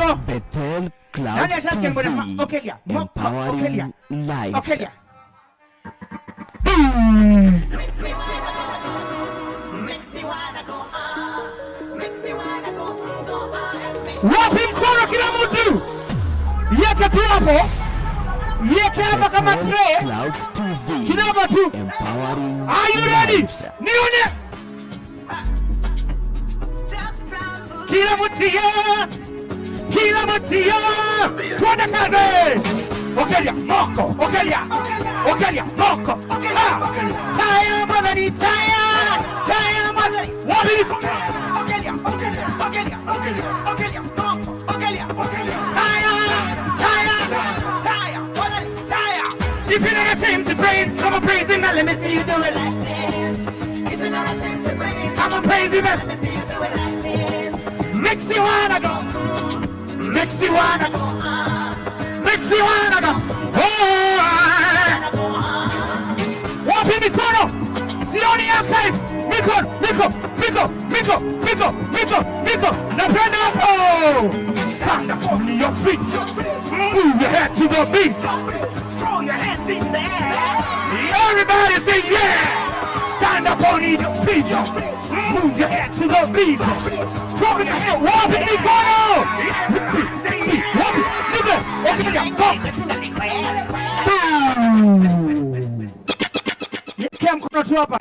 Moko. Bethel Clouds TV, empowering lives. Wapi mkono kila mtu. Yeke tu hapo. Yeke hapa kama tray. Clouds TV, kidogo tu. Empowering. Are you ready? Nione. Kila mtu ya. Kila mtu ya. Tuende kazi. Okelia, Moko. Okelia. Okelia, Moko. Taya madani, taya. Taya madani. Wapi mkono. Okelia, Okelia, Okelia, Okelia, Okelia, Moko. Okelia, Okelia. Taya, taya, taya, madani, taya. If you're not ashamed to praise, come on praise him and let me see you do it like this. If you're not ashamed to praise, come on praise him and let me see you do it like this. Makes you wanna go, makes you wanna go, makes you wanna go. Oh, wapi mikono, sioni archive. Mikono, Miko. Napenda hapo. Stand up on your feet, move your head to the beat. Throw your hands in the air. Everybody say yeah. Stand up on your feet. Move your head to the beat. Throw your head. Wapi mikono. Nikia mkono tu hapa.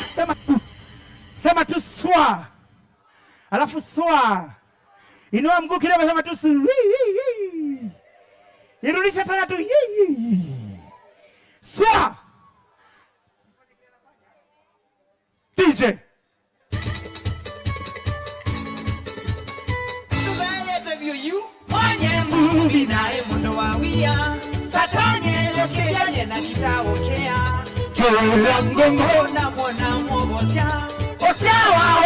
Sema tu swa. Alafu swa. Inua mguu kidogo, sema tu swa. Irudisha tena tu. Swa. DJ. You wanye mumbi nae mundo wawia satanye lokeye na nitaokea Kila ngongo na mwana mwobosya osya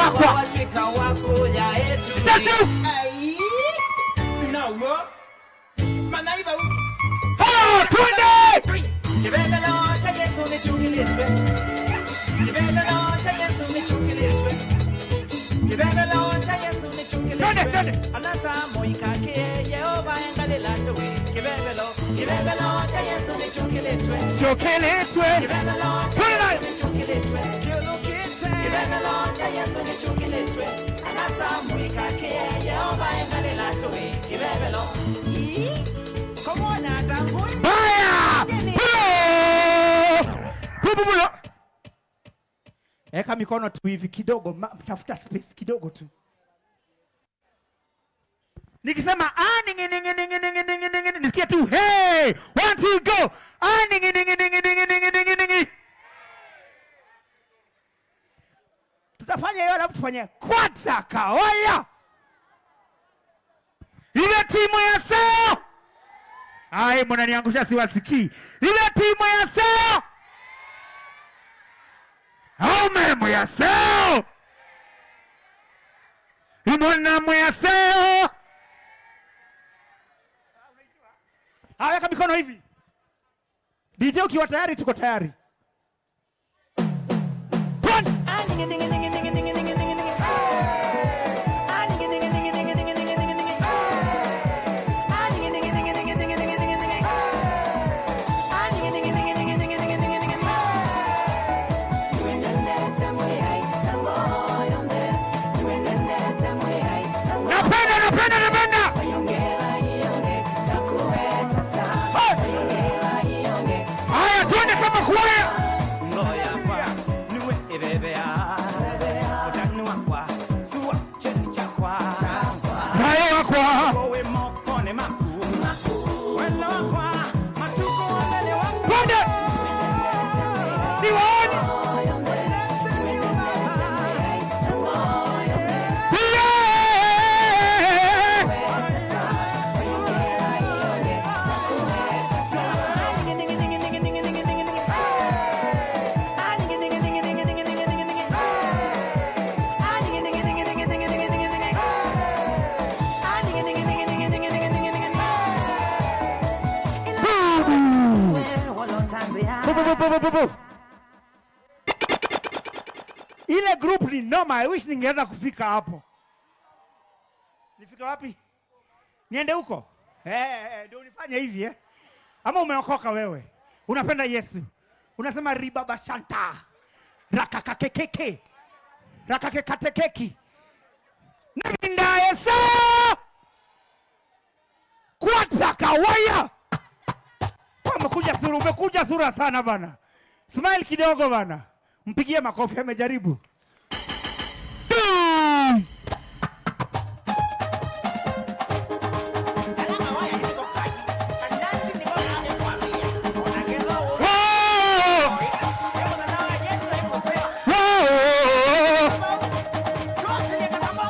wakwa wafika wako ya etu ai no manaiba twende Jibendalo tayesu ni chukiletwe Jibendalo tayesu ni chukiletwe Jibendalo tayesu ni chukiletwe Anasa moikake Yehova engalela towe Kibebelo tayesu ni chukiletwe Kibebelo tayesu ni chukiletwe Kibebelo tayesu ni chukiletwe Anasa moikake Yehova engalela towe Kibebelo Come on now, Baya! Pulo! Eka mikono tu hivi kidogo, tafuta space kidogo tu. Nikisema ningi nisikie tu hey! 1 2 go! Ningi. Tutafanya hiyo alafu tufanye kwanza kaoya. Ile timu ya Seo. Ai mnaniangusha siwasikii. Ile timu ya Seo. Au memo ya Seo. Imona mwe ya Seo. Aweka mikono hivi. DJ ukiwa tayari tuko tayari. Ile group ni noma. I wish ningeweza kufika hapo. Nifika wapi? Niende huko? Ndio unifanye hivi Ama umeokoka wewe? Unapenda Yesu. Unasema ribaba shanta. Rakakakekeke. Rakakekatekeki. Nabinda Yesu. Kwata kawaya. Umekuja sura sana bana. Smile kidogo bana. Mpigie makofi, amejaribu.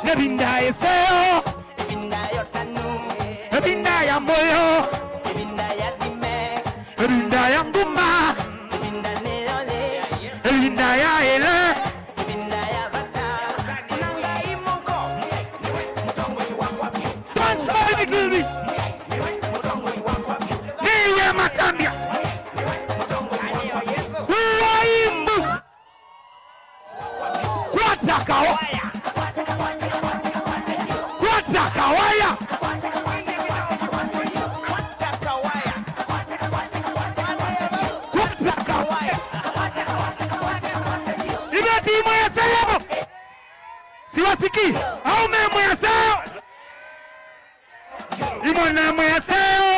Nebinda Yeseo, Nebinda ya moyo, Nebinda ya nguma, Nebinda ya ele, Swansa bigili, Niwe matambia, Uwaimbu, Kwata kawaya, Kwata kawaya, Kwata kawaya. Ibeti moya sebo. Siwasiki. Au me moya sebo. Imona moya sebo.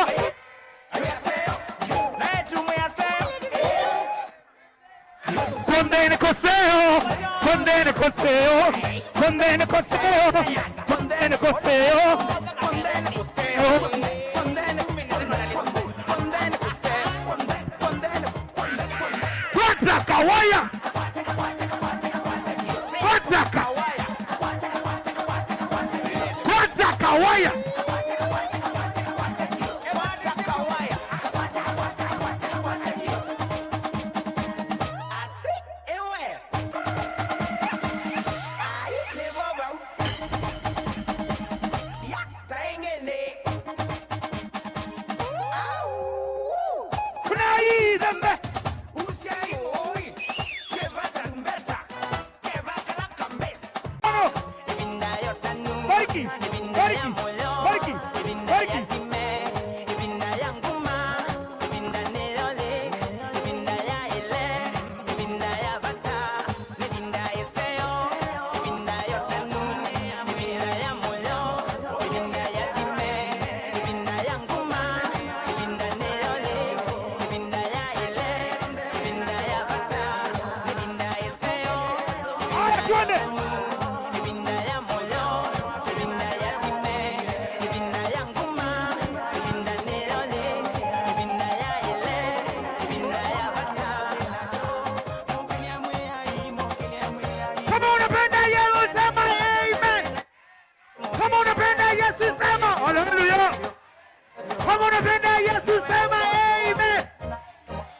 Condene coseo. Condene coseo. Condene coseo. Condene coseo. Kwata kawaya. Kwata kawaya. Kwata kawaya. Kuna hii zambe. Bariki, bariki, bariki, bariki. Haya twende. Kama unapenda Yesu sema amen. Kama unapenda Yesu sema haleluya. Kama unapenda Yesu sema amen.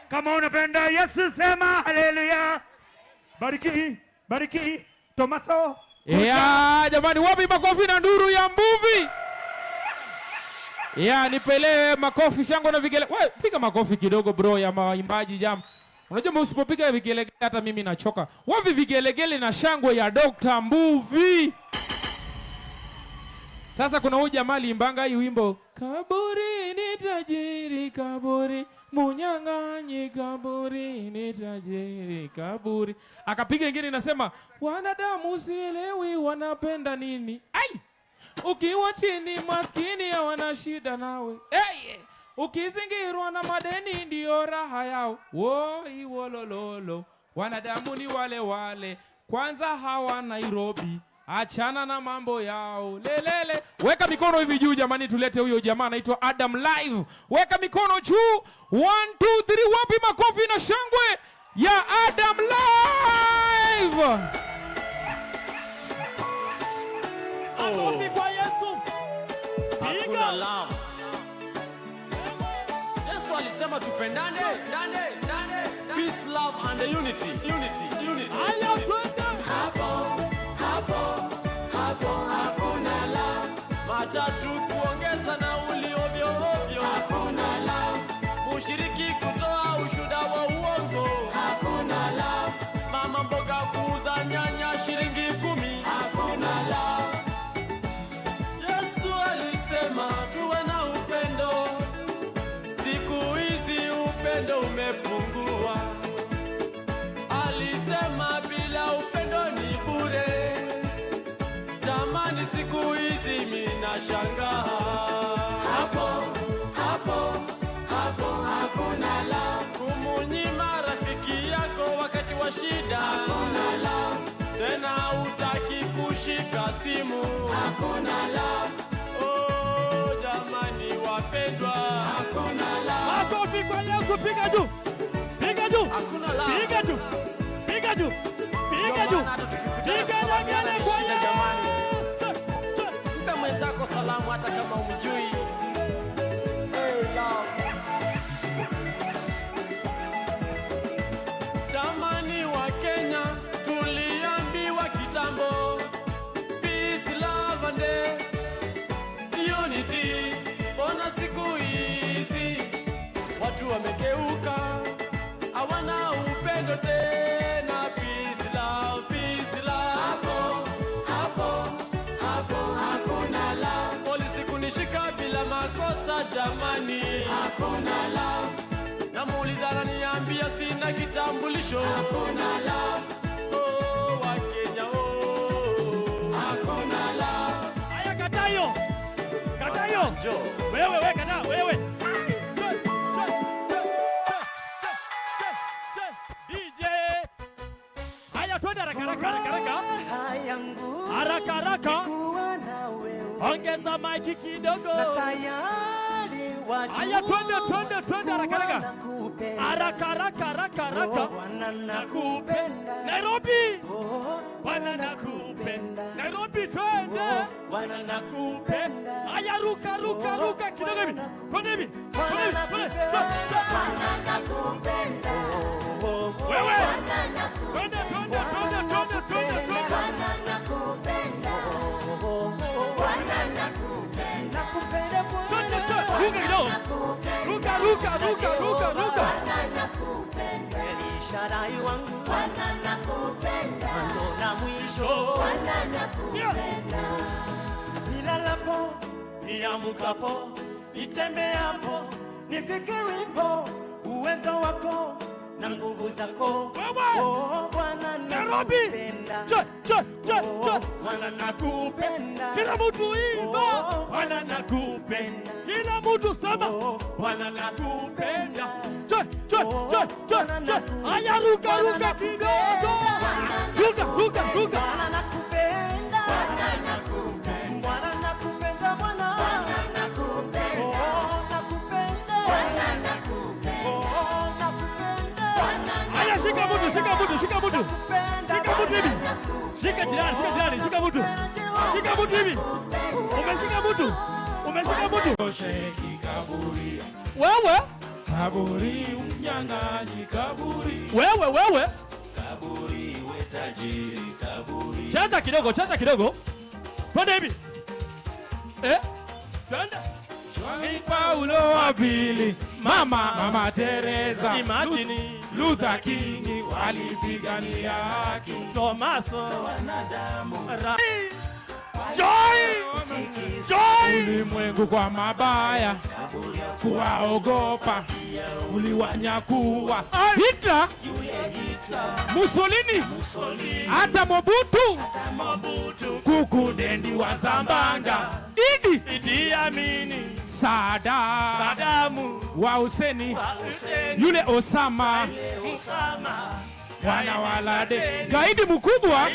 Kama unapenda Yesu sema haleluya. Bariki, bariki Tomaso. Jamani, wapi makofi na nduru ya mbuvi? Nipelee makofi, shangwe na vigele. Wewe piga makofi kidogo bro ya maimbaji jam. Unajua usipopiga vigelegele hata mimi nachoka. Wapi vigelegele na shangwe ya Dr. Mbuvi? Sasa kuna huyu jamaa aliimbanga hii wimbo. Kaburi ni tajiri, kaburi munyang'anyi, kaburi ni tajiri, kaburi. Akapiga ingine inasema, wanadamu sielewi wanapenda nini. Ai! Ukiwa chini maskini hawana shida nawe. Ukizingirwa na madeni ndio raha yao. Woi wolololo. Wanadamu ni wale wale. Kwanza hawa Nairobi. Achana na mambo yao. Lelele. Weka mikono hivi juu jamani, tulete huyo jamaa anaitwa Adam Live. Weka mikono juu. 1 2 3, wapi makofi na shangwe ya Adam Live. Makofi kwa Yesu. Hakuna love. Yesu alisema tupendane, peace, love and unity. Hapo hakuna love. Matatu kuongeza na uli ovyo ovyo. Hakuna love. Mushiriki kutoa ushuda wa uongo. Hakuna love. Mama mboga kuuza nyanya shilingi 10. Hakuna love. Yesu alisema wapendwa. Hakuna la. Makofi kwa Yesu, piga juu. Piga juu. Hakuna la. Piga juu. Piga juu. Piga juu. Piga nyingine kwa Yesu. Mpe mwenzako salamu hata kama umjui. Hey, love. Jamani wa Kenya, tuliambiwa kitambo, peace, love and unity. Bona siku hizi watu wamegeuka, hawana upendo tena. Peace, love, peace, love. Hapo hakuna love. Polisi kunishika bila makosa jamani. Hakuna love. Namuuliza ananiambia sina kitambulisho. Hakuna love. Oh, wa Kenya oh. Hakuna love. Aya, katayo. Katayo. Jo. Wewe kata, wewe. DJ. Aya, twende haraka. Haraka. Ongeza maiki kidogo. Aya, twende haraka. Haraka. Nakupenda. Nairobi. Bwana nakupenda. Nairobi twende. Bwana nakupenda. Aya, ruka kidogo hivi. Twende hivi. Bwana nakupenda. Wewe. Twende. Ruka. Sharai wangu Bwana nakupenda, mwanzo na mwisho Bwana nakupenda. Nilalapo, niamkapo, nitembeapo, nifikiripo, uwezo wako na nguvu zako. Oh, Bwana nakupenda. Bwana nakupenda. Kila mtu imba. Bwana nakupenda. Kila mtu sema. Bwana nakupenda. Aya, ruka kidogo. Ruka. Bwana nakupenda. Bwana nakupenda. Bwana nakupenda. Bwana nakupenda. Oh, nakupenda. Bwana nakupenda. Oh, nakupenda. Aya, shika mtu. Shika mtu hivi. Shika jirani. Shika mtu hivi. Umeshika mtu. Sheki kaburi. Wewe. Kaburi mnyang'anyi kaburi. Wewe. Kaburi we tajiri kaburi. Cheza kidogo. Twende hivi. Twende. Johnny Paulo wa pili. Mama Teresa. Imagine. Luther King walipigania haki. Tomaso. Wanadamu. Joy. Ulimwengu kwa mabaya, kuwaogopa, uliwanyakuwa. Hitler, Mussolini, hata Mobutu, Kukudendi wa Zambanga, Idi Amini, Sadamu wa Huseni, yule Osama, wana walade, gaidi mkubwa,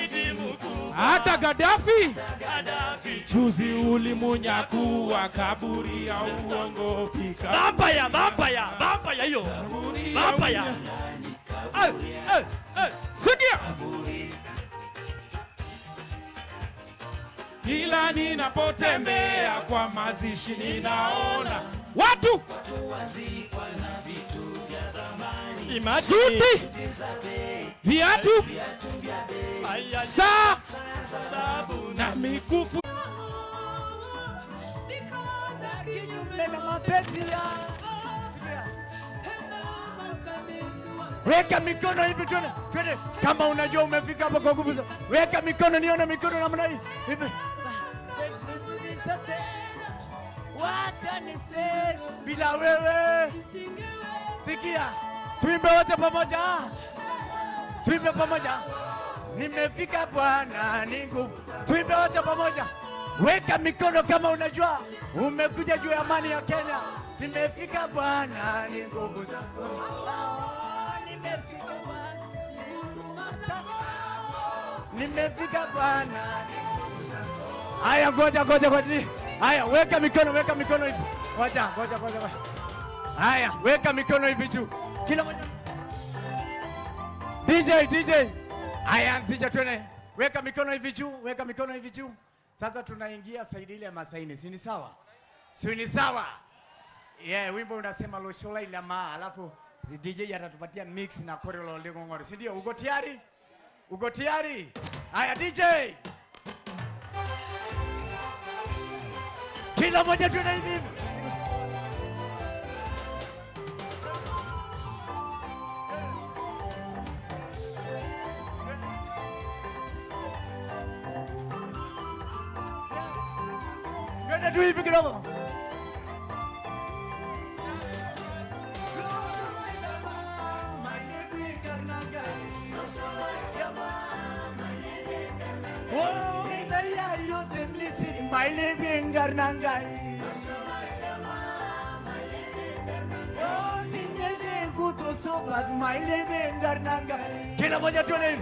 hata Gaddafi, juzi ulimunyakuwa kaburi ya uongo pika. Vampire hiyo. Vampire. Sikia. Kila ninapotembea kwa mazishi ninaona watu wazikwa na vitu vya thamani. Suti, viatu, saa na mikufu. Weka mikono hivi twende. Kama unajua umefika hapo kwa nguvu. Weka mikono, nione mikono namna hii. Hivi. Wacha niseme bila wewe. Sikia. Tuimbe wote pamoja. Nimefika Bwana ni nguvu. Tuimbe wote pamoja. Weka mikono kama unajua umekuja juu ya amani ya Kenya. Nimefika Bwana ni nguvu zako. Nimefika Bwana. Haya, ngoja. Haya, weka mikono hivi. Ngoja. Haya, weka mikono hivi juu. Kila mmoja. DJ. Haya, anzisha twende. Weka mikono hivi juu. Sasa tunaingia saidi ile ya masaini. Si ni sawa? Yeah, wimbo unasema Loshola Ilama, alafu DJ atatupatia mix na choreo la Olengo Ng'ori. Si ndio? Uko tayari? Haya DJ. Kila mmoja twende hivi. Twende tu hivi kidogo. My living Garnangai. Oh, Ninja Kuto Sobat, my living Garnangai. Kila moja tu ni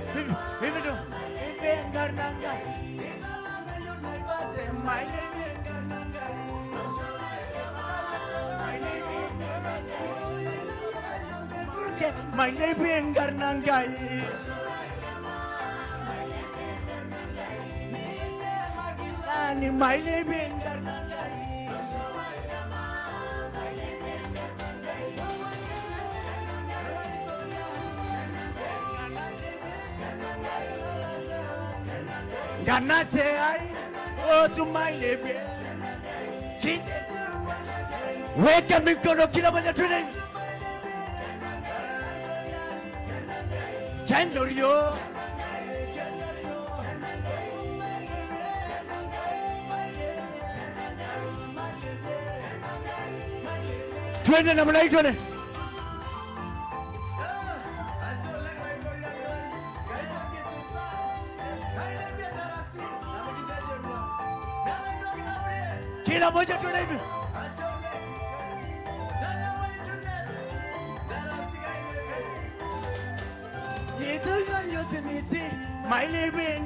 hivi tu. Living Garnangai. My living Garnangai. My living Garnangai. Ni my living Garnangai. Ganase ai, oh to my living. Weka mikono kila moja twende. Chandorio. Twende namna hii twende. Kila moja twende hivi. My living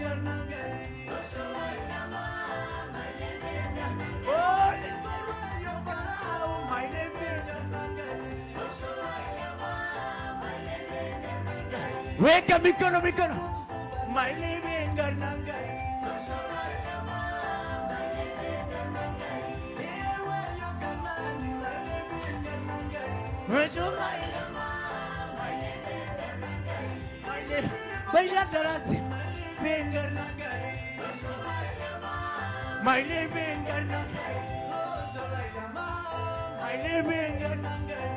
weka mikono. My living Garnangai. Baila darasi, living Garnangai. My living Garnangai. My living Garnangai.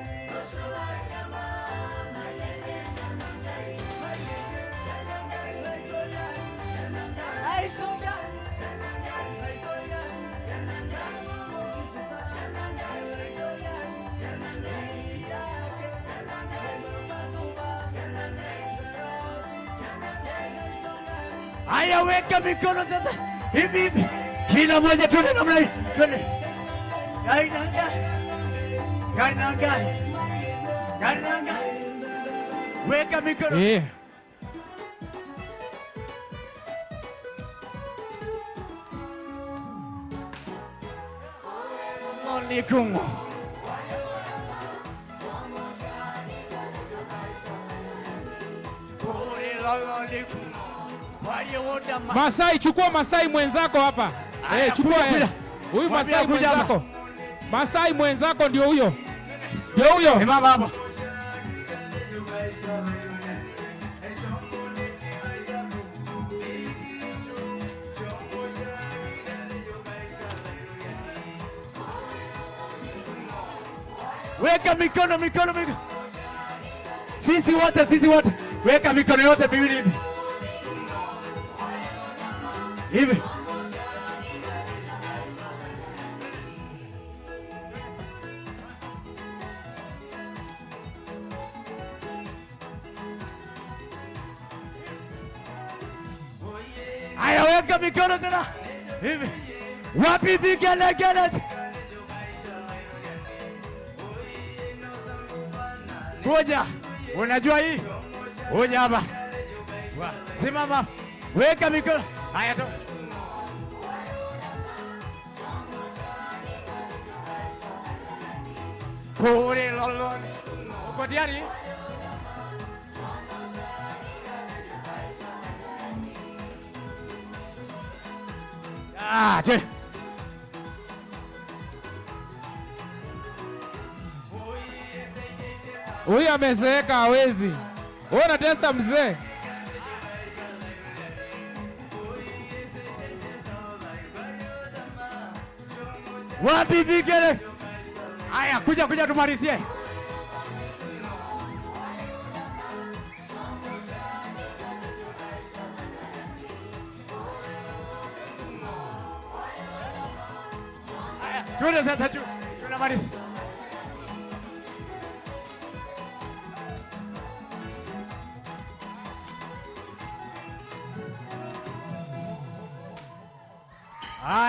Haya, weka mikono sasa hivi. Kila moja twende namna hii. Twende. Garnangai. Weka mikono. Alikum. Masai, chukua Masai mwenzako hapa. Chukua huyu Masai mwenzako. Masai mwenzako ndio huyo. Mama hapa. Weka mikono. Sisi wote. Weka mikono yote miwili hivi. Hivi. Aya, weka mikono tena. Hivi. Wapi vigelegele? Ngoja. Unajua hii? Ngoja hapa. Simama. Weka mikono. Haya tu. Kore loloni. Uko tayari? Je. Huyu amezeeka hawezi. Wewe unatesa mzee. Wapi vigele? Haya, kuja tumalizie. Haya, twende sasa juu. Tunamaliza.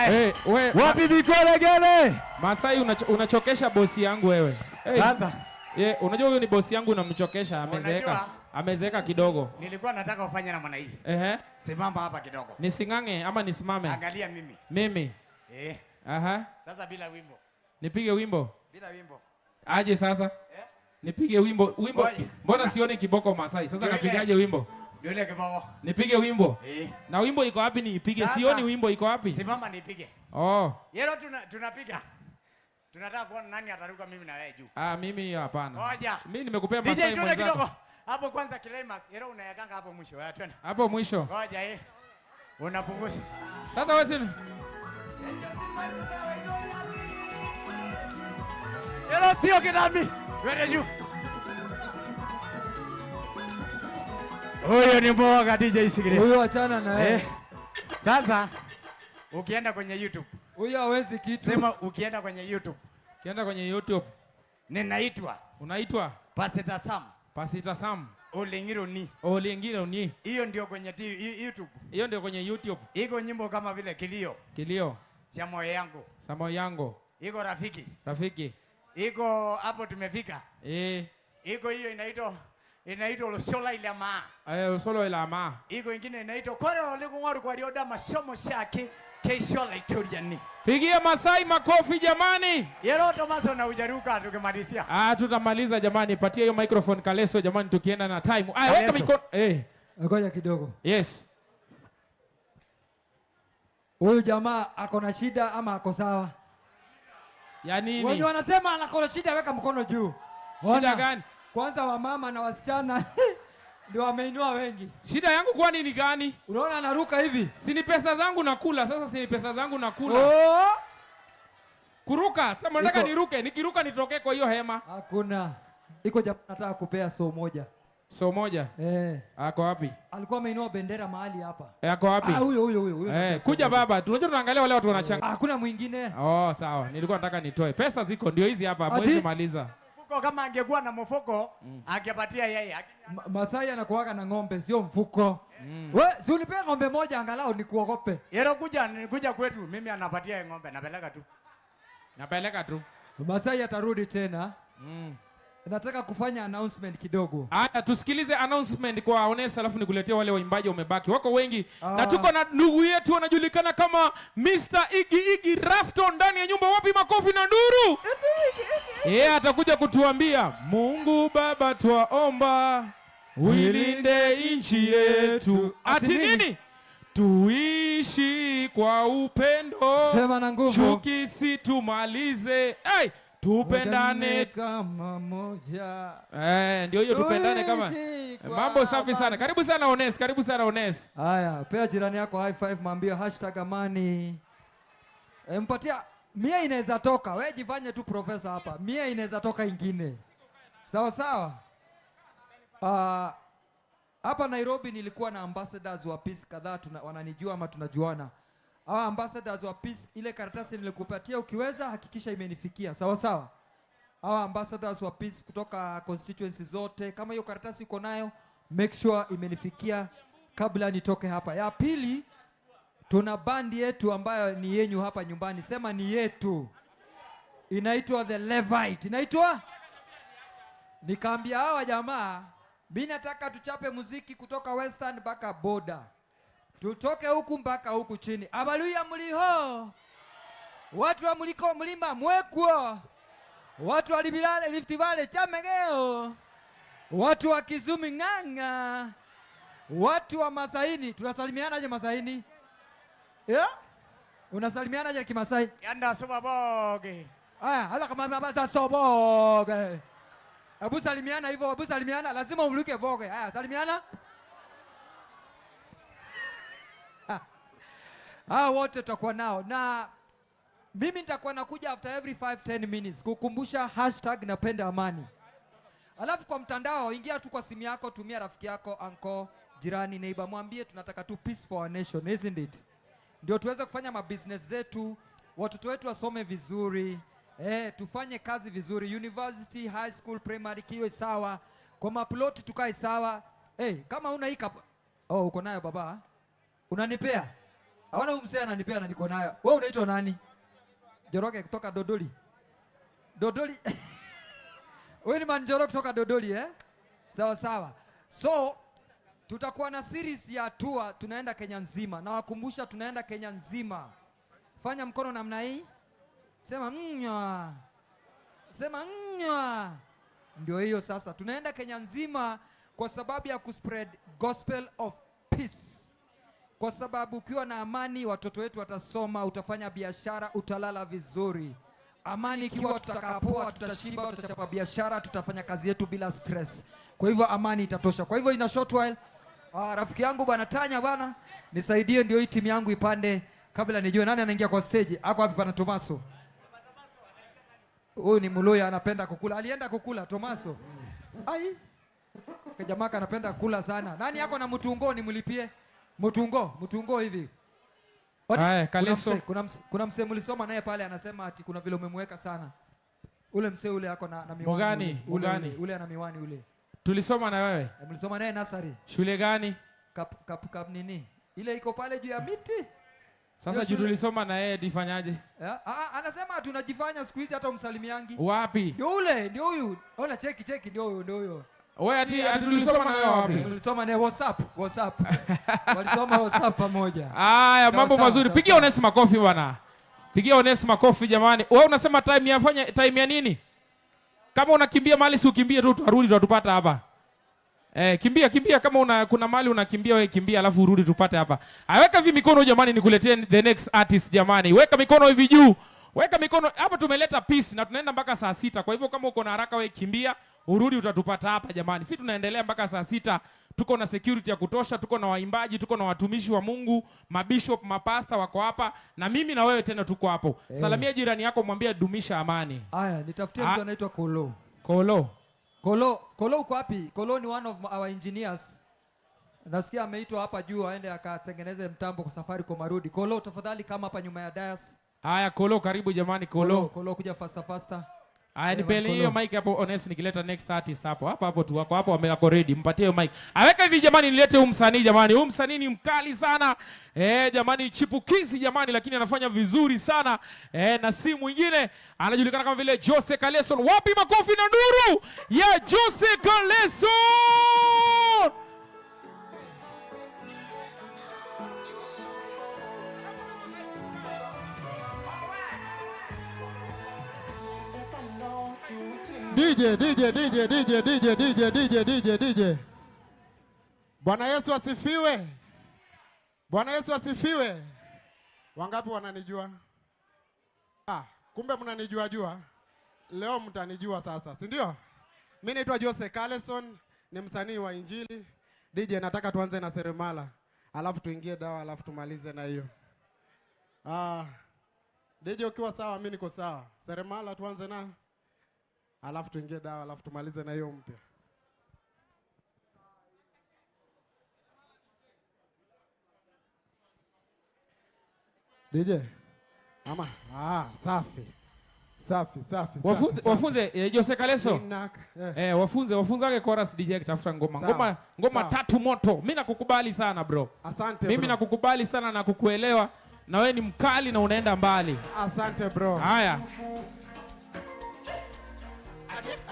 Hey, wapi vikolegele? Masai unachokesha bosi yangu wewe. Hey. Sasa. Unajua huyu ni bosi yangu unamchokesha, amezeeka. Amezeeka kidogo. Nilikuwa nataka ufanye namna hii. Simama hapa kidogo. Nising'ange ama nisimame? Angalia mimi. Mimi. Sasa bila wimbo. Nipige wimbo? Bila wimbo. Aje sasa? Nipige wimbo. Mbona sioni kiboko Masai? Sasa napigaje wimbo? Yule kiboko. Nipige wimbo? Na wimbo iko wapi niipige? Sioni wimbo iko wapi? Simama nipige. Yero tunapiga. Tunataka kuona nani ataruka mimi na wewe juu. Mimi hapana. Ngoja. Mimi nimekupea Masai mwenzako. Hapo kwanza climax. Yero unayakanga hapo mwisho. Haya twende. Hapo mwisho. Ngoja unapunguza. Sasa wewe si Yero sio kidami. Twende juu. Huyo ni mboga DJ Sigire. Huyo achana na yeye. Sasa ukienda kwenye YouTube. Huyo hawezi kitu. Sema ukienda kwenye YouTube. Kienda kwenye YouTube. Ninaitwa. Unaitwa? Pastor Sam. Pastor Sam. Olengiro ni. Olengiro ni. Hiyo ndio kwenye YouTube. Hiyo ndio kwenye YouTube. Iko nyimbo kama vile Kilio. Kilio. Cha moyo yangu. Cha moyo yangu. Iko Rafiki. Rafiki. Iko hapo tumefika. Iko hiyo inaitwa Losola ile ma. Losola ile ma. Iko ingine inaitwa Kore Olegongwaru kwa rioda masomo shake kesho la itoriani. Pigia Masai makofi jamani. Yero Tomaso na ujaruka tukimalizia. Tutamaliza jamani, patia hiyo microphone Kaleso jamani tukienda na time. Weka mikono. Ngoja kidogo. Yes. Huyu jamaa ako na shida ama ako sawa? Ya nini? Wenye wanasema ana shida, weka mkono juu. Shida gani? Kwanza wamama na wasichana ndio wameinua wengi. Shida yangu kwa nini gani? Unaona anaruka hivi? Si ni pesa zangu nakula, sasa si ni pesa zangu nakula. Kuruka, sasa nataka niruke, nikiruka nitoke kwa hiyo hema. Hakuna. Iko jamaa nataka kupea so moja. So moja? Ako wapi? Alikuwa ameinua bendera mahali hapa. Ako wapi? Huyo. Kuja baba, tunajua tunaangalia wale watu wanachanga. Hakuna mwingine. Sawa. Nilikuwa nataka nitoe. Pesa ziko ndio hizi hapa, mwezi maliza. Mfuko kama angekuwa na mfuko, angepatia yeye. Masai anakuaga na ng'ombe, sio mfuko. Wewe si unipea ng'ombe moja angalau nikuogope. Yero kuja kwetu, mimi anapatia ng'ombe, napeleka tu. Masai atarudi tena. Nataka kufanya announcement kidogo. Tusikilize announcement kwa Onesa alafu nikuletea wale waimbaji wamebaki. Wako wengi. Na tuko na ndugu yetu anajulikana kama Mr. Iggy Rafton ndani ya nyumba. Wapi makofi na nduru? Atakuja kutuambia, Mungu Baba twaomba uilinde nchi yetu. Ati nini? Tuishi kwa upendo. Sema na nguvu. Chuki situmalize. Tupendane kama moja. Ndio hiyo tupendane kama. Mambo safi sana. Karibu sana Ones. Haya, pea jirani yako high five, mwambie #amani. Mpatia 100 inaweza toka. Wewe jifanye tu profesa hapa. 100 inaweza toka ingine. Sawa. Hapa Nairobi nilikuwa na ambassadors wa peace kadhaa, wananijua ama tunajuana. Hawa ambassadors wa peace, ile karatasi nilikupatia ukiweza hakikisha imenifikia. Sawa. Hawa ambassadors wa peace kutoka constituency zote, kama hiyo karatasi uko nayo, make sure imenifikia kabla nitoke hapa. Ya pili, tuna bandi yetu ambayo ni yenyu hapa nyumbani. Sema ni yetu. Inaitwa The Levite. Inaitwa? Nikaambia hawa jamaa, mimi nataka tuchape muziki kutoka Western mpaka border. Tutoke huku mpaka huku chini. Haleluya mliho. Watu wa mliko mlima mwekwo. watu wa Rift Valley Chamegeo, watu wa Kisumu Ng'ang'a, watu wa Masaini. Tunasalimiana aje Masaini? Yeah? Unasalimiana aje Kimasai? Yanda subaboge. Hala kama mabasa soboge. Hebu salimiana hivyo, hebu salimiana, lazima umluke boge. Salimiana. Wote tutakuwa nao na mimi nitakuwa nakuja after every 5-10 minutes kukumbusha #napenda amani. Alafu kwa mtandao ingia tu kwa simu yako, tumia rafiki yako, uncle, jirani, neighbor, mwambie tunataka tu peace for our nation, isn't it? Ndio tuweze kufanya mabusiness zetu, watoto wetu wasome vizuri, tufanye kazi vizuri, university, high school, primary kiwe sawa, kwa maploti tukae sawa. Kama una hii uko nayo baba? Unanipea? Hawana umsee ananipea na niko nayo. Wewe unaitwa nani? Njoroge kutoka Dodoli. Dodoli. Wewe ni Manjoro kutoka Dodoli Sawa sawa. So tutakuwa na series ya tour, tunaenda Kenya nzima. Na wakumbusha tunaenda Kenya nzima. Fanya mkono namna hii. Sema mnywa. Sema mnywa. Ndio hiyo sasa. Tunaenda Kenya nzima kwa sababu ya kuspread gospel of peace. Kwa sababu ukiwa na amani watoto wetu watasoma, utafanya biashara, utalala vizuri. Amani ikiwa tutakapoa, tutashiba, tutachapa biashara, tutafanya kazi yetu bila stress. Kwa hivyo amani itatosha. Kwa hivyo ina short while rafiki yangu bwana Tanya bwana, nisaidie ndio hii timu yangu ipande kabla nijue nani anaingia kwa stage. Ako wapi pana Tomaso? Huyu ni Muluya anapenda kukula. Alienda kukula Tomaso. Jamaa anapenda kula sana. Nani yako na mtungo nimlipie? Mtungo hivi. Kaleso. Kuna msee mlisoma naye pale anasema ati kuna vile umemweka sana. Ule msee ule yako na miwani. Ule ana miwani ule. Tulisoma na wewe? Mlisoma naye nasari. Shule gani? Kap nini? Ile iko pale juu ya miti. Sasa juu tulisoma na yeye difanyaje? Anasema tunajifanya siku hizi hata umsalimiangi. Wapi? Ndio ule, ndio huyu. Ona cheki ndio huyo. Wewe ati tulisoma na wewe wapi? Tulisoma na WhatsApp. Walisoma WhatsApp pamoja. Haya, mambo mazuri. Pigia Ones makofi bwana. Pigia Ones makofi jamani. Wewe unasema time ya nini? Kama unakimbia mahali si ukimbie tu turudi tutapata hapa. Kimbia kama kuna mahali unakimbia wewe kimbia alafu urudi tupate hapa. Weka hivi mikono jamani nikuletee the next artist jamani. Weka mikono hivi juu. Weka mikono hapa, tumeleta peace na tunaenda mpaka saa 6. Kwa hivyo kama uko na haraka wewe kimbia, urudi utatupata hapa jamani. Sisi tunaendelea mpaka saa 6. Tuko na security ya kutosha, tuko na waimbaji, tuko na watumishi wa Mungu, mabishop, mapasta wako hapa na mimi na wewe tena tuko hapo. Salamia jirani yako, mwambie dumisha amani. Haya, nitafutie mtu anaitwa Kolo. Kolo uko wapi? Kolo ni one of our engineers. Nasikia ameitwa hapa juu aende akatengeneze mtambo kwa safari kwa marudi. Kolo tafadhali kama hapa nyuma ya dais. Haya Kolo, karibu jamani Kolo. Kolo kuja faster. Haya nipeni hiyo mic hapo Honest, nikileta next artist hapo tu wako hapo wameko ready. Mpatie hiyo mic. Aweka hivi jamani, nilete huyu msanii jamani. Huyu msanii ni mkali sana. Jamani chipukizi jamani, lakini anafanya vizuri sana. Na si mwingine anajulikana kama vile Jose Kaleson. Wapi makofi na nduru ya Jose Kaleson? DJ. Bwana Yesu asifiwe. Bwana Yesu asifiwe. Wangapi wananijua? Kumbe mnanijua. Leo mtanijua sasa, si ndio? Mimi naitwa Jose Kaleson, ni msanii wa Injili. DJ, nataka tuanze na seremala, alafu tuingie dawa, alafu tumalize na hiyo. DJ ukiwa sawa, mimi niko sawa. Seremala tuanze na, alafu tuingie dawa, alafu tumalize na hiyo mpya. DJ. Ama, safi. Wafunze Jose Kaleso. Wafunze wake chorus DJ akitafuta ngoma. Ngoma tatu moto. Mimi nakukubali sana bro. Asante mimi nakukubali sana na kukuelewa. Na wewe ni mkali na unaenda mbali. Asante bro. Haya.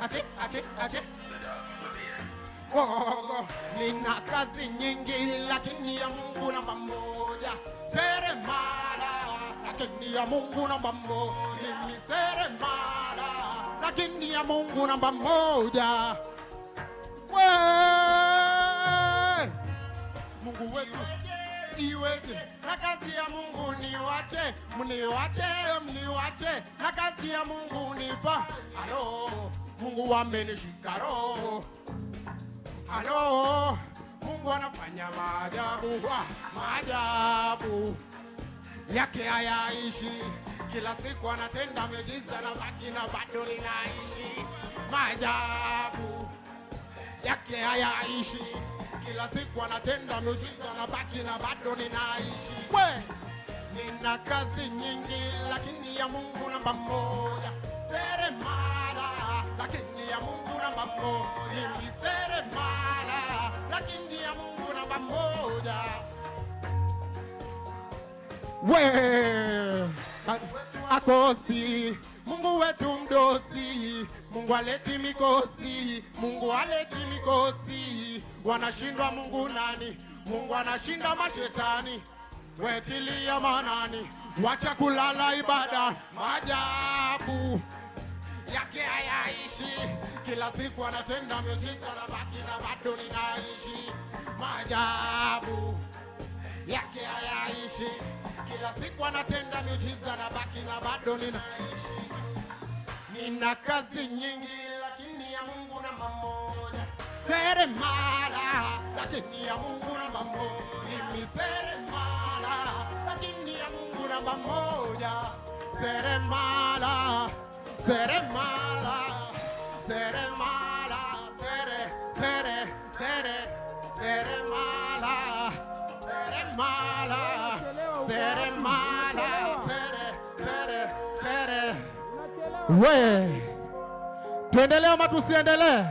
Ate. Nina kazi nyingi lakini ya Mungu namba moja. Seremala lakini ya Mungu namba moja. Mimi seremala lakini ya Mungu namba moja. Mungu wetu iweje, na kazi ya Mungu niwache, mniwache, na kazi ya Mungu nifa. Halo, Mungu amenishika roho. Halo, Mungu anafanya maajabu, maajabu yake hayaishi. Kila siku anatenda miujiza na baki na bado ninaishi. Maajabu yake hayaishi. Kila siku anatenda miujiza na baki na bado ninaishi. Nina kazi nyingi lakini ya Mungu namba moja. Seremala lakini ya Mungu namba moja. Mimi seremala lakini ya Mungu namba moja. Akosi Mungu wetu mdosi, Mungu aleti mikosi, Mungu aleti mikosi. Wanashindwa Mungu nani? Mungu anashinda mashetani. Wetilia manani, wacha kulala ibada. Maajabu yake hayaishi. Kila siku anatenda miujiza na baki na bado ninaishi. Maajabu yake hayaishi. Kila siku anatenda miujiza na baki na bado ninaishi. Nina kazi nyingi lakini ya Mungu namba moja. Seremala lakini ya Mungu namba moja. Mimi seremala lakini ya Mungu namba moja. Seremala, seremala, seremala, seremala, seremala, we. Tuendelee ama tusiendelee?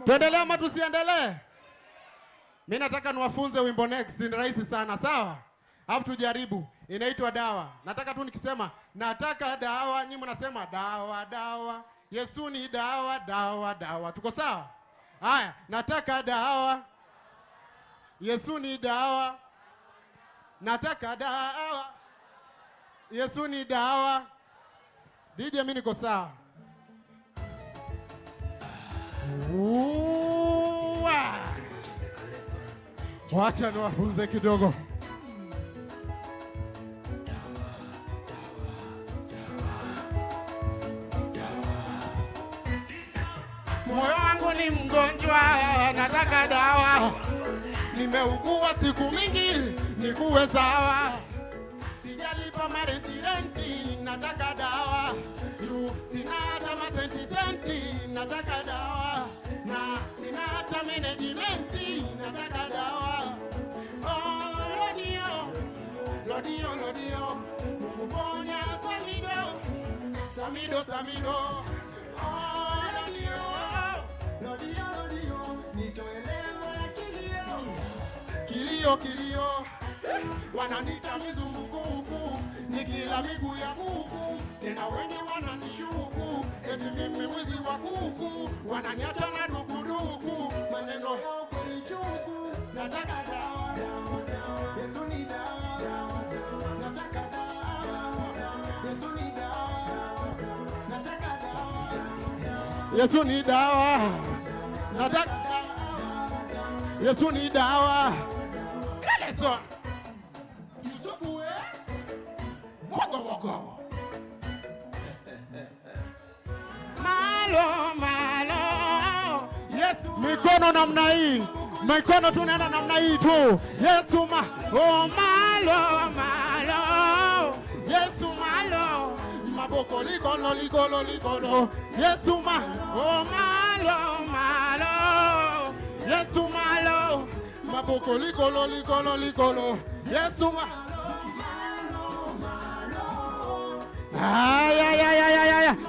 Tuendelee ama tusiendelee? Mimi nataka niwafunze wimbo next, ni rahisi sana, sawa? Alafu tujaribu. Inaitwa Dawa. Nataka tu nikisema nataka dawa, nyinyi mnasema dawa dawa. Yesu ni dawa dawa dawa. Tuko sawa? Haya, nataka dawa. Yesu ni dawa. Nataka dawa. Yesu ni dawa. DJ mimi niko sawa. Wacha niwafunze kidogo. Moyo wangu ni mgonjwa, nataka dawa. Nimeugua siku mingi, nikuwe sawa. Sijalipa renti, nataka dawa. Juu sina hata masenti, nataka dawa. Na sina hata management, nataka dawa. Oh, Lodio, Mungu ponya Samido. Oh, Lodio, nitoelewe kilio. Wananita mizungukuku, nikila miguu ya kuku. Tena wengi wananishuku, eti mimi mwizi wa kuku. Wananiacha na dukuduku, maneno yao kweli chuku. Nataka dawa, Yesu ni dawa. Nataka dawa, Yesu ni dawa. Nataka dawa, Yesu ni dawa. Nataka dawa, Yesu ni dawa. Kaleso Yusufu Wogo Malo Yesu. Mikono namna hii, mikono tunaenda namna hii tu. Yesu malo Yesu malo. Maboko likolo Yesu malo Yesu malo. Maboko likolo Yesu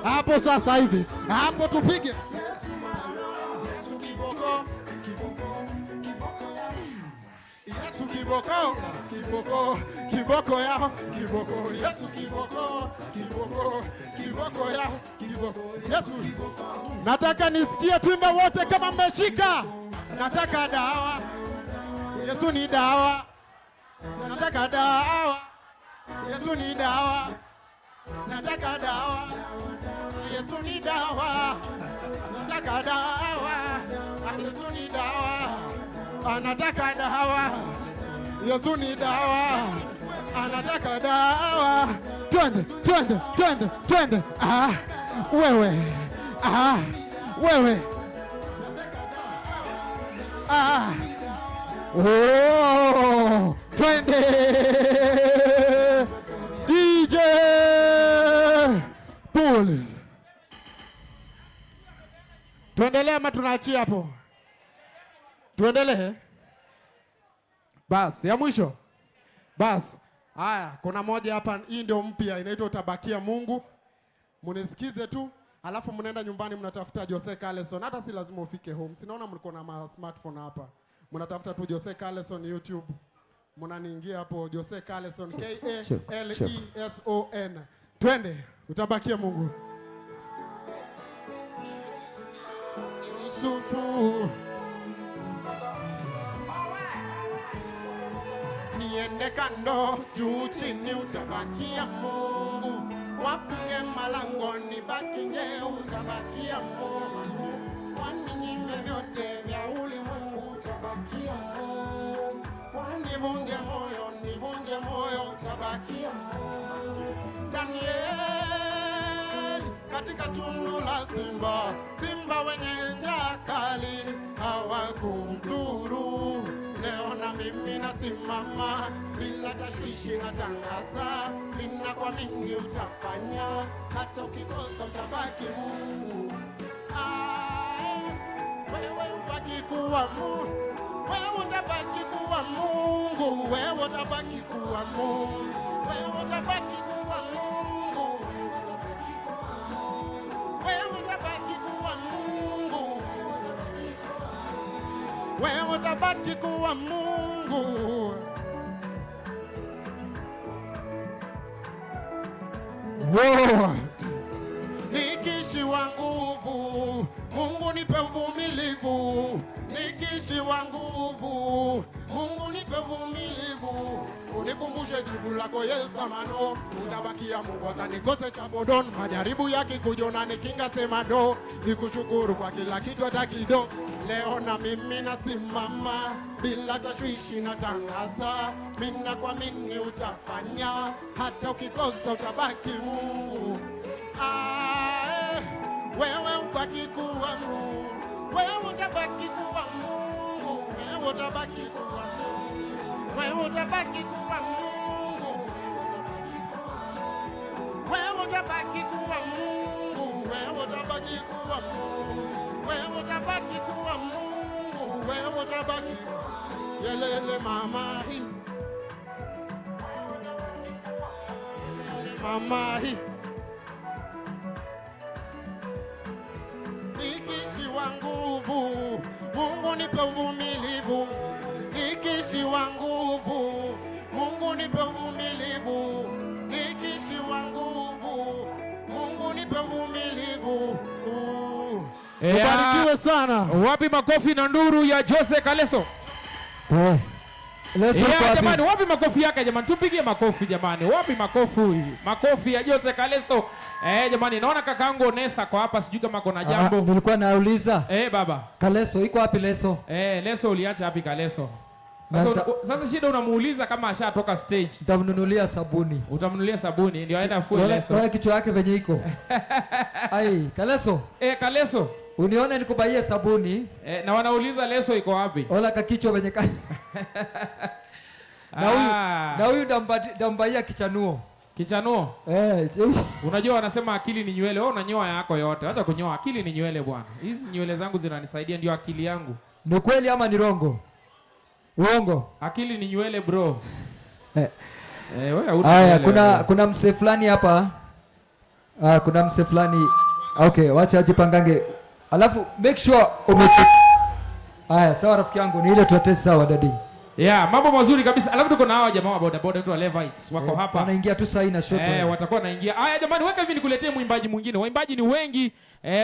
hapo sasa hivi, hapo tupige. Yesu kiboko Yesu kiboko yao. Yesu kiboko yao. Yesu. Nataka nisikie tuimbe wote kama mmeshika. Nataka dawa. Yesu ni dawa. Nataka dawa. Yesu ni dawa. nataka dawa. Yesu ni dawa, nataka dawa. Yesu ni dawa, anataka dawa. Yesu ni dawa, anataka dawa. Twende, twende, twende, twende. Wewe, wewe. Oh, twende. DJ Bull. Tuendelee ama tunaachia hapo? Tuendelee. Bas, ya mwisho. Bas. Haya, kuna moja hapa, hii ndio mpya, inaitwa Utabakia Mungu. Munisikize tu, alafu mnaenda nyumbani mnatafuta Jose Carlson. Hata si lazima ufike home. Sinaona mliko na smartphone hapa. Mnatafuta tu Jose Carlson YouTube. Mnaniingia hapo Jose Carlson, K-A-L-E-S-O-N. Twende, Utabakia Mungu. Yusufu. Niende kando, juu chini, utabakia Mungu. Wafunge malangoni, baki nje, utabakia Mungu. Waninyime vyote vya ulimwengu, utabakia Mungu. Wanivunje moyo, nivunje moyo, utabakia Mungu. Daniel, katika tundu la simba, simba wenye njaa kali hawakumdhuru. Leo na mimi nasimama bila tashwishi, natangaza ninakuamini utafanya, hata ukikosa utabaki Mungu. Wewe ubaki kuwa Mungu, wewe utabaki kuwa Mungu, wewe utabaki kuwa Mungu, wewe utabaki kuwa Mungu, wewe utabaki kuwa Mungu, wewe utabaki kuwa Mungu. Wow. Nikishiwa nguvu, Mungu nipe uvumilivu. Nikishiwa nguvu, Mungu nipe uvumilivu. Unikumbushe jibu lako Yesamano, utabakia Mungu atanikose chabodon. Majaribu yakikuja nikinga sema no, nikushukuru kwa kila kitu hata kidogo. Leo na mimi nasimama bila tashwishi, natangaza mimi nakuamini utafanya, hata ukikosa utabaki Mungu. Wewe ubaki kuwa Mungu, wewe utabaki kuwa Mungu, wewe utabaki kuwa Mungu, wewe utabaki kuwa Mungu, wewe utabaki kuwa Mungu, wewe utabaki kuwa Mungu, wewe utabaki kuwa Mungu, wewe utabaki. Yelele mama hii, yelele mama hii. Nikishiwa nguvu, Mungu nipe uvumilivu. Nikishiwa nguvu, Mungu nipe uvumilivu. Nikishiwa nguvu, Mungu nipe uvumilivu. Ubarikiwe sana. Wapi makofi na nduru ya Jose Carlson? Jamani, wapi makofi yake jamani? Tupigie makofi jamani. Wapi makofi? Makofi ya Jose Carlson. Jamani, naona kakaangu Onesa kwa hapa, sijui kama kuna jambo. Nilikuwa nauliza. Baba. Carlson iko wapi Leso? Leso uliacha wapi Carlson? Sasa shida unamuuliza kama ashatoka stage. Nitamnunulia sabuni. Utamnunulia sabuni ndio aenda full Leso. Wala kichwa yake venye iko. Ai, Carlson. Carlson. Unione nikubaie sabuni. Na wanauliza Leso iko wapi? Ola kakichwa venye na huyu dambaia kichanuo. Kichanuo? Unajua wanasema akili ni nywele. Wewe unanyoa yako yote. Acha kunyoa. Akili ni nywele bwana. Hizi nywele zangu zinanisaidia, ndio akili yangu. Ni kweli ama ni rongo? Uongo. Akili ni nywele bro. Kuna mse fulani hapa. Kuna mse fulani. Okay, wacha ajipangange. Alafu make sure umecheck. Sawa rafiki yangu, ni ile tuatest sawa dadi. Mambo mazuri kabisa. Alafu tuko na hawa jamaa wa boda boda, Levites wako hapa. Wanaingia tu sahi na shot. Watakuwa wanaingia. Jamani, weka hivi nikuletee mwimbaji mwingine. Waimbaji ni wengi.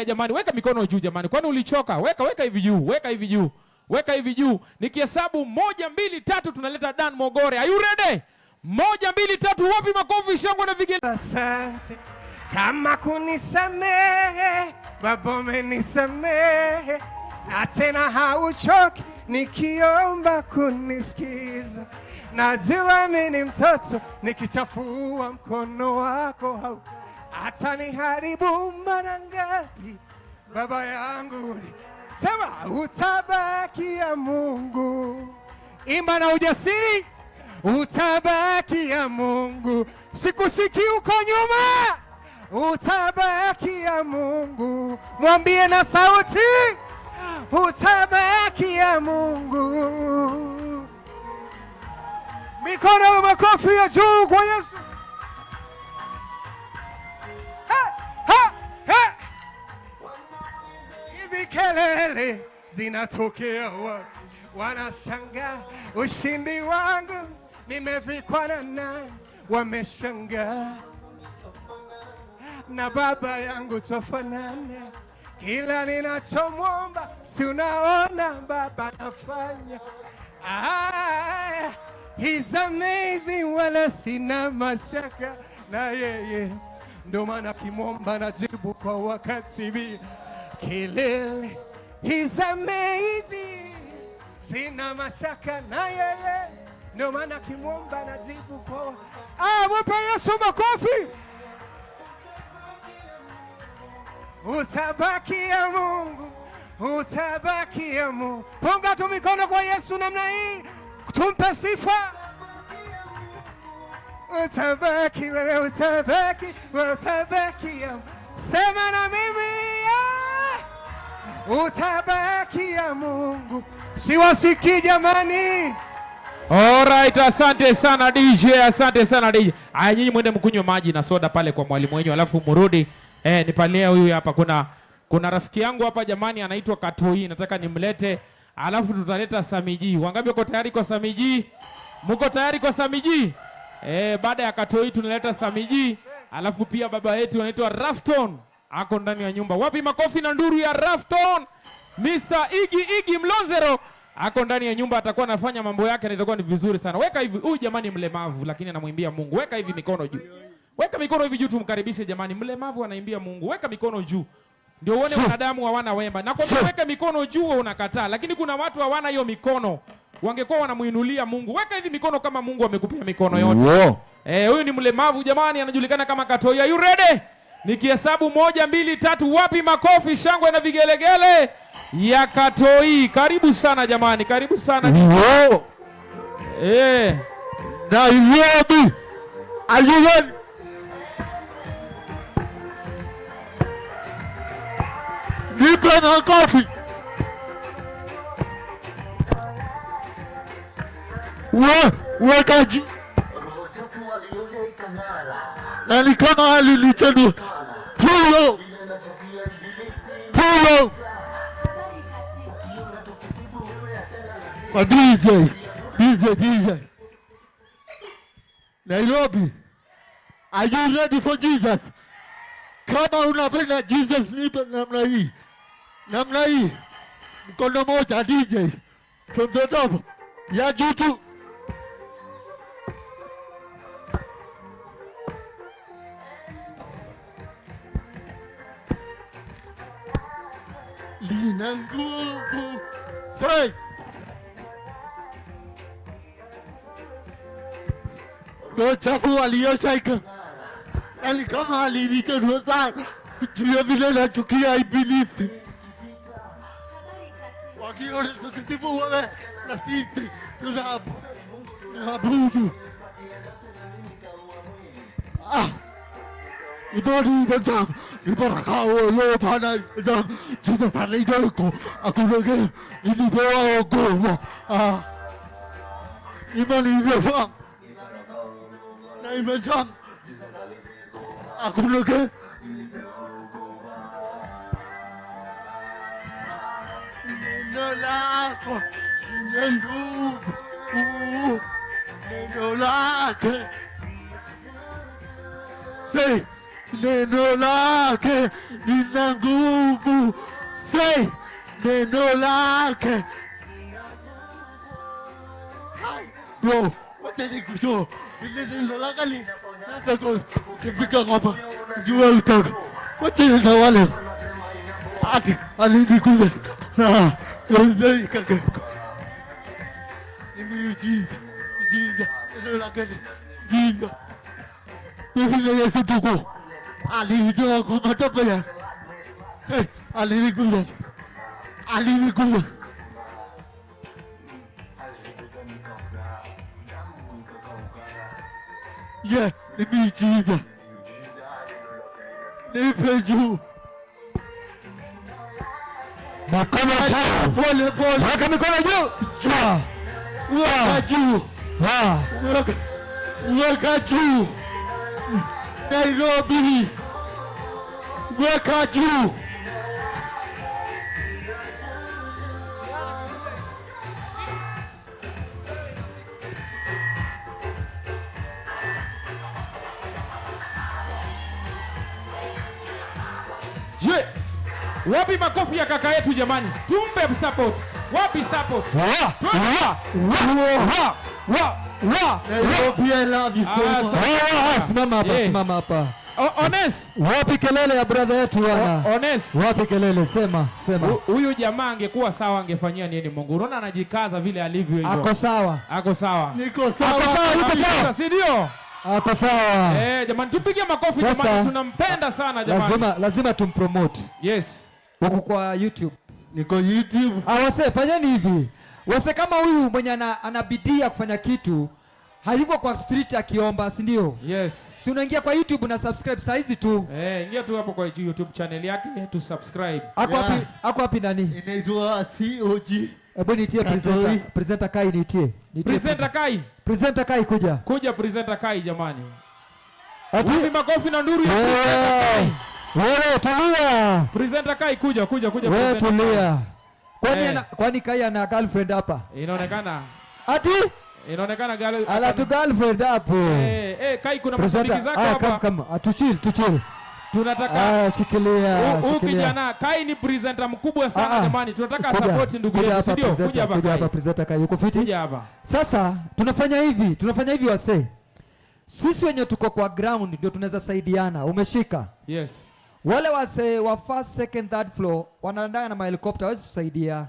Jamani, weka mikono juu jamani. Kwani ulichoka? Weka hivi juu. Weka hivi juu. Weka hivi juu. Nikihesabu 1 2 3 tunaleta Dan Mogore. Are you ready? 1, 2, 3, wapi makofi, shangwe na vigele. Asante kama kunisamehe, Baba umenisamehe, na tena hauchoki nikiomba kunisikiza. Najua mimi ni mtoto, nikichafua mkono wako hata niharibu mara ngapi. Baba yangu, sema utabaki ya Mungu. Imba na ujasiri, utabaki ya Mungu. Sikusiki uko nyuma, utabaki ya Mungu. Mwambie na sauti, utabaki ya Mungu. Mikono makofi ya juu kwa Yesu. Hizi kelele zinatokea wapi? Wanashangaa ushindi wangu, nimevikwa na nani? Wameshangaa na baba yangu twafanana, kila ninachomwomba si unaona baba nafanya. He's amazing, wala sina mashaka na yeye, ndo maana kimwomba najibu kwa wakati bila kelele. He's amazing, sina mashaka na yeye, ndo maana kimwomba najibu kwa mpe Yesu makofi. Utabaki ya Mungu, utabaki ya Mungu. Punga tu mikono kwa Yesu namna hii, tumpe sifa. Utabaki wewe, utabaki wewe, utabaki ya Mungu. Sema na mimi, utabaki ya Mungu. Siwasikii jamani. Alright, asante sana DJ, asante sana DJ. Aya, nyinyi mwende mkunywe maji na soda pale kwa mwalimu wenyu, alafu mrudi nipalie huyu hapa. Kuna rafiki yangu hapa jamani, anaitwa Katoi, nataka nimlete, alafu tutaleta Samiji. Wangapi wako tayari kwa Samiji? Mko tayari kwa Samiji? Baada ya Katoi tunaleta Samiji, alafu pia baba yetu anaitwa Rafton ako ndani ya nyumba. Wapi makofi na nduru ya Rafton? Mr. Iggy Mlonzero ako ndani ya nyumba, atakuwa anafanya mambo yake na itakuwa ni vizuri sana. Weka hivi, huyu jamani mlemavu lakini anamwimbia Mungu. Weka hivi mikono juu. Weka mikono hivi juu tumkaribishe jamani. Mlemavu anaimbia Mungu. Weka mikono juu. Ndio uone wanadamu hawana wema. Na kwa weka mikono juu unakataa, lakini kuna watu hawana hiyo mikono. Wangekuwa wanamuinulia Mungu. Weka hivi mikono kama Mungu amekupea mikono yote. Huyu ni mlemavu jamani, anajulikana kama Katoi. Are you ready? Nikihesabu 1, 2, 3, wapi makofi, shangwe na vigelegele ya Katoi. Karibu sana jamani, karibu sana. Nairobi. Are you ready? Nipe makofi. Wekaji. Na ni kama alilitendo. Pulo. Kwa DJ. Nairobi. Are you ready for Jesus? Kama unapenda Jesus nipe namna hii. Mkono moja DJ. From the top. Ya juu tu. Lina nguvu. Say. Chafu aliyoshaika. Ali kama alinitendwa sana. Juu vile nachukia ibilisi. Wakiona tukitifu wewe na sisi tunaabudu. Idoni bajam, ibarakao lo pana jam, Jesus anaitoko akulege ilipewa ogomo. Imani imefa na imejam akulege neno lako ni nguvu, neno lake say. Neno lake lina nguvu. Say, neno lake. Bro, wacha nikushow. Ile neno lako ni nataka ukifika hapa jua utaka. Wacha na wale. Ati alinikuza. Ndio kaka. Nimeujiza. Jinga. Neno lako ni jinga. Mimi Yesu tuko. Alinitoa kwa matope ya. Alinikuza. Alinikuza. Yeah, nimeujiza. Nipe juu. Mikono juu. Pole pole. Weka mikono juu. Jua. Weka juu. Weka juu. Nairobi. Weka juu. Je, wapi makofi ya kaka yetu jamani? Tumpe support. Wapi support? Nairobi, I love you so much. Simama hapa, simama hapa. Honest. Wapi kelele ya brother yetu wana? Honest. Wapi kelele? Sema. Huyu jamaa angekuwa sawa angefanyia nini Mungu? Unaona anajikaza vile alivyo hivyo. Ako sawa. Ako sawa. Niko sawa. Ako sawa, yuko sawa. Si ndio? Ako sawa. Jamani tupige makofi jamani, tunampenda sana jamani. Lazima tumpromote. Yes. Wako kwa YouTube. Niko YouTube. Wase fanyeni hivi. Wase kama huyu mwenye ana bidii ya kufanya kitu, hayuko kwa street akiomba, si ndio? Yes. Si unaingia kwa YouTube na subscribe saa hizi tu. Ingia tu hapo kwa YouTube channel yake tu subscribe. Ako wapi nani? Inaitwa COG. Hebu nitie presenter Kai nitie. Presenter Kai kuja. Kuja presenter Kai jamani. Wapi makofi na nduru ya wewe tulia. Presenter Kai kuja. Wewe tulia. Kwani Kai ana girlfriend hapa? Inaonekana. Ati? Inaonekana ala tu girlfriend hapo. Kai kuna mashabiki zako hapa. Kama tuchill. Tunataka shikilia. Huyu kijana Kai ni presenter mkubwa sana jamani. Tunataka support ndugu yetu, ndio? Kuja hapa presenter Kai. Uko fiti? Kuja hapa. Sasa tunafanya hivi wase. Sisi wenye tuko kwa ground ndio tunaweza saidiana. Umeshika? Yes. Wale wase wa first, second, third floor wanaendana na helicopter hawezi tusaidia.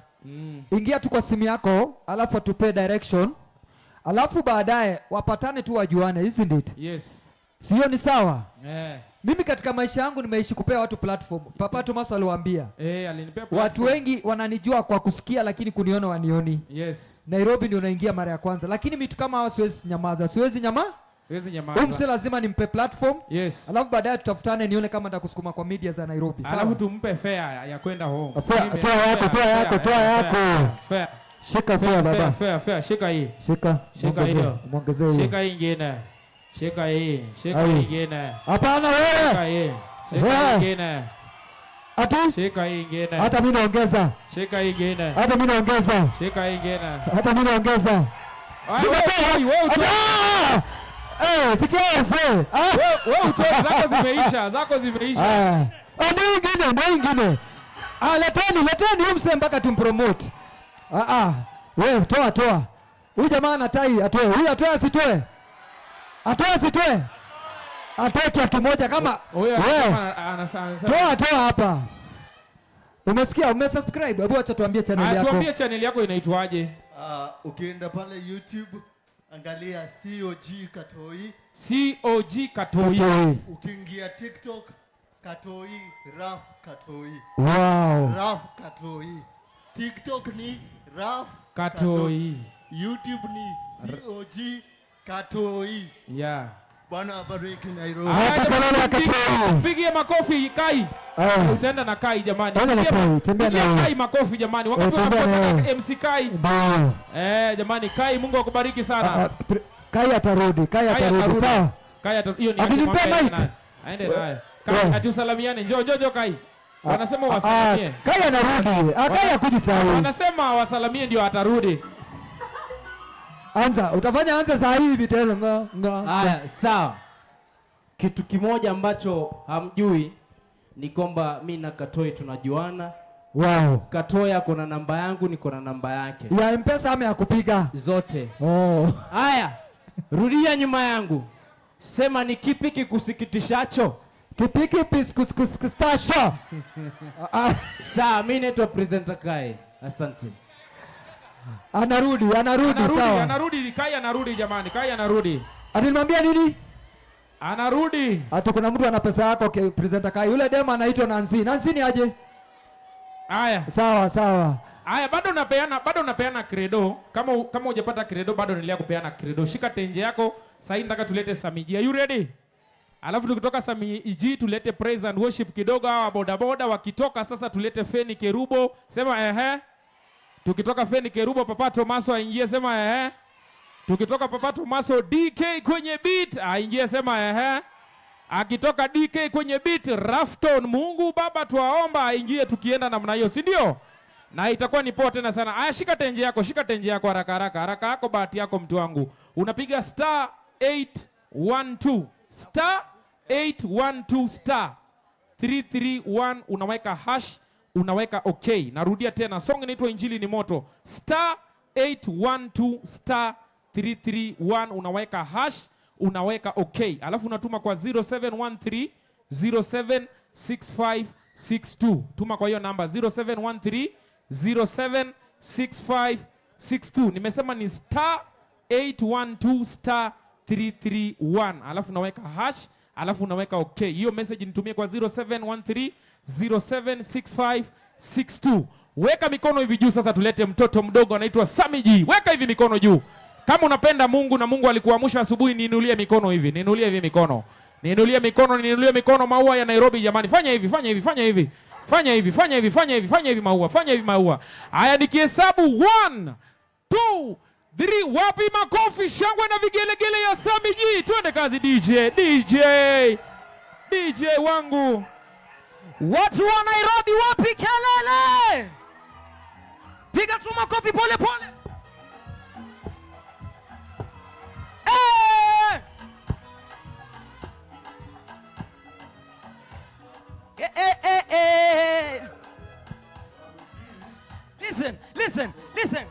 Ingia tu kwa simu yako, alafu atupe direction. Alafu baadaye wapatane tu wajuane, isn't it? Yes. Sio ni sawa? Mimi katika maisha yangu nimeishi kupea watu platform. Papa Thomas aliwaambia. Alinipea platform. Watu wengi wananijua kwa kusikia lakini kuniona wanioni. Yes. Nairobi ndio naingia mara ya kwanza. Lakini mitu kama hawa siwezi nyamaza. Umse lazima nimpe platform. Yes. Alafu baadaye tutafutane nione kama nitakusukuma kwa media za Nairobi. Sawa? Alafu tumpe fare ya kwenda home. Toa yako. Fare. Shika fare baba. Fare. Shika hii. Shika hiyo. Muongezee hiyo. Shika hii ingine. Shika hii ingine. Hapana wewe. Shika hii ingine. Ati? Shika hii ingine. Hata mimi naongeza. Shika hii ingine. Hata mimi naongeza. Shika hii ingine. Hata mimi naongeza. Sikia wewe. Wewe utoe zako zimeisha. Nyingine. Leteni huyu mpaka tumpromote. Wewe toa. Huyu jamaa anatai atoe. Huyu atoe asitoe. Atoe kiatu moja kama wewe. Toa hapa. Umesikia? Umesubscribe? Hebu acha tuambie channel yako. Tuambie channel yako inaitwaje? Ukienda pale YouTube angalia COG Katoi. Ukiingia TikTok Katoi Raf Katoi. Wow. Raf Katoi. TikTok ni Raf Katoi. YouTube ni COG Katoi. Yeah. Bwana bariki Nairobi. Pigie makofi Kai. Utaenda na Kai jamani. Pigie Kai makofi jamani. Wakati wanafuata MC Kai. Jamani Kai, Mungu akubariki sana. Kai atarudi. Sawa. Kai hiyo ni aende naye. Kai atusalamiane. Njoo Kai. Wanasema wasalimie. Kai anarudi. Kai akuji sawa. Wanasema wasalimie ndio atarudi. Utafanya saa hivi tena. Haya, sawa. Kitu kimoja ambacho hamjui ni kwamba mimi na Katoi tunajuana. Wow. Katoi ako na namba yangu, niko na namba yake. Ya M-Pesa ama ya kupiga? Zote. Oh. Haya. Rudia nyuma yangu. Sema ni kipi kikusikitishacho? Kipiki piskuskustasha. Sawa, mimi naitwa presenter Kai. Asante. Anarudi sawa. Anarudi jamani, Kai anarudi. Alimwambia nini? Anarudi. Hata kuna mtu ana pesa yako presenter Kai. Yule dema anaitwa Nancy. Nancy ni aje? Haya. Sawa. Haya, bado napeana credo. Kama hujapata credo bado endelea kupeana credo. Shika tenje yako. Sasa nataka tulete Samiji. Are you ready? Alafu tukitoka Samiji tulete praise and worship kidogo, hawa bodaboda wakitoka sasa tulete Feni Kerubo. Sema ehe. Tukitoka Feni Kerubo Papa Tomaso aingie, sema ehe. Tukitoka Papa Tomaso DK kwenye beat aingie, sema ehe. Akitoka DK kwenye beat Rafton Mungu Baba twaomba aingie, tukienda namna hiyo, si ndio? Na itakuwa ni poa tena sana. Aya, shika tenje yako haraka yako, bahati yako mtu wangu. Unapiga star 812 star 812 star 331, unaweka hash, unaweka okay. Narudia tena, song inaitwa Injili ni Moto. Star 812 star 331, unaweka hash, unaweka okay. Alafu unatuma kwa 0713 076562. Tuma kwa hiyo namba 0713 076562. Nimesema ni star 812 star 331. Alafu unaweka hash, alafu unaweka okay. Hiyo message nitumie kwa 0713 076562. Weka mikono hivi juu sasa, tulete mtoto mdogo anaitwa Samiji. Weka hivi mikono juu. Kama unapenda Mungu na Mungu alikuamsha asubuhi, niinulie mikono hivi. Niinulie mikono. Maua ya Nairobi jamani. Fanya hivi maua. Haya, nikihesabu 1 2 3, wapi makofi, shangwe na vigelegele ya Samiji. Twende kazi DJ wangu. Watu wa Nairobi wapi kelele? Piga tu makofi pole. Listen.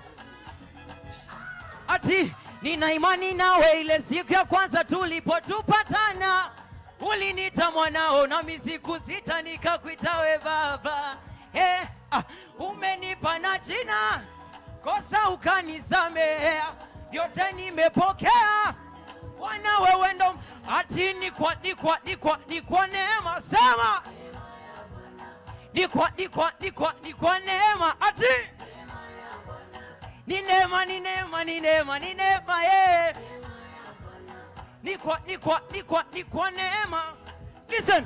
Ati nina imani nawe, ile siku ya kwanza tulipotupatana ulinita mwanao, na siku sita nikakuita we baba. Umenipa na jina, kosa ukanisamea, yote nimepokea. Bwana wewe ndo ati ni kwa neema, sema ni kwa neema, ati ni neema yeah. Ni kwa neema. Listen,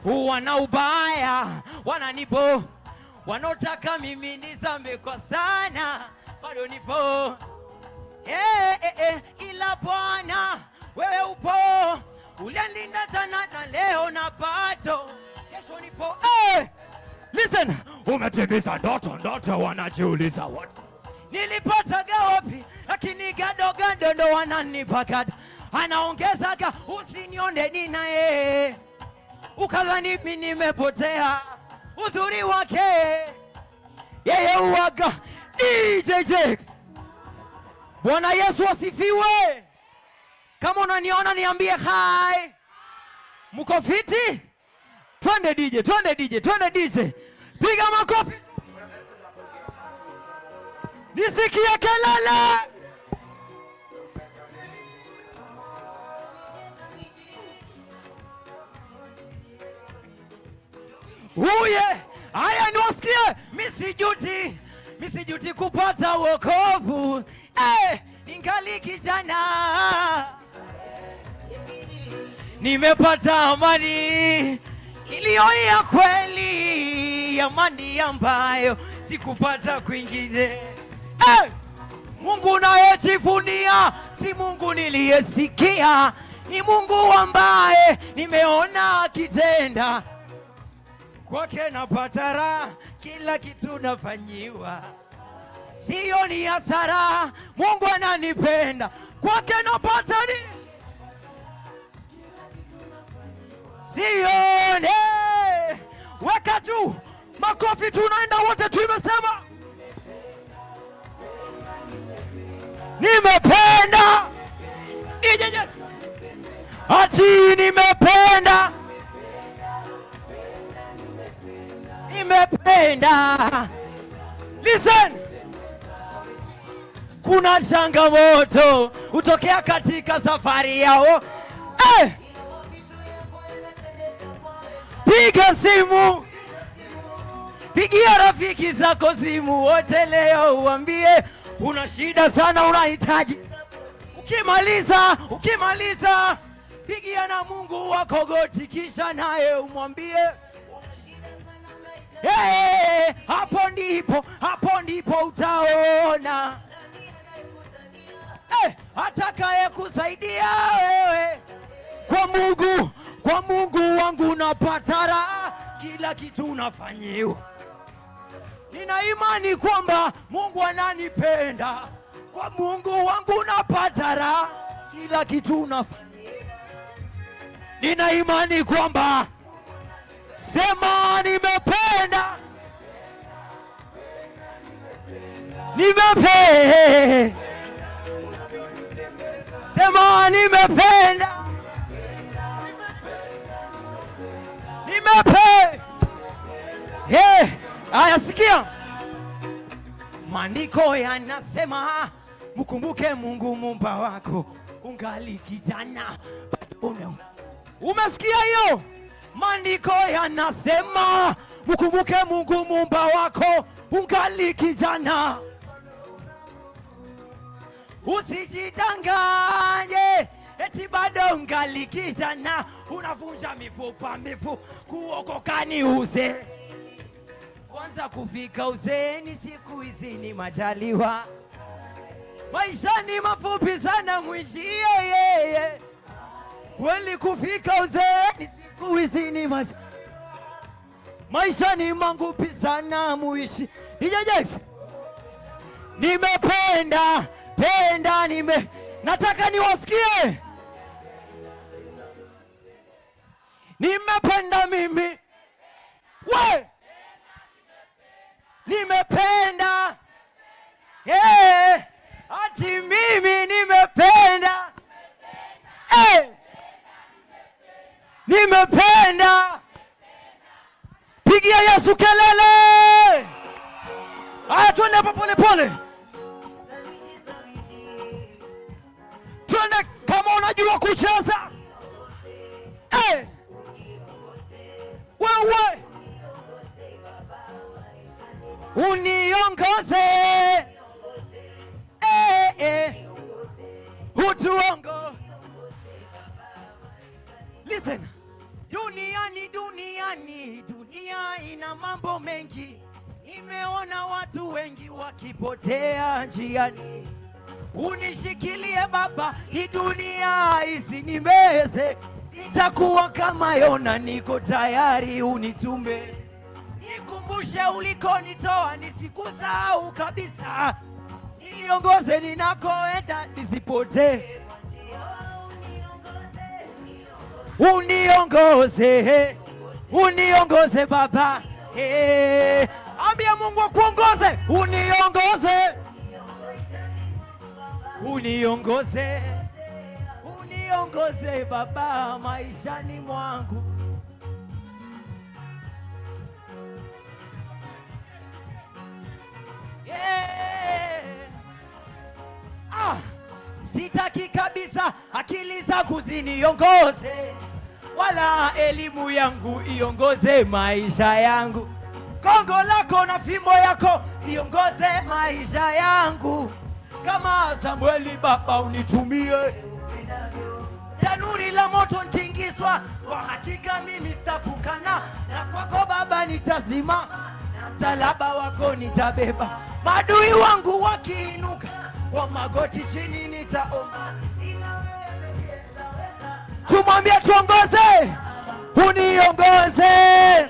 wana ubaya wananipo, wanaotaka mimi nizame kwa sana, bado nipo ila Bwana wewe upo, ulialinda jana na leo na bado kesho nipo. Listen, umetimiza ndoto wanajiuliza what nilipataga wapi, lakini gado ndo wananipakada. Anaongezaga usinione ninaye, ukadhani mimi nimepotea, uzuri wake yeye uwaga. DJ Jex, Bwana Yesu asifiwe. Kama unaniona niambie hi. Mko fiti? Twende DJ. Piga makofi. Nisikie kelele. Haya niwasikie. Misijuti kupata wokovu. Ningali kijana, nimepata amani iliyo ya kweli, amani ambayo sikupata kwingine. Mungu nayejivunia si Mungu niliyesikia, ni Mungu ambaye nimeona akitenda. Kwake napata raha, kila kitu nafanyiwa, sio ni hasara. Mungu ananipenda, kwake napata sione. Weka juu makofi, tunaenda wote, tumesema nimependa DJ Jack. Ati nimependa. Nimependa. Listen. Kuna changamoto utokea katika safari yao. Piga simu. Pigia rafiki zako simu wote leo uambie una shida sana unahitaji. Ukimaliza pigia na Mungu wako goti kisha naye umwambie hapo ndipo utaona atakaye kusaidia wewe. Kwa Mungu wangu napata raha, kila kitu unafanyiwa. Nina imani kwamba Mungu ananipenda. Kwa Mungu wangu napata raha, kila kitu unafanyiwa. Nina imani kwamba, sema nimependa. Nimependa. Sema nimependa. Aya, sikia. Maandiko yanasema mkumbuke Mungu Muumba wako ungali kijana. Umesikia hiyo? Maandiko yanasema mkumbuke Mungu Muumba wako ungali kijana. Usijidanganye eti bado ungali kijana, unavunja mifupa kuokoka ni uzee. Kwanza kufika uzeeni siku hizi ni majaliwa. Maisha ni mafupi sana mwishie yeye. Kweli kufika uzeeni siku hizi ni maisha ni mafupi sana muishi. DJ Jax. Nimependa, nataka niwasikie. Nimependa mimi. We! Nimependa. Ati mimi nimependa. Nimependa. Pigia Yesu kelele. Aya, twende hapa pole pole. Twende kama unajua kucheza. Wewe uniongoze. Utuongo. Listen. Dunia ina mambo mengi. Nimeona watu wengi wakipotea njiani. Unishikilie Baba, hii dunia isinimeze. Sitakuwa kama Yona, niko tayari unitume. Nikumbushe ulikonitoa, nisikusahau kabisa. Niongoze ninakoenda, nisipotee. Uniongoze Baba. Ambia Mungu akuongoze. Uniongoze Baba maishani mwangu. Sitaki kabisa akili zangu ziniongoze, wala elimu yangu iongoze maisha yangu. Kongo lako na fimbo yako iongoze maisha yangu. Kama Samueli Baba unitumie. Tanuri la moto ntingiswa, kwa hakika mimi sitakukana. Na kwako Baba nitazima, msalaba wako nitabeba. Maadui wangu wakiinuka, kwa magoti chini nitaomba. Tumwambie tuongoze. Uniongoze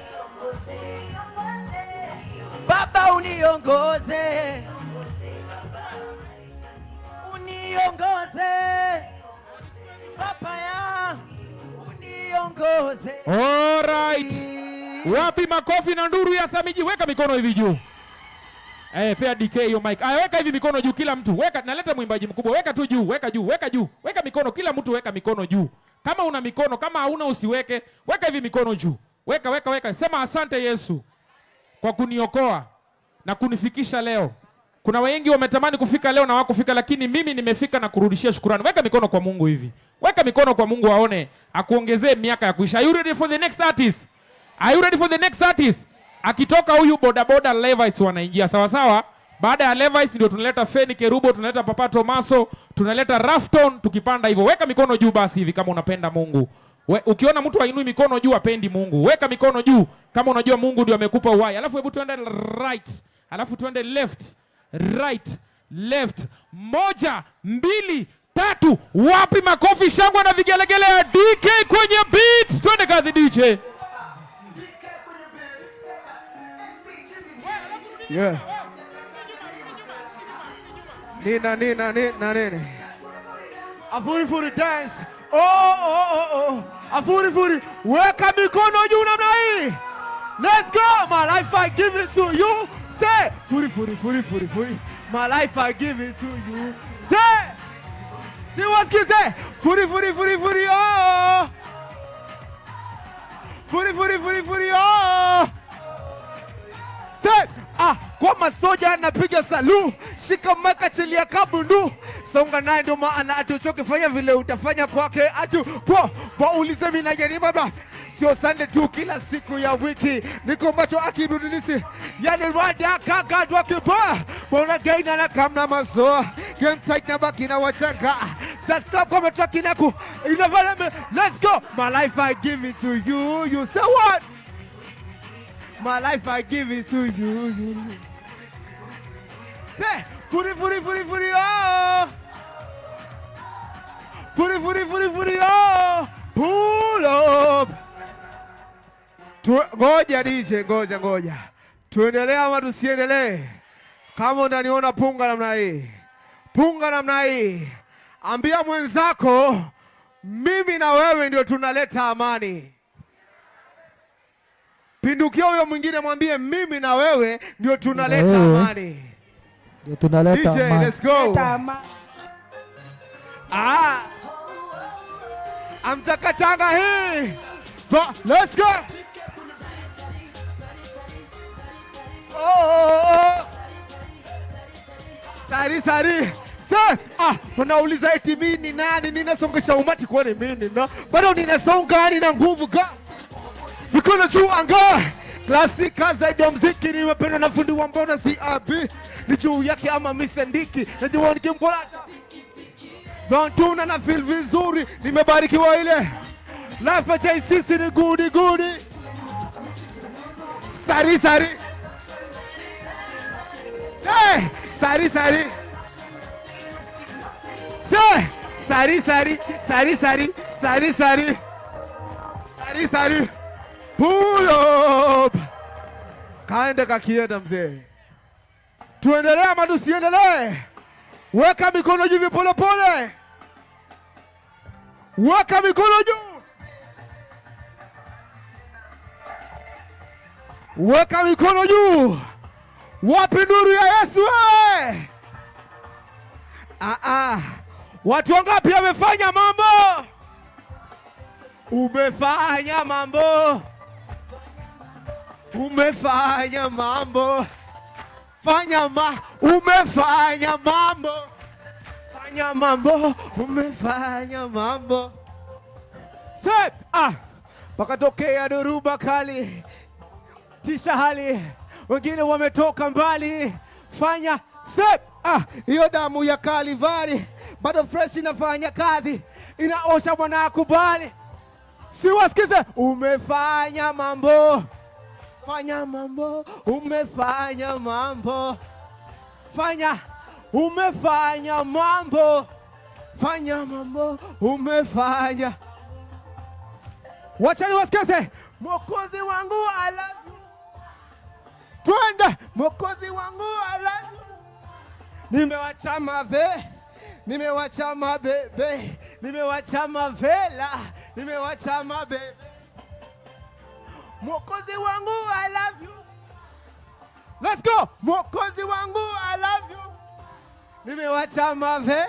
Baba, uniongoze. Baba ya uniongoze. All right. Wapi makofi na nduru ya Samiji? Weka mikono hivi juu. Pea DK hiyo mic. Weka hivi mikono juu kila mtu. Weka, naleta mwimbaji mkubwa. Weka tu juu, weka juu, weka juu. Weka mikono kila mtu, weka mikono juu. Kama una mikono, kama hauna usiweke. Weka hivi mikono juu. Weka. Sema asante Yesu kwa kuniokoa na kunifikisha leo. Kuna wengi wametamani kufika leo na hawakufika, lakini mimi nimefika na kurudishia shukrani. Weka mikono kwa Mungu hivi. Weka mikono kwa Mungu aone, akuongezee miaka ya kuisha. Are you ready for the next artist? Are you ready for the next artist? Akitoka huyu bodaboda Levites wanaingia, sawa sawa? Baada ya Levites ndio tunaleta Feni Kerubo, tunaleta Papa Tomaso, tunaleta Rafton, tukipanda hivyo. Weka mikono juu basi hivi kama unapenda Mungu. Ukiona mtu hainui mikono juu apendi Mungu. Weka mikono juu kama unajua Mungu ndio amekupa uhai. Alafu hebu tuende right. Alafu tuende left. Right, left. 1, 2, 3. Wapi makofi, shangwe na vigelegele ya DK kwenye beat? Twende kazi DJ. Yeah. Nini. Afuri dance. Oh. Afuri. Weka mikono juu namna hii. Let's go. My life I give it to you. Say, furi. My life I give it to you. Say, see what's good. Say, furi. Oh, furi. Oh, say, kwa masoja napiga salu, shika maka chilia kabundu, songa naye ndo maana atuchoke, fanya vile utafanya kwake atu po ulize mina jeni baba. Sio Sunday tu, kila siku ya wiki niko macho akidudinisi, yani rada kaka dwakipa bona gaina na kamna maso game tight na baki na wachanga stop kwa mtaki naku inavala. Let's go. My life I give it to you. You say what? My life I give it to you. Say furi oh, furi oh, pull up. Ngoja DJ, ngoja. Tuendelee ama tusiendelee? Kama unaniona punga namna hii. Ambia mwenzako mimi na wewe ndio tunaleta amani. Pindukia huyo mwingine mwambie mimi na wewe ndio tunaleta amani. Ndio tunaleta DJ, amani. let's go. Amtakatanga hii. Let's go. Oh. Sari. Unauliza eti mimi ni nani? Ninasongesha umati kwa mimi na bado ninasonga na nguvu ka. Mikono juu anga. Klasika zaidi ya muziki nimependa na fundi wa mbona CRB. Ni juu yake ama misendiki. Najua nikimkolata. Bantuna na feel vizuri. Nimebarikiwa ile. Life ya sisi ni gudi. Sari. Hey, sari. Say, sari. Pull up. Kaenda kakienda mzee. Tuendelee ama tusiendelee? Weka mikono juu pole. Weka mikono juu. Weka mikono juu. Wapi nuru ya Yesu wewe? Watu wangapi wamefanya mambo? Umefanya mambo. Umefanya mambo. Umefanya mambo. Set. Pakatokea dhoruba kali. Tisha hali. Wengine wametoka mbali. Fanya set. Hiyo damu ya Kalivari bado fresh inafanya kazi, inaosha mwana kubali. Si wasikize. Umefanya mambo. Umefanya mambo. Umefanya. Wachani wasikize. Mwokozi wangu I love you. Twende. Mwokozi wangu I love you. Nimewacha mavela, nimewacha mabebe. Mwokozi wangu I love you. Let's go. Mwokozi wangu, I love you. Nimewacha mave,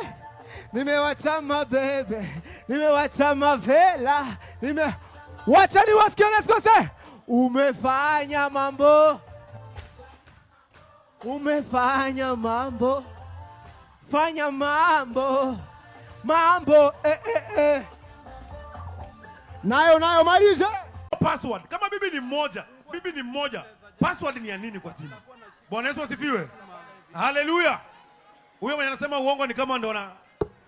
nimewacha mabebe, nimewacha mavela, wacha niwasikie. Let's go say. Umefanya mambo, umefanya mambo, fanya mambo, mambo, Nayo malize. Password. Kama bibi ni mmoja. Password ni ya nini kwa simu? Bwana Yesu asifiwe. Haleluya. Huyo mwenye anasema uongo ni kama ndo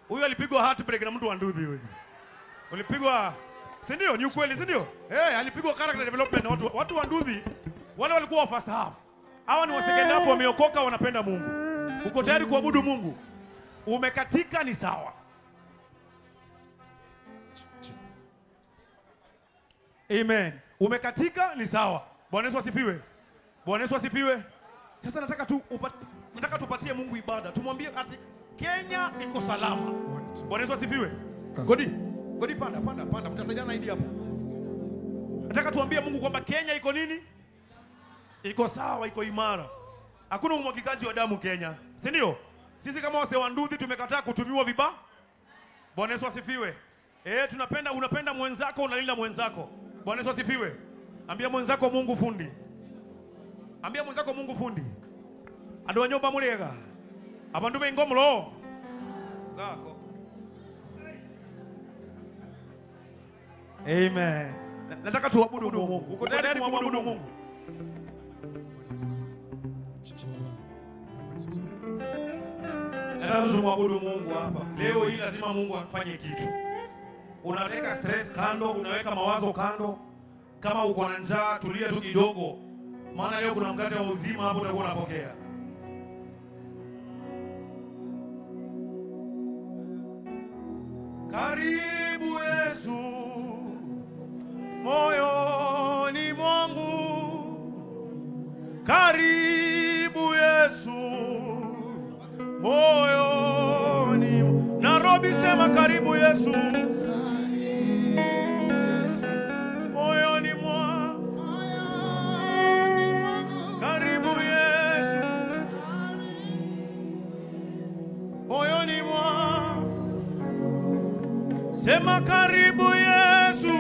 huyo alipigwa heartbreak na mtu wa nduthi huyo. Ulipigwa, si ndio? Ni ukweli, si ndio? Alipigwa character development na watu wa nduthi. Wale walikuwa wa first half. Hawa ni wa second half, wameokoka, wanapenda Mungu. Uko tayari kuabudu Mungu? Umekatika ni sawa. Amen. Umekatika ni sawa. Bwana Yesu asifiwe. Bwana Yesu asifiwe. Sasa nataka tupatie Mungu ibada. Tumwambie ati Kenya iko salama. Bwana Yesu asifiwe. Godi panda. Mtasaidiana hidi hapo. Nataka tuambie Mungu kwamba Kenya iko nini? Iko sawa, iko imara. Hakuna umwagikaji wa damu Kenya. Si ndio? Sisi kama wase wa nduthi tumekataa kutumiwa vibaya. Bwana Yesu asifiwe. Unapenda mwenzako, unalinda mwenzako. Bwana Yesu asifiwe. Ambia mwenzako Mungu fundi. Ambia mwenzako Mungu fundi. Ando nyoba mulega. Abandu bengomlo. Gako. Amen. Nataka tuabudu Mungu. Uko tayari kuabudu Mungu? Nataka tuabudu Mungu hapa. Leo hii lazima Mungu afanye kitu. Unaweka stress kando, unaweka mawazo kando. Kama uko na njaa, tulia tu kidogo. Maana leo kuna mkate wa uzima hapo utakuwa unapokea. Karibu Yesu moyoni mwangu. Karibu Yesu moyoni. Nairobi sema karibu Yesu. Sema karibu Yesu.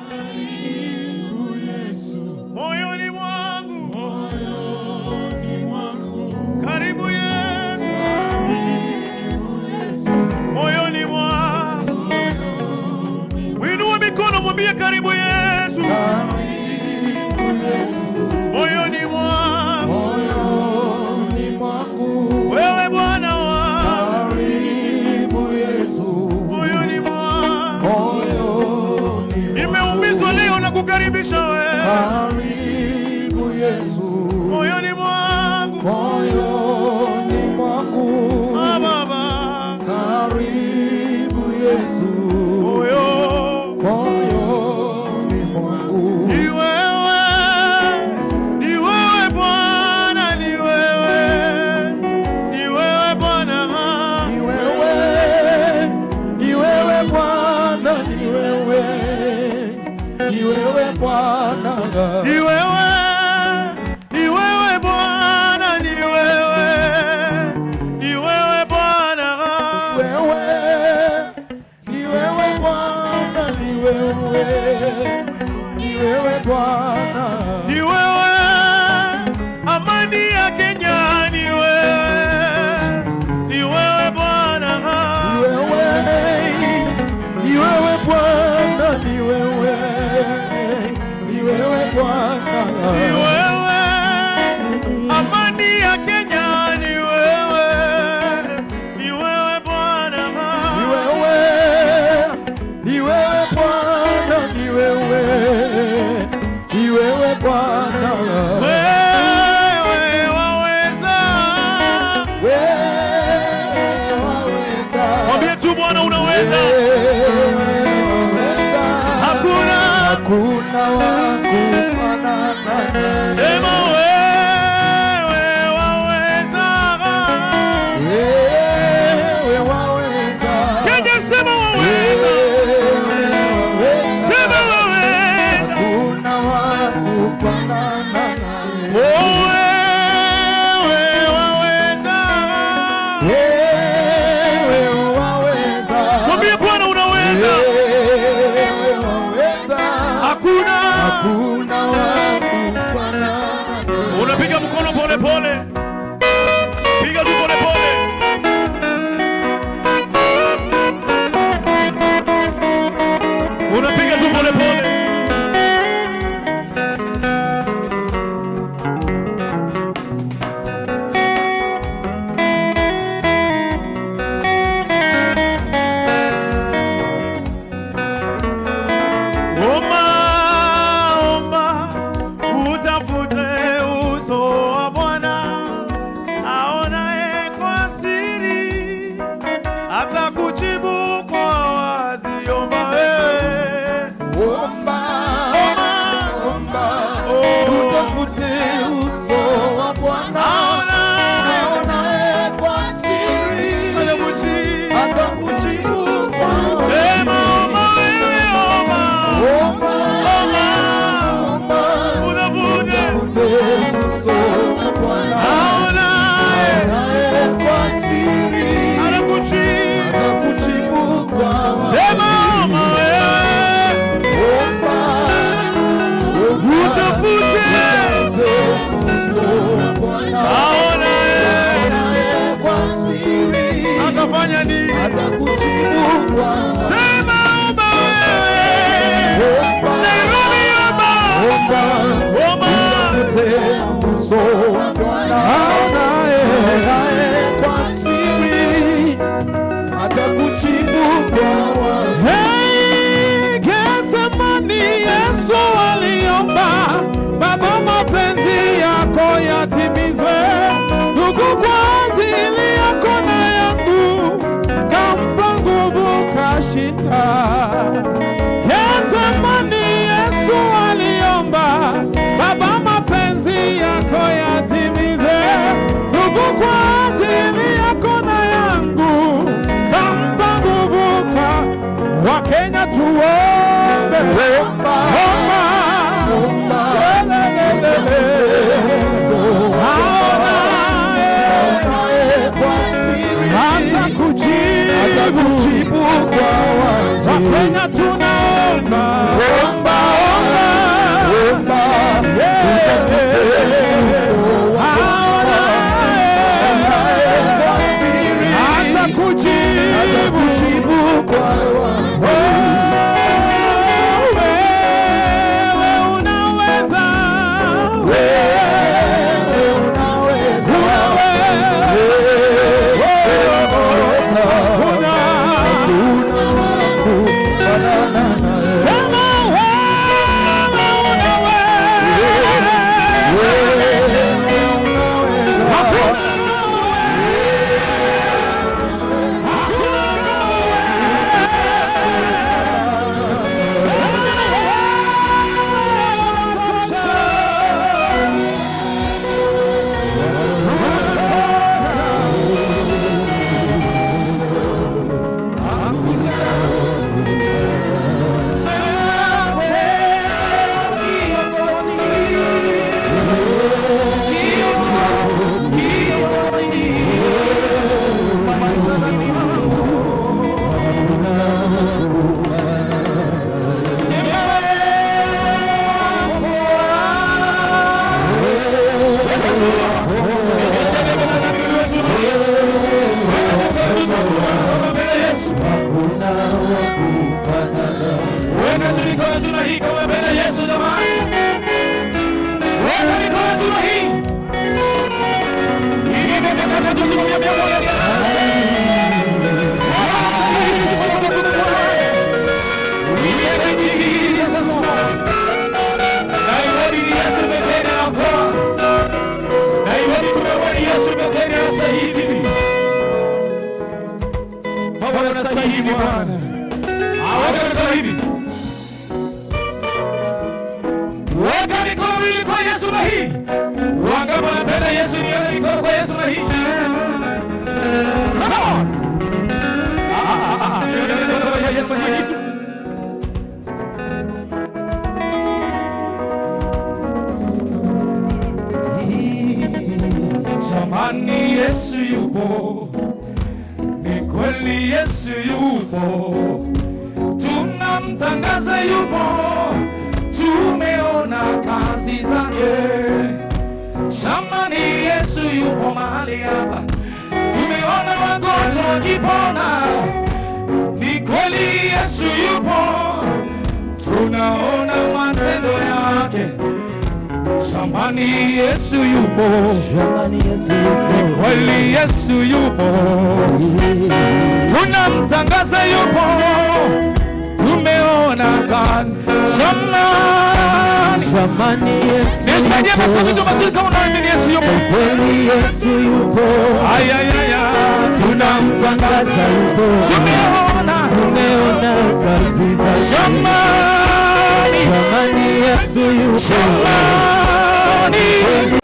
Karibu Yesu. Moyoni mwangu. Moyoni mwangu. Karibu Yesu. Karibu Yesu. Moyoni mwangu. Winua mikono mwambie karibu Yesu. Karibu Yesu. Moyoni mwangu. Moyoni mwangu. Wewe Bwana wangu. Karibu Yesu. Nimeumizwa leo na kukaribisha wewe. Karibu Yesu. Moyoni mwangu. Moyoni mwangu. Baba. Karibu Yesu. Moyoni mwangu. Ni wewe Bwana, ni wewe. Ni wewe Bwana. Ni wewe. Ni wewe Bwana, ni wewe. Ni wewe Bwana. pole. Piga tu pole pole. Unapiga tu pole pole. Jamani, Yesu yupo, ni kweli Yesu yupo, tunamtangaza yupo, tumeona kazi zake. Zamani Yesu yupo mahali hapa, tumeona wagonjwa wakipona. Ni kweli Yesu yupo, tunaona matendo yake. Zamani Yesu yupo, ni kweli Yesu yupo, tunamtangaza yupo, tumeona kazi. Zamani Yesu, nisaidie masomo tu mazuri kama unaamini Yesu yupo. Kweli Yesu yupo, ayayaya, tunamtangaza yupo, tumeona kazi za zamani Yesu yupo.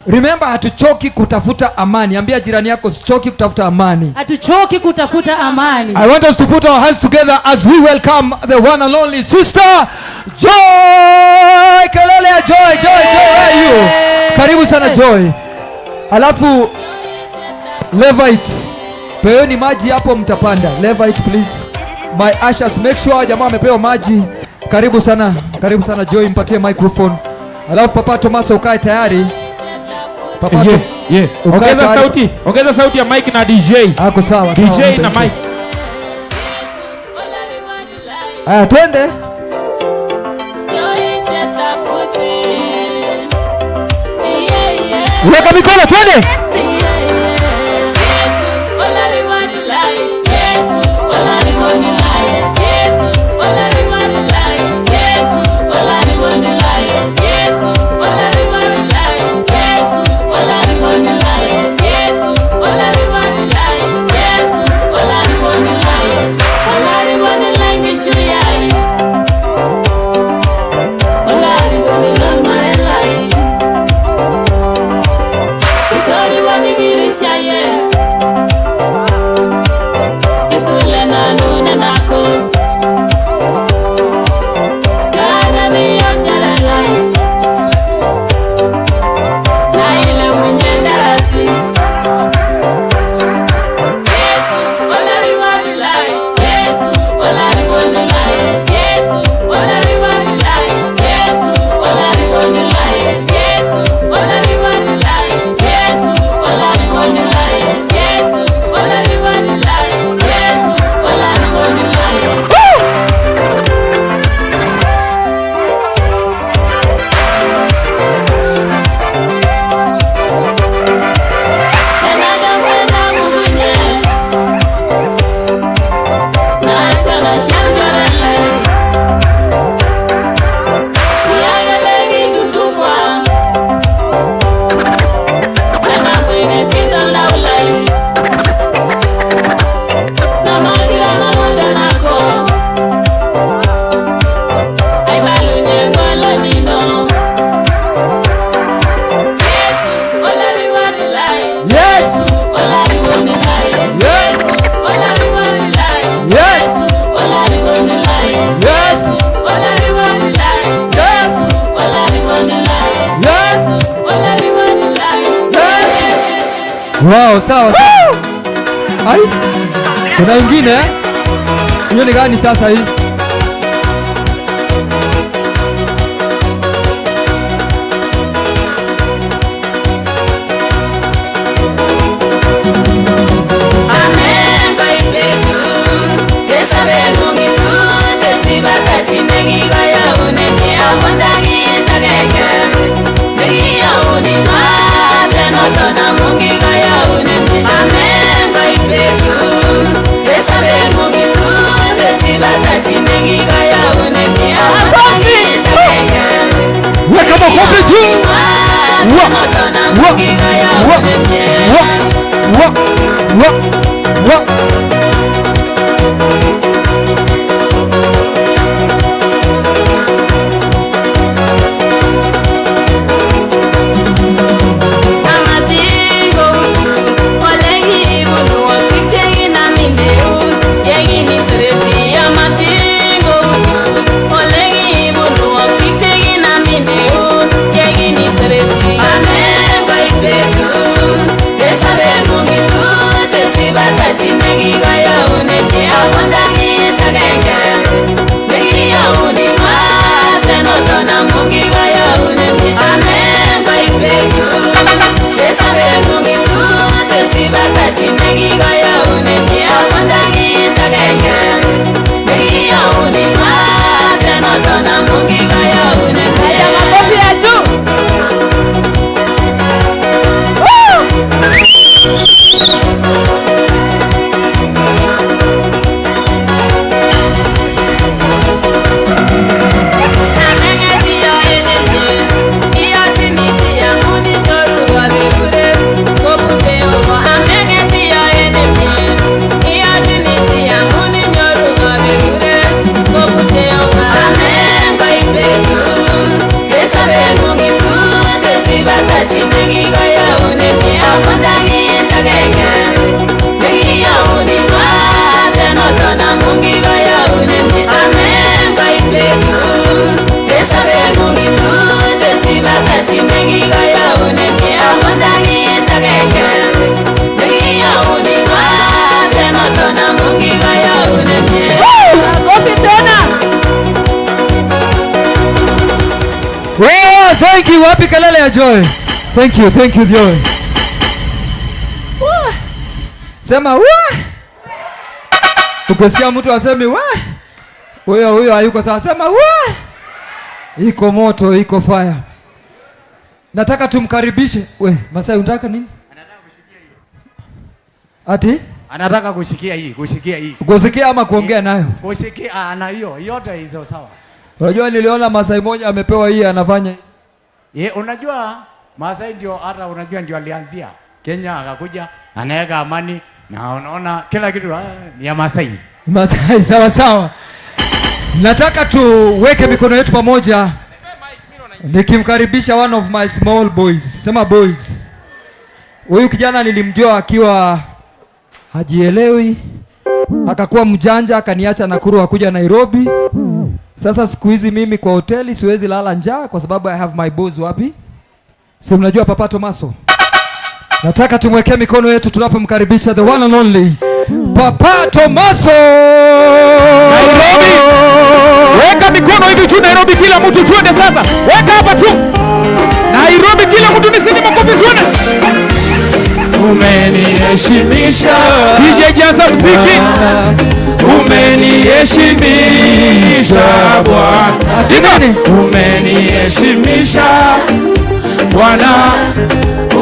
Remember, hatuchoki kutafuta amani. Ambia jirani yako, sichoki kutafuta amani. Hatuchoki kutafuta amani. I want us to put our hands together as we welcome the one and only sister Joy. Kelele ya Joy, Joy, Joy, where are you? Karibu sana Joy. Alafu Levite, peweni maji hapo mtapanda. Levite please. My ushers, make sure jamaa amepewa maji. Karibu sana Joy, mpatie microphone. Alafu Papa Tomaso ukae tayari. Papa Ongeza sauti ya mic na DJ. Ako sawa. DJ na mic. Aya, twende. Weka mikono, twende. Wow, sawa sawa. Ai, kuna wengine hiyo ni gani sasa hii? Weka makofi juu. Weka makofi juu. wapi kelele ya joy? Thank you Joy. Wah. Sema wah. Ukisikia mtu aseme wah, huyo hayuko sawa. Sema wah. Iko moto, iko fire. Nataka tumkaribishe. We, Masai unataka nini? Anataka kusikia hiyo. Ati? Anataka kusikia hii, Kusikia ama kuongea nayo? Kusikia na hiyo, yote hizo sawa. Unajua niliona Masai moja amepewa hii anafanya. Unajua Masai ndio hata unajua ndio alianzia. Kenya akakuja, anaweka amani na unaona kila kitu ni ya Masai. Masai sawa. Nataka tuweke mikono yetu pamoja. Nikimkaribisha one of my small boys. Sema boys. Huyu kijana nilimjua akiwa hajielewi, akakuwa mjanja, akaniacha Nakuru akuja Nairobi. Sasa siku hizi mimi kwa hoteli siwezi lala njaa kwa sababu I have my boss wapi? Si mnajua Papa Tomaso. Nataka tumwekee mikono yetu tunapomkaribisha the one and only Papa Tomaso. Nairobi. Weka mikono hivi tu Nairobi, kila mtu tuende sasa. Weka hapa tu. Nairobi kila mtu nisini makofi tuende. Umeniheshimisha DJ jaza muziki. Umeniheshimisha Bwana. Umeniheshimisha Bwana.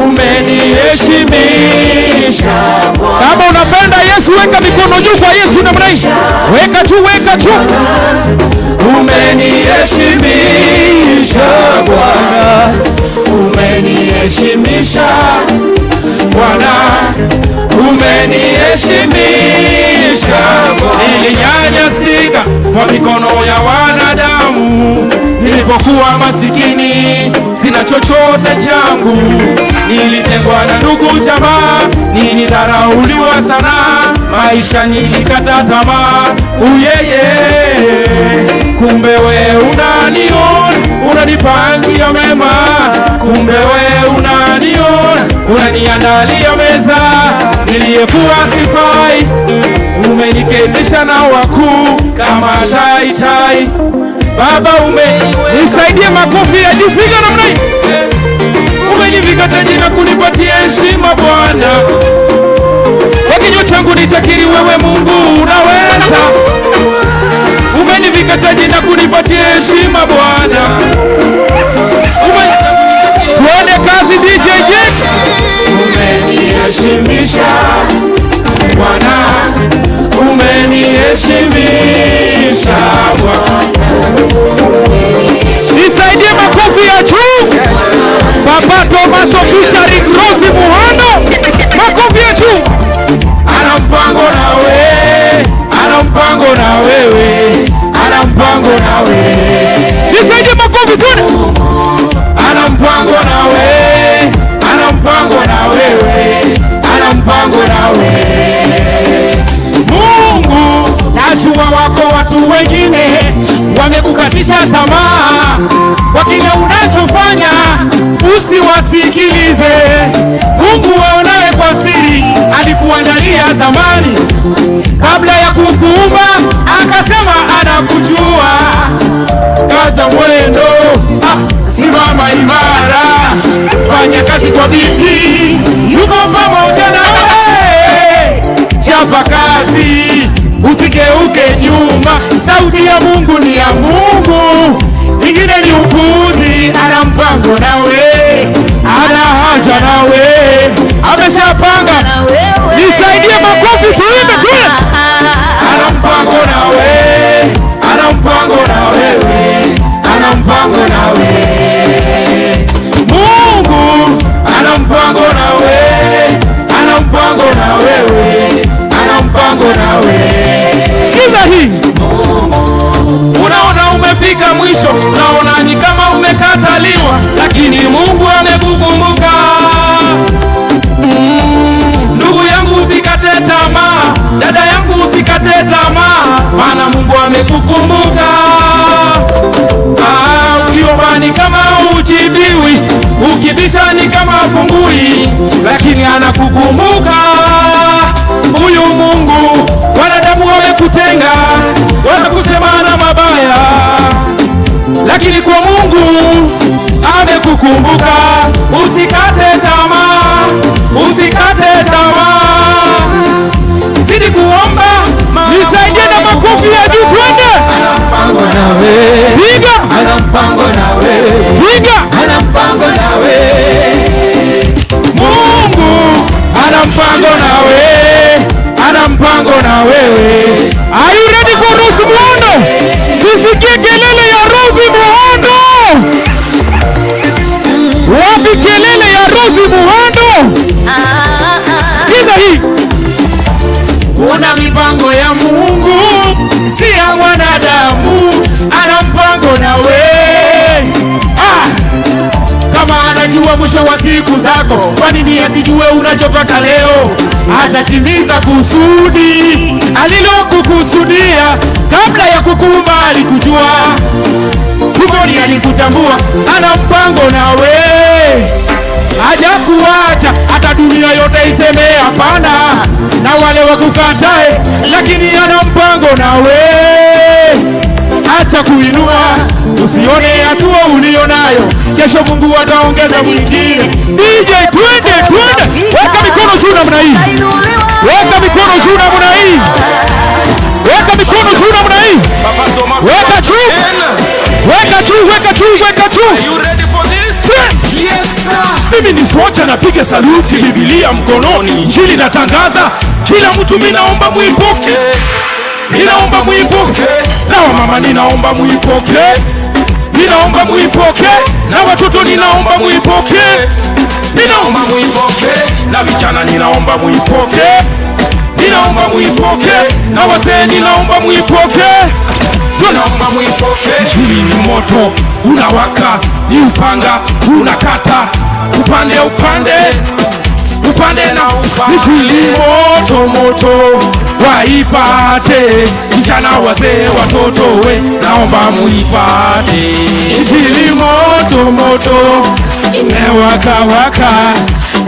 Umeniheshimisha Bwana. Kama unapenda Yesu weka mikono juu kwa Yesu namna hii. Weka tu. Umeniheshimisha Bwana. Umeniheshimisha Bwana. Umeniheshimisha Bwana. Nilinyanyasika kwa mikono ya wanadamu, nilipokuwa masikini sina chochote changu, nilitengwa na ndugu jamaa, nilidharauliwa sana, maisha nilikata tamaa. Uyeye, kumbe we unaniona, unanipangia mema, kumbe we unaniona, unaniandalia meza niliyekuwa sifai, umeniketisha na wakuu kama tai. Baba nisaidie makofi ya jifiga namna hii. Umenivika taji na kunipatia heshima Bwana. Kwa kinywa changu nitakiri wewe Mungu unaweza. Umenivika taji na kunipatia heshima Bwana. Tuende kazi DJ James. Umeniheshimisha Bwana. Umeniheshimisha Bwana. Nisaidie makofi ya juu. Papa Tomaso featuring Rosi Muhando. Makofi ya juu. Ana mpango na wewe, ana mpango na wewe, ana mpango na wewe. Nisaidie makofi tu. Ana mpango na wewe, ana mpango na wewe, ana mpango na wewe. Mungu, najua wako watu wengine wamekukatisha tamaa kwa kile unachofanya, usiwasikilize. Mungu waonaye kwa siri alikuandalia zamani, kabla ya kukuumba akasema anakujua. Kaza mwendo, simama imara, fanya kazi kwa bidii, yuko pamoja nawe. Chapa kazi, usigeuke nyuma, sauti ya Mungu ni ya Mungu, ingine ni upuzi. Ana mpango nawe, ana haja nawe, ameshapanga. Nisaidie makofi tuimbe tu. Ana mpango nawe, ana mpango na wewe, ana mpango nawe. Mungu ana mpango nawe, ana mpango na wewe, ana mpango nawe. Sikiza hii. Unaona umefika mwisho, unaona ni kama umekataliwa, lakini Mungu amekukumbuka. Ndugu yangu usikate tamaa, dada yangu usikate tamaa, maana Mungu amekukumbuka. Ukiomba ni kama ujibiwi, ukibisha ni kama afungui, lakini anakukumbuka. Huyu Mungu, wanadamu wamekutenga, wanakusemana mabaya, lakini kwa Mungu amekukumbuka. kukumbuka. Usikate tamaa, usikate tamaa, zidi kuomba. Nisaidie na makofi ya juu twende. Ana mpango nawe, piga. Ana mpango nawe, Piga. Ana mpango nawe. Mungu ana mpango nawe, ana mpango na wewe. Are you ready for Rose Muhando? Nisikie kelele ya Rose Muhando. Wapi kelele ya Rose Muhando? Sikiza hii. Una mipango ya Mungu, si ya wanadamu. Ana mpango nawe. Kama anajua mwisho wa siku zako, kwa nini asijue unachopata leo? Atatimiza kusudi alilokukusudia. Kabla ya kukuumba alikujua, tumboni alikutambua. Ana mpango nawe, hajakuacha hata dunia yote iseme hapana, na wale wakukatae, lakini ana mpango nawe. Acha kuinua, usione hatua ulio nayo, kesho Mungu ataongeza mwingine. DJ twende, weka mikono juu namna hii, weka mikono juu namna hii, weka mikono juu namna hii, weka juu, weka juu, weka juu, weka juu. Yes sir. Mimi ni soja, napiga saluti, Biblia mkononi, Injili natangaza, kila mtu minaomba muipoke, ninaomba muipoke, na wamama ninaomba muipoke, ninaomba muipoke, na watoto ninaomba muipoke, ninaomba muipoke, na vijana ninaomba muipoke, ninaomba muipoke, na wazee ninaomba muipoke, tunaomba muipoke. Injili ni moto unawaka, ni upanga unakata, upande upande na upande. Injili moto moto waipate, vijana wazee watoto we, naomba muipate. Injili moto moto imewaka waka,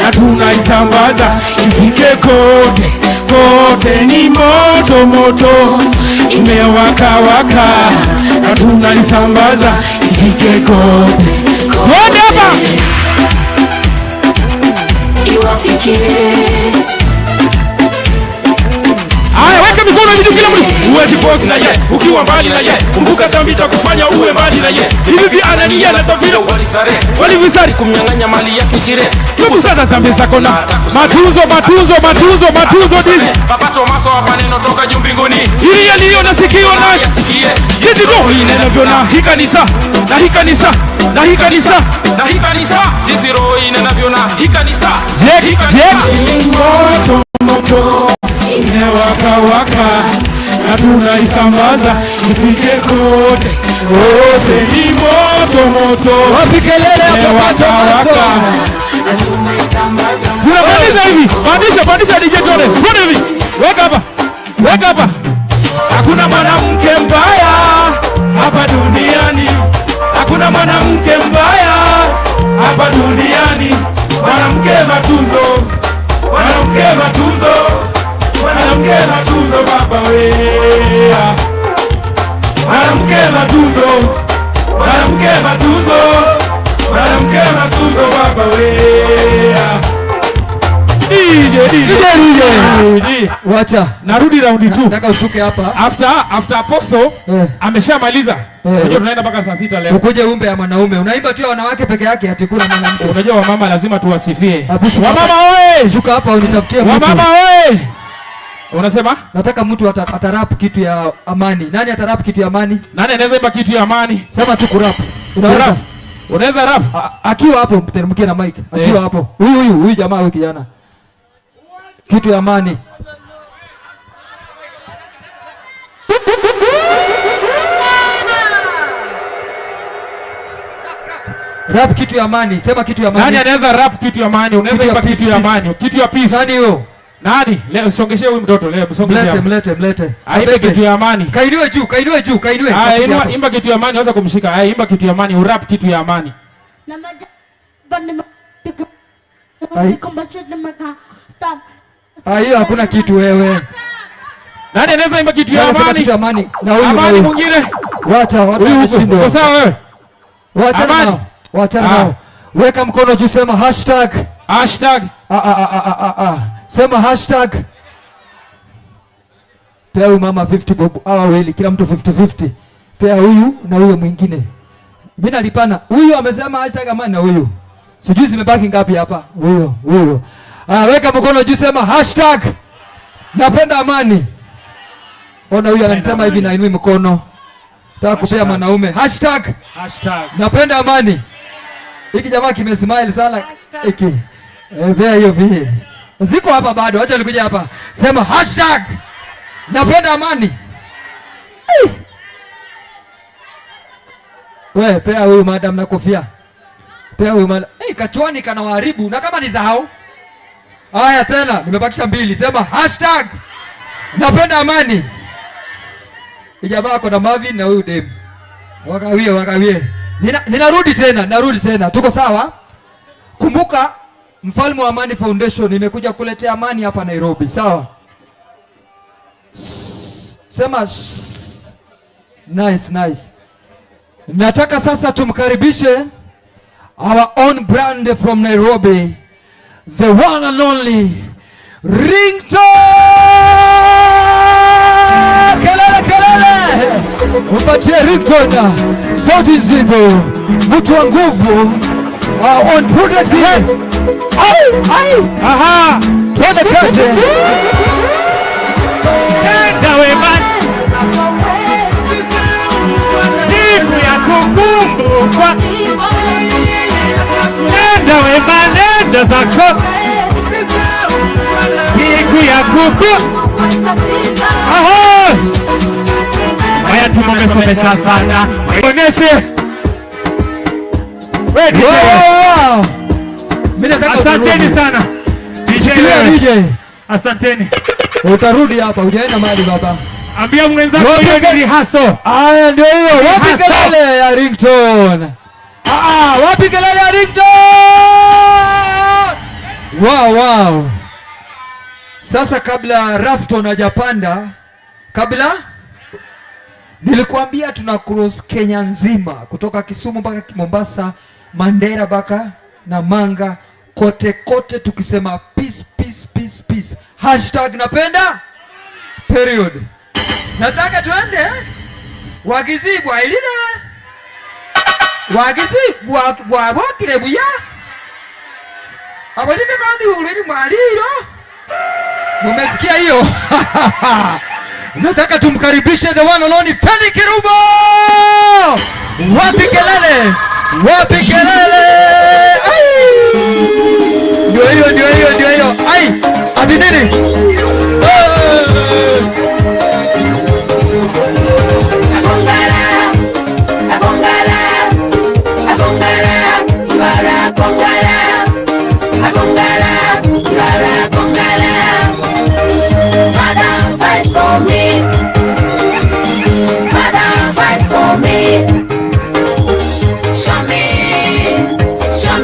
na tunaisambaza ifike kote kote. Ni moto moto imewaka waka, na tunaisambaza ifike kote kote hapa iwafikie. Haya, weka mikono juu kila mtu. Uwezi pozi na ye, ukiwa mbali na ye, kumbuka dhambi itakufanya uwe mbali na ye. Hivi vi Anania na Safira walivisari kumnyang'anya mali yake jire. Tubu sana dhambi zako na matunzo dini. Baba Tomaso hapa neno toka juu mbinguni, ili yaliyo na sikio na yasikie. Jinsi roho inenavyo na hii kanisa, na hii kanisa, na hii kanisa, na hii kanisa. Jinsi roho inenavyo na hii kanisa. Moto moto imewaka waka, na tunaisambaza ifike kote kote. Ni moto moto, wapi kelele hapo waka, na tunaisambaza. Tunapandisha hivi, pandisha DJ Tole, mbona hivi, weka hapa. Hakuna mwanamke mbaya hapa duniani, hakuna mwanamke mbaya hapa duniani. Mwanamke matunzo, mwanamke matunzo, mwanamke matunzo baba we. Mwanamke matunzo, mwanamke matunzo, mwanamke matunzo baba we. DJ. Wacha. Narudi round 2. Nataka ushuke hapa. After Apostle ameshamaliza. Unajua tunaenda mpaka saa 6 leo. Ukuje umbe ya mwanaume. Unaimba tu ya wanawake peke yake, ati kuna mwanamke. Unajua wamama lazima tuwasifie. Wamama wewe, shuka hapa unitafutie mtu. Wamama wewe. Unasema? Nataka mtu atarap kitu ya amani. Nani atarap kitu ya amani? Nani anaweza imba kitu ya amani? Sema tu kurap. Unaweza? Unaweza rap? Akiwa hapo mteremkie na mic. Akiwa hapo. Huyu jamaa huyu kijana. Kitu ya amani. Rap kitu ya amani. Sema kitu ya amani. Nani anaweza rap kitu ya amani? Unaweza imba kitu ya amani. Kitu ya peace. Nani huyo? Nani? Leo usongeshe huyu mtoto leo, msongeshe. Mlete. Aimbe kitu ya amani. Kainue juu. Imba kitu ya amani, unaweza kumshika. Imba kitu ya amani, urap kitu ya amani. Hiyo hakuna kitu wewe. Nani anaweza imba kitu ya amani? Kitu ya amani. Na huyu amani mwingine. Wacha watu washinde. Uko sawa wewe? Wacha nao. Weka mkono juu, sema hashtag. Hashtag. Sema hashtag. Pea huyu mama 50 bob. Hawa wawili kila mtu 50-50. Pea huyu na huyo mwingine. Mimi nalipana. Huyu amesema hashtag amani na huyu. Sijui zimebaki ngapi hapa. Huyo. Weka mkono juu, sema hashtag. Napenda amani. Ona huyu anasema hivi na inui mkono. Nataka kupea mwanaume. Hashtag. Napenda amani. Hiki jamaa kimesmile sana. Hiki. Vea hiyo vile. Ziko hapa bado. Acha nikuja hapa. Sema hashtag. Napenda amani. We, pea huyu madam na kofia. Pea huyu madam. Kachwani kana waharibu na kama ni dhao. Haya tena, nimebakisha 2. Sema hashtag. Napenda amani. Ijamaa ako na Marvin na huyu dem. Wakawie. Ninarudi tena. Tuko sawa? Kumbuka Mfalme wa Amani Foundation imekuja kuletea amani hapa Nairobi, sawa? Sema nice. Nataka sasa tumkaribishe our own brand from Nairobi, the one and only Ringtone. Kelele. Umpatie Ringtone sauti nzito, mtu wa nguvu, on product. Aha, twende kazi. Tenda wema, siku ya kukumbukwa. Tenda wema, nenda zako, siku ya kukumbukwa. Aha, haya tumesomesha sana. Onyeshe. Wow. Asanteni sana. DJ. Asanteni. Utarudi hapa, hujaenda mahali baba. Ambia mwenzako hiyo ni haso. Haya ndio hiyo. Wapi kelele ya Ringtone? Wapi kelele ya Ringtone? Wow. Sasa kabla Rafton hajapanda, nilikuambia tuna cross Kenya nzima kutoka Kisumu mpaka Mombasa, Mandera mpaka Namanga, kote tukisema peace. Hashtag napenda period. Nataka tuende wakizibwa ilina wakizibwa kirebuya abadike kandi uleni mwaliro. Mumesikia hiyo? Nataka tumkaribishe the one and only Feli Kirubo. Wapi kelele? Ndio hiyo. Ati nini? Show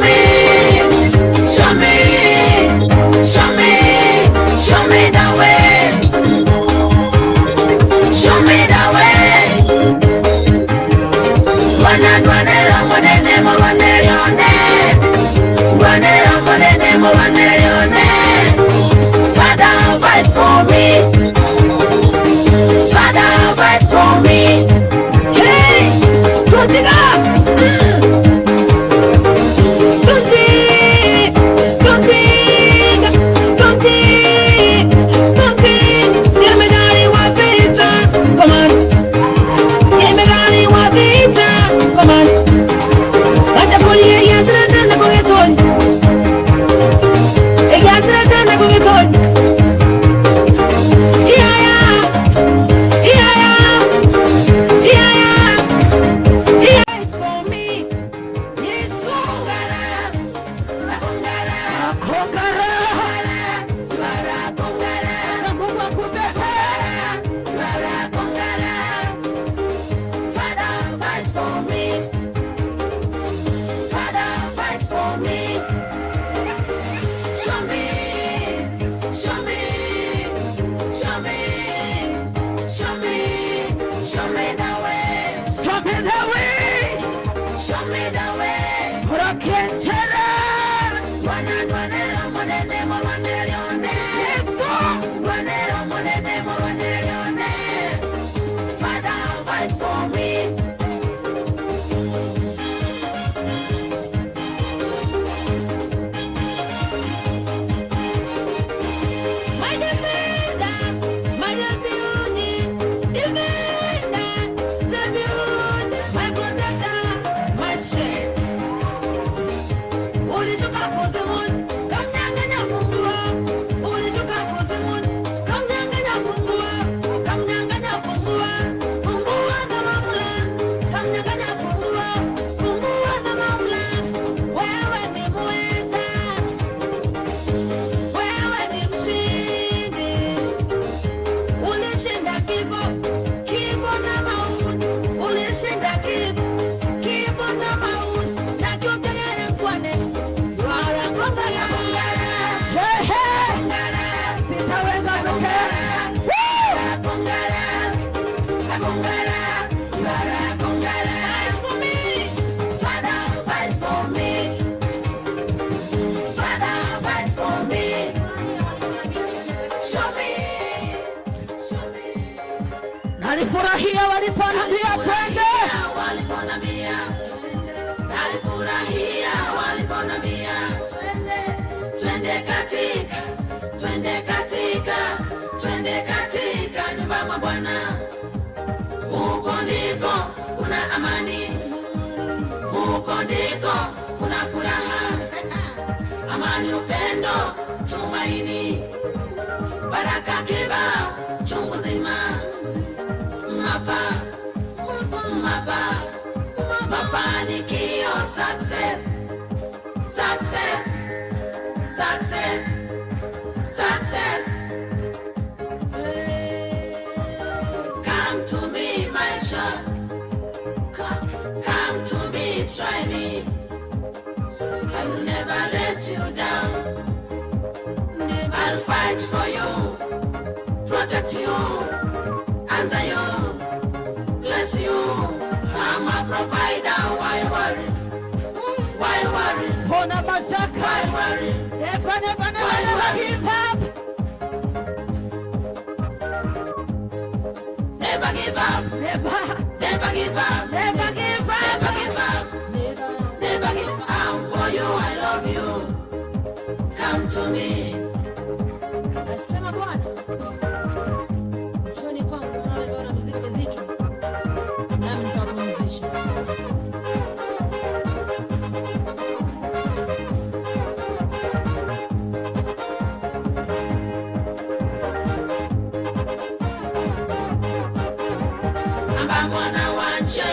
Nalifurahia waliponambia twende. Nalifurahia waliponambia twende katika nyumba mwa Bwana. Huko ndiko kuna amani, huko ndiko kuna furaha, amani, upendo, tumaini, baraka kibao chungu zima, mafanikio, success. Come to me, my child. Come to me, try me. I will never let you down. I'll fight for you, protect you, answer you, bless you. I'm a provider. Why worry? Why worry? Pona mashaka. Why worry? Never give up. Never give up. Never give up. Never give up. Never give up. Never give up. I'm for you. I love you. Come to me. Nasema Bwana, njoni kwangu mnaona mizigo mizito, nami nitawapumzisha. Amba mwana wanje,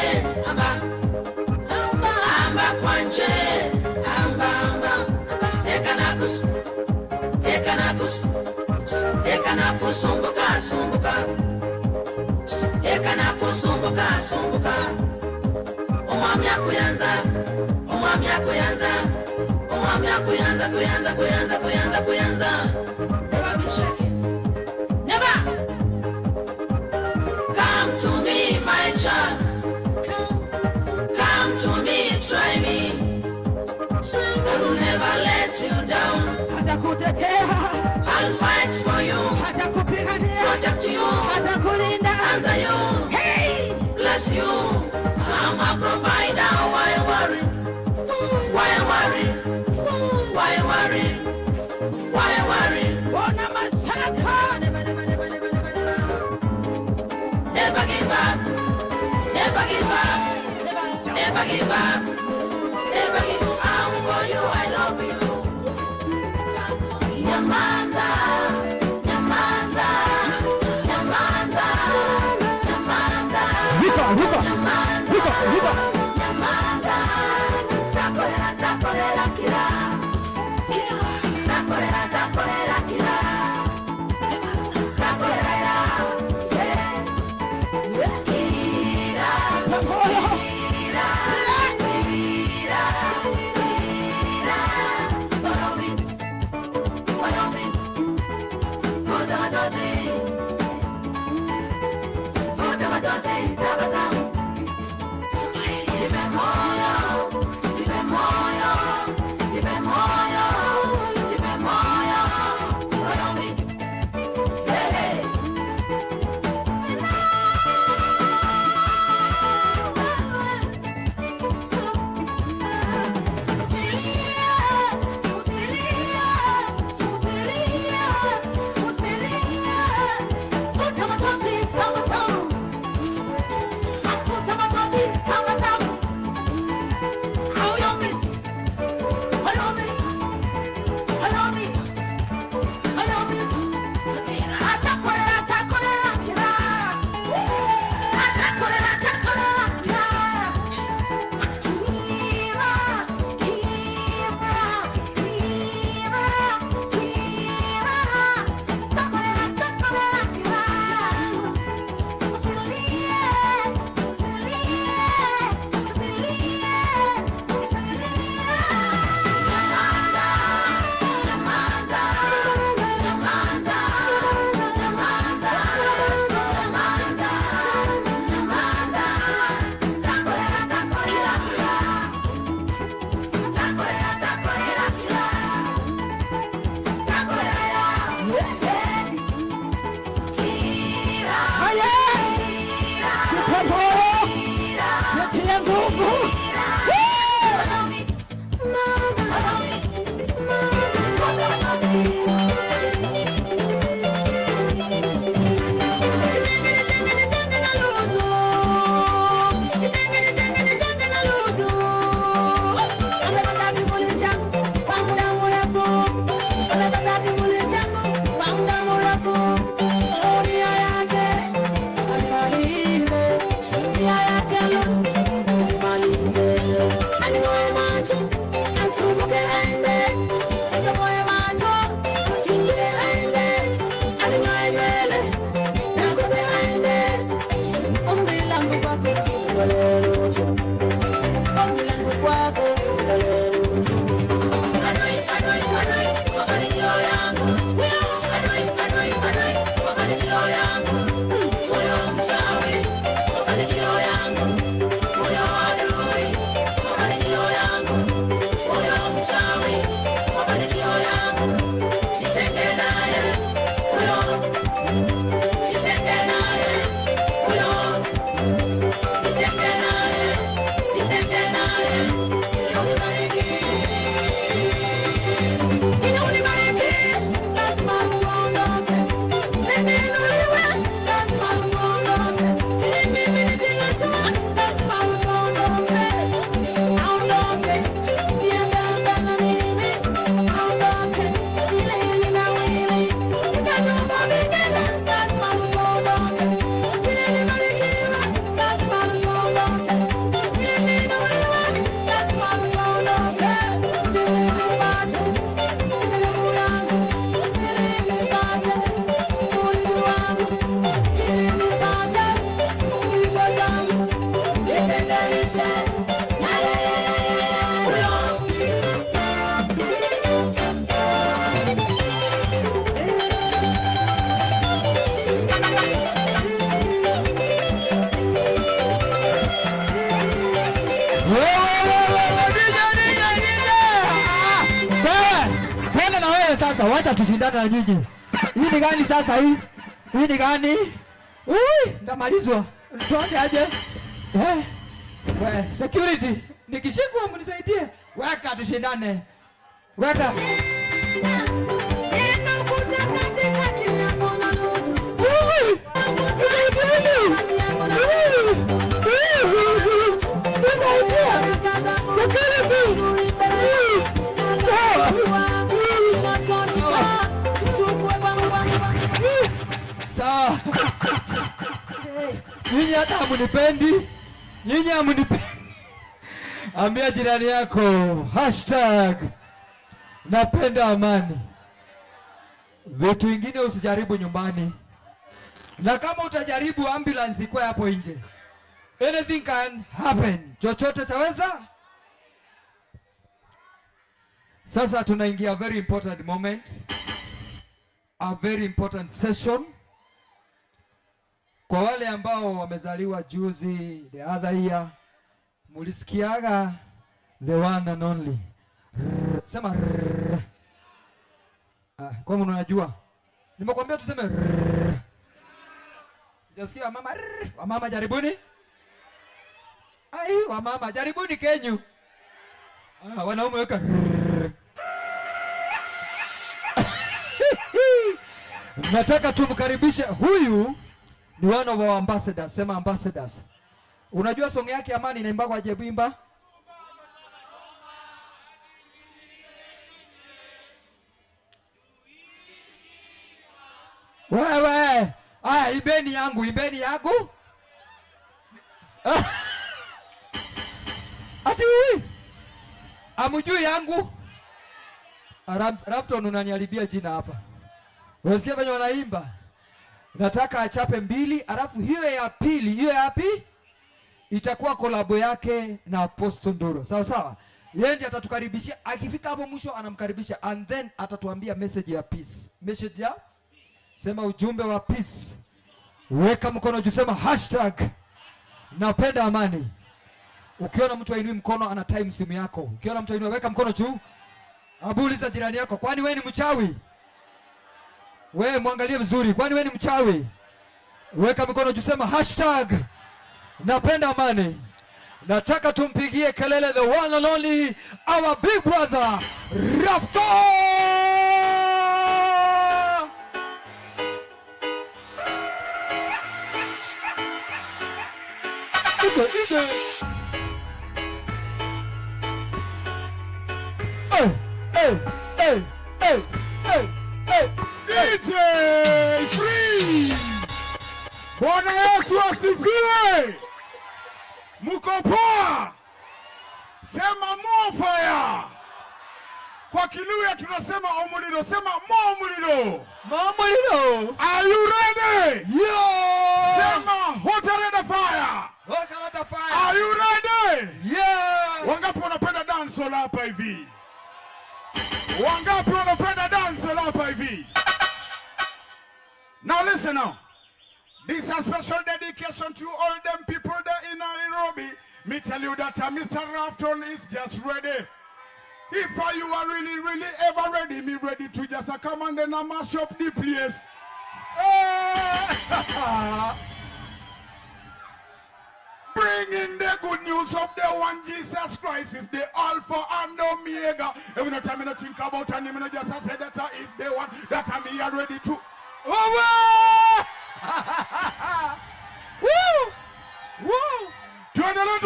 amba kwanje, amba sumbuka. Umwami akuyanza. Never be shaken. Never. Come to me, my child. Come to me, try me. I will never let you down. I'll fight for you, protect you, answer you, bless you. I'm a provider. Why worry? Why worry? Why worry? Why worry? Never give up. Never give up. Never give up. Never give up. I'm for you. I love you. Nyamaza, nyamaza, nyamaza, nyamaza. Ruka. Nyamaza. Takorera kila. Takorera kila. Takorera. Sasa wacha tushindane na nyinyi. Hii ni gani sasa hii? Hii ni gani? Ndamalizwa. Tuone aje. Security, nikishikwa mnisaidie. Weka tushindane. Weka. Sawa. Nyinyi hata hamunipendi. Nyinyi hamunipendi. Ambia jirani yako #napenda amani. Vitu vingine usijaribu nyumbani. Na kama utajaribu, ambulance iko hapo nje. Anything can happen. Chochote chaweza. Sasa tunaingia a very important moment. A very important session. Kwa wale ambao wamezaliwa juzi, the other year, mulisikiaga the one and only. Sema kwa mwana unajua. Nimekwambia tuseme sijasikia mama. Wamama jaribuni. Wamama jaribuni Kenyu. Wanaume weka. Nataka tumkaribishe huyu. Ni one of our ambassadors. Sema ambassadors. Unajua song yake Amani inaimba kwa Jebimba? Wewe. Ibeni yangu. Ati wewe. Amujui yangu. Rafton unaniharibia jina hapa. Unasikia venye wanaimba? Nataka achape 2, alafu hiyo ya pili, hiyo ya pili itakuwa kolabo yake na Apostle Ndoro. Sawa sawa? Yeye ndiye atatukaribishia. Akifika hapo mwisho anamkaribisha and then atatuambia message ya peace. Message ya sema ujumbe wa peace. Weka mkono juu, sema #napenda amani. Ukiona mtu ainui mkono ana time simu yako. Ukiona mtu ainui weka mkono juu. Abuliza jirani yako, kwani wewe ni mchawi? Wewe muangalie vizuri, kwani wewe ni mchawi? Weka mikono juu, sema #napenda amani. Nataka tumpigie kelele the one and only our big brother Rafto. Ige. DJ Free. Bwana Yesu asifiwe. Muko poa? Sema more fire. Kwa Kiluya tunasema omuliro. Sema more muliro. Are you ready? Yeah. Sema hotter than fire. Are you ready? Yeah. Wangapi wanapenda dance hapa hivi? Wangapi wanapenda dance hapa hivi? Now listen now. This is a special dedication to all them people there in Nairobi. Me tell you that Mr. Rafton is just ready. If you are really ever ready, me ready to just come and then mash up the place. Bringing the good news of the one Jesus Christ is the Alpha and Omega. Every time I think about him, I just say that is the one that I'm here ready to. Woo! Tuendelee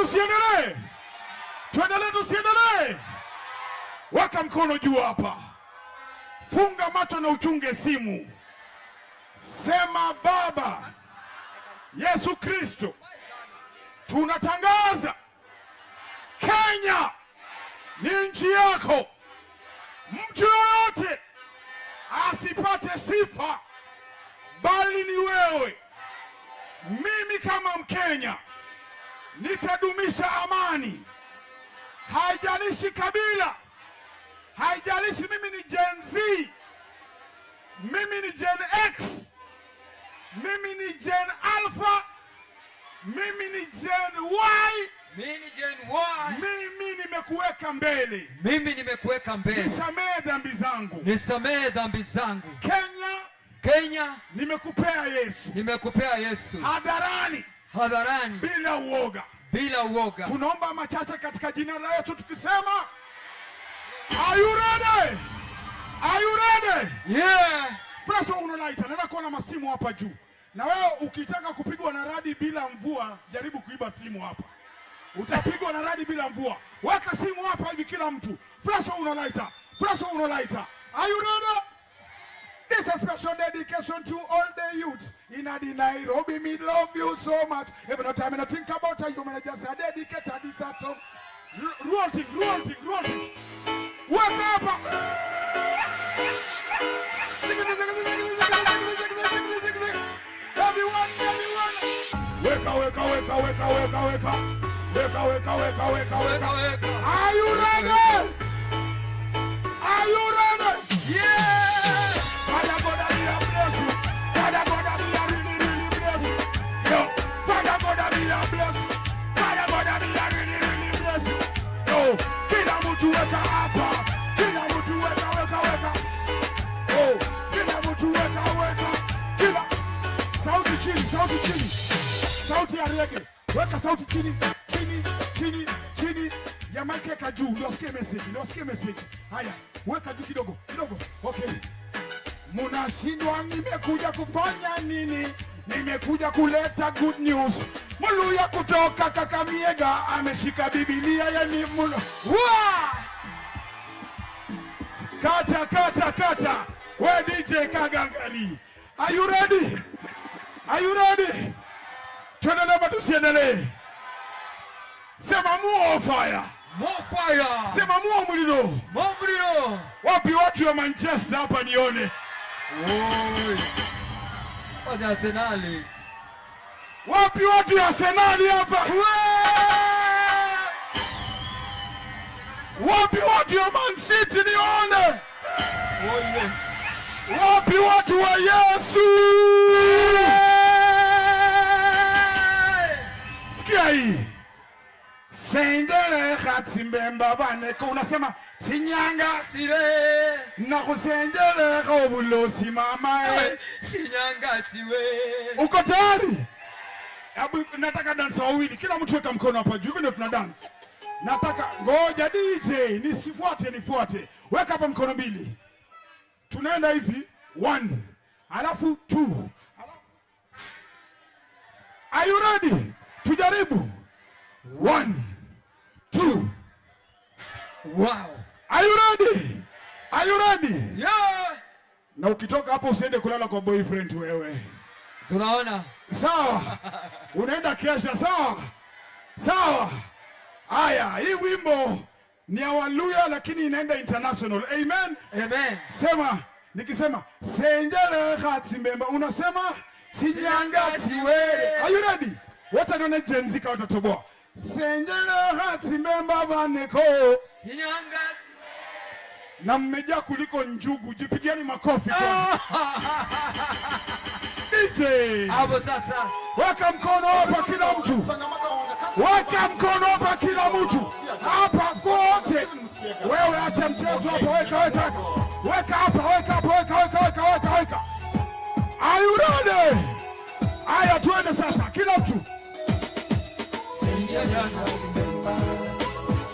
tusiendelee. Weka mkono juu hapa. Funga macho na uchunge simu. Sema Baba Yesu Kristo, tunatangaza Kenya ni nchi yako. Mtu yoyote asipate sifa bali ni wewe. Mimi kama Mkenya nitadumisha amani. Haijalishi kabila, haijalishi mimi ni Gen Z, mimi ni Gen X, mimi ni Gen Alpha, mimi ni Gen Y, Mimi Gen Y. Mimi nimekuweka mbele. Mimi nimekuweka mbele. Nisamehe dhambi zangu. Nisamehe dhambi zangu. Kenya, nimekupea Yesu. Nimekupea Yesu. Hadharani. Bila uoga. Tunaomba machache katika jina la Yesu tukisema, are you ready? Are you ready? Yeah. Fresh unalaita. Nataka kuona masimu hapa juu. Na wewe ukitaka kupigwa na radi bila mvua, jaribu kuiba simu hapa. Utapigwa na radi bila mvua. Weka simu hapa hivi kila mtu. Fresh unalaita. Are you ready? This is a special dedication to all the youths in Nairobi. Me love you so much. Every no time I think about you, man, I just dedicate this song. Roll thing. Wake up! Everyone. Wake up. Are you ready? Yeah! Father God, I bless you. Father God, I really bless you. Yo, Father God, I bless you. Father God, I really bless you. Yo, kila mtu weka hapa. Kila mtu weka. Oh, kila mtu weka. Kila sauti chini. Sauti ya reggae. Weka sauti chini. Ya mic weka juu. Ndio message. Haya, weka juu kidogo. Okay. Munashindwa nimekuja kufanya nini? Nimekuja kuleta good news. Muluya kutoka Kakamega ameshika Biblia yani Kata. We DJ Kagangani. Are you ready? Tuendelee tusiendelee. Sema more fire. Sema more mulilo. Wapi watu wa Manchester hapa nione? Arsenali. Wapi watu wa Arsenali hapa? Wapi watu wa Man City nione? Wapi watu wa Yesu? Sikia hii. Sendele khatsimbemba baneko unasema sinyanga sire na kusendele khobulosi mama sinyanga siwe. Uko tayari? Hebu nataka dance wawili. Kila mtu weka mkono hapa juu ndio tuna dance. Nataka ngoja DJ nifuate. Weka hapa mkono mbili. Tunaenda hivi 1 alafu 2. Are you ready? Tujaribu. 1 2. Wow. Are you ready? Yeah. Na ukitoka hapo usiende kulala kwa boyfriend wewe. Tunaona. Sawa. Unaenda kesha sawa. Haya, hii wimbo ni ya Waluya lakini inaenda international. Amen. Nikisema senjele khatsimbemba unasema sinyanga siwere. Are you ready? Wote nione Gen Z watatoboa. Senjele khatsimbemba baneko. Sinyanga na mmejaa kuliko njugu. Jipigieni makofi kwa DJ. Hapo sasa. Weka mkono hapa kila mtu. Hapa kote. Wewe acha mchezo hapo, weka hapa. Are you ready? Aya tuende sasa kila mtu.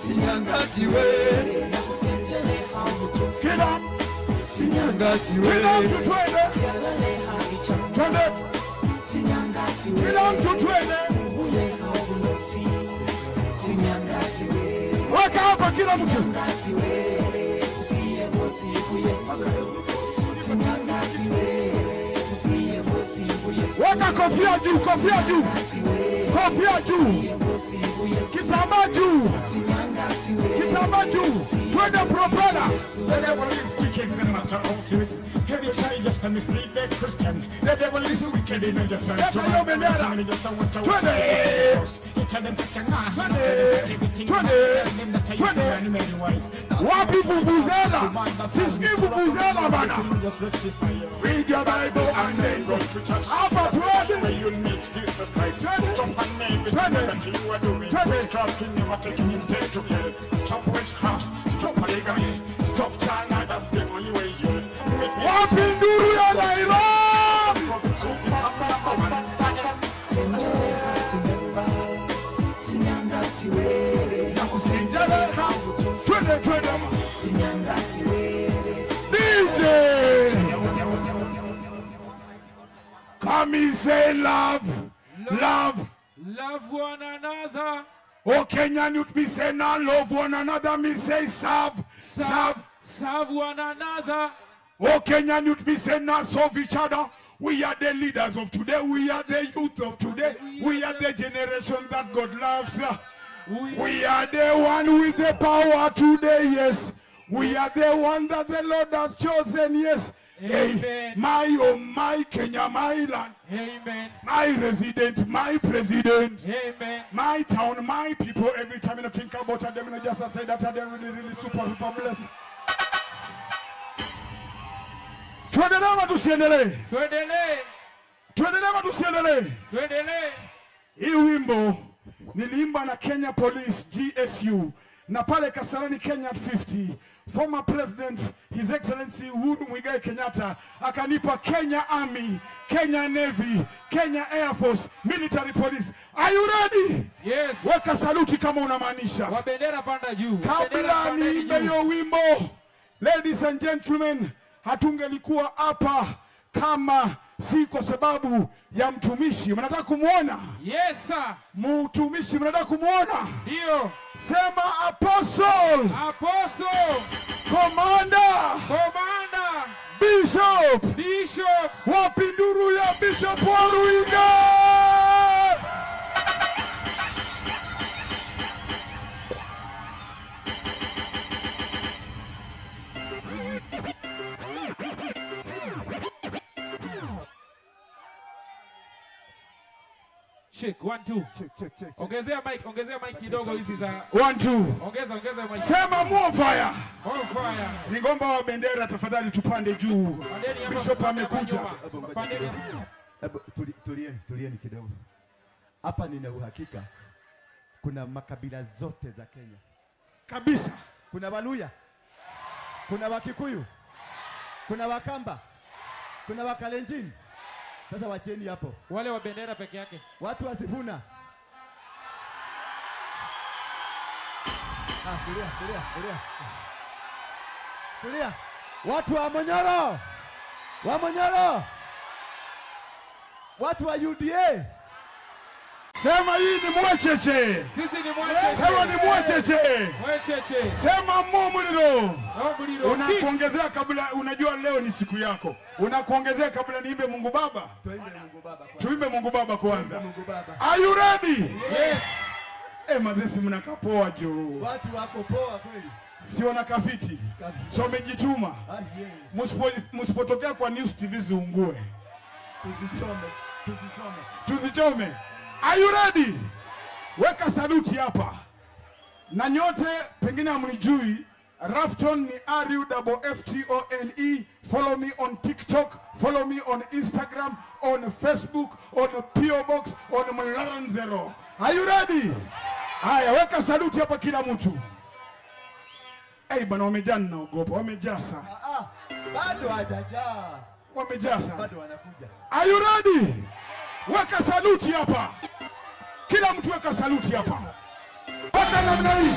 Sinyanga siwe. Kila mtu twende. Kila mtu twende. Weka hapa kila mtu. Weka kofia juu. Kitambaa juu. Twende propeller. The devil is chicken and master of this. Heavy child just a misleaded Christian. The devil is wicked in just a just want to Wapi vuvuzela? Siski vuvuzela bana. Read your Bible and then go to church. Hapa tuende. You need Jesus Christ. Stop and name everything that you are doing. Witchcraft can never take you instead to hell. Stop witchcraft, stop polygamy, stop China, that's the only way you'll make me. Wapinduru ya Nairobi! DJ! Come and say love, love. Love one another. Oh, Kenyan youth, me say now love one another. Me say serve, serve. Serve one another. Oh, Kenyan youth, me say now serve each other. We are the leaders of today. We are the youth of today. We are the generation that God loves. We are the one with the power today, yes. We are the one that the Lord has chosen, yes. Amen. Hey, my oh my Kenya, my land. Amen. My resident, my president. Amen. My town, my people. Every time I think about them, I just say that they're really super blessed. Tuendelee tusiendelee. Tuendelee. Tuendelee tusiendelee. Tuendelee. Hii wimbo niliimba na Kenya Police GSU na pale Kasarani Kenya at 50. Former President His Excellency Uhuru Muigai Kenyatta akanipa Kenya Army, Kenya Navy, Kenya Air Force, Military Police. Are you ready? Yes. Weka saluti kama unamaanisha. Wa bendera panda juu. Kabla niimbe hiyo wimbo, ladies and gentlemen, hatungelikuwa hapa kama si kwa sababu ya mtumishi. Mnataka kumuona? Yes sir. Mtumishi mnataka kumuona? Ndio. Sema apostle. Apostle. Commander. Commander. Bishop. Bishop. Wapinduru ya Bishop Waruiga. Shake 1 2. Check. Ongezea mic kidogo hizi za 1 2. Ongeza mic. Sema more fire. More fire. Ningomba wa bendera tafadhali tupande juu. Bishop amekuja. Tulieni kidogo. Hapa nina uhakika kuna makabila zote za Kenya. Kabisa. Kuna Waluya. Kuna Wakikuyu. Kuna Wakamba. Kuna Wakalenjin. Sasa wacheni hapo. Wale wa bendera peke yake. Watu wasifuna. Tulia. Watu wa Monyoro. Watu wa UDA. Sema hii ni mwecheche. Sisi ni mwecheche. Sema ni mwecheche. Mwecheche. Sema momuliro. Momuliro. Unakuongezea kabla, unajua leo ni siku yako. Unakuongezea kabla niimbe Mungu Baba. Tuimbe Mungu Baba kwanza. Are you ready? Yes. Mazesi mnakapoa jo. Watu wako poa kweli. Si wanakafiti. So umejituma. Msipotokea kwa News TV ziungue. Tuzichome. Are you ready? Weka saluti hapa. Na nyote pengine hamnijui, Rafton ni RUFFTONE. Follow me on TikTok, follow me on Instagram, on Facebook, on PO Box, on Mlaranzero. Are you ready? Haya, weka saluti hapa kila mtu. Bana wamejaa, naogopa. Wamejaa sana. Bado hajajaa. Wamejaa sana. Bado wanakuja. Are you ready? Weka saluti hapa. Kila mtu weka saluti hapa. Weka namna hii.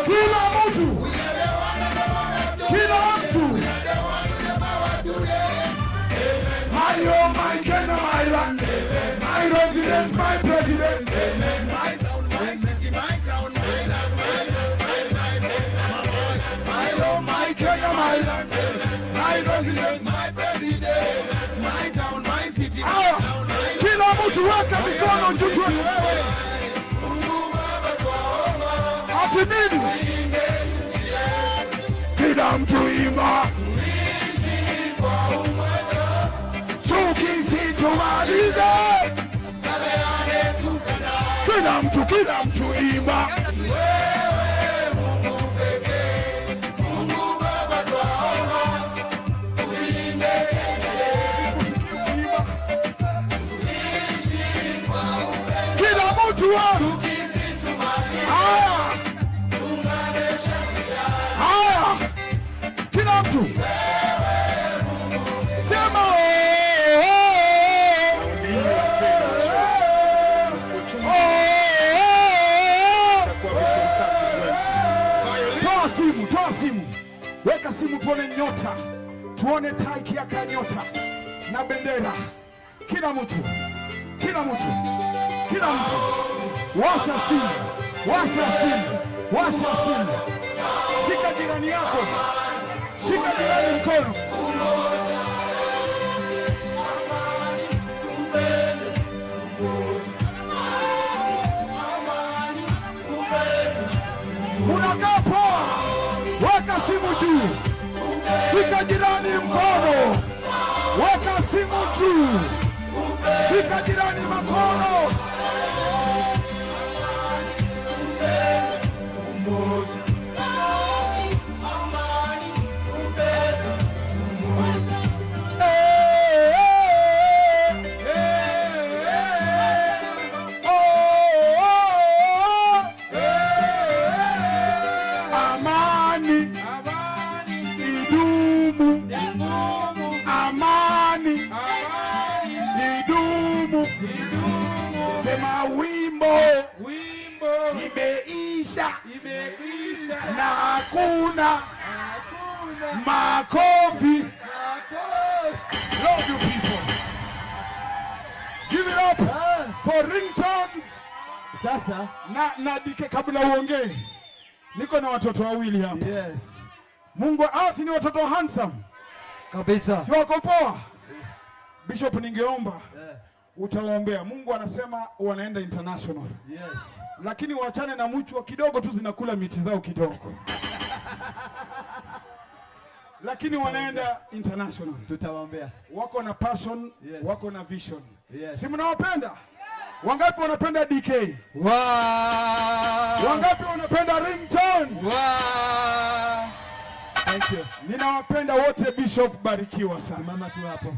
Kila mtu. My Kenya, my land. My residence, my president. My town, my city, my crown, my land, my Kenya, my land. My residence, my president. My town, my city, my crown. Kila mtu weka mikono juu. Ati nini? Kila mtu imba. Tukisitumalize. Kila mtu imba. simu tuone nyota, tuone taa ikiaka nyota na bendera. Kila mtu, kila mtu, kila mtu, washa simu, washa simu, washa simu. Shika jirani yako, shika jirani mkono. Unakaa poa, weka simu juu, shika jirani mkono, weka simu juu, shika jirani mkono. Sema wimbo imeisha na hakuna makofi. Love you people. Give it up for Ringtone. Sasa na DK, kabla uongee, niko na watoto wawili hapa. Yes. Mungu si ni watoto handsome kabisa, si wako poa? Bishop, ningeomba utawaombea. Mungu anasema wanaenda international. Yes. Lakini waachane na mchwa kidogo tu, zinakula miti zao kidogo. Lakini wanaenda international. Tutawaombea. Wako na passion, yes. Wako na vision. Yes. Si mnawapenda? Wangapi wanapenda DK? Wow. Wangapi wanapenda Ringtone? Wow. Thank you. Ninawapenda wote. Bishop, barikiwa sana. Simama tu hapo.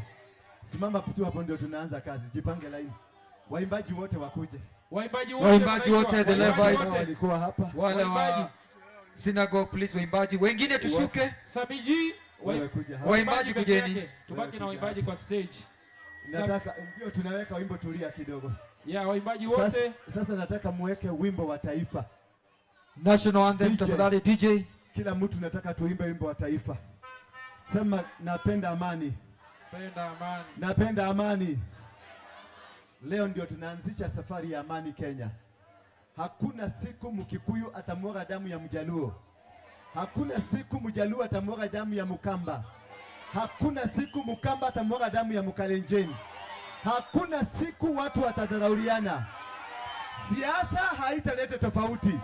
Simama tu hapo, ndio tunaanza kazi. Jipange line. Waimbaji wote wakuje. Waimbaji wote the Levites walikuwa hapa. Wale wa synagogue, please waimbaji. Wengine tushuke. Sabiji, waimbaji kujeni. Tubaki na waimbaji kwa stage. Nataka ndio tunaweka wimbo Tulia kidogo. Yeah, waimbaji wote. Sasa nataka muweke wimbo wa taifa. National anthem tafadhali DJ. Kila mtu nataka tuimbe wimbo wa taifa. Sema napenda amani. Napenda amani. Napenda amani. Leo ndio tunaanzisha safari ya amani Kenya. Hakuna siku Mkikuyu atamwaga damu ya Mjaluo. Hakuna siku Mjaluo atamwaga damu ya Mkamba. Hakuna siku Mkamba atamwaga damu ya Mkalenjin. Hakuna siku watu watadharauliana. Siasa haitaleta tofauti.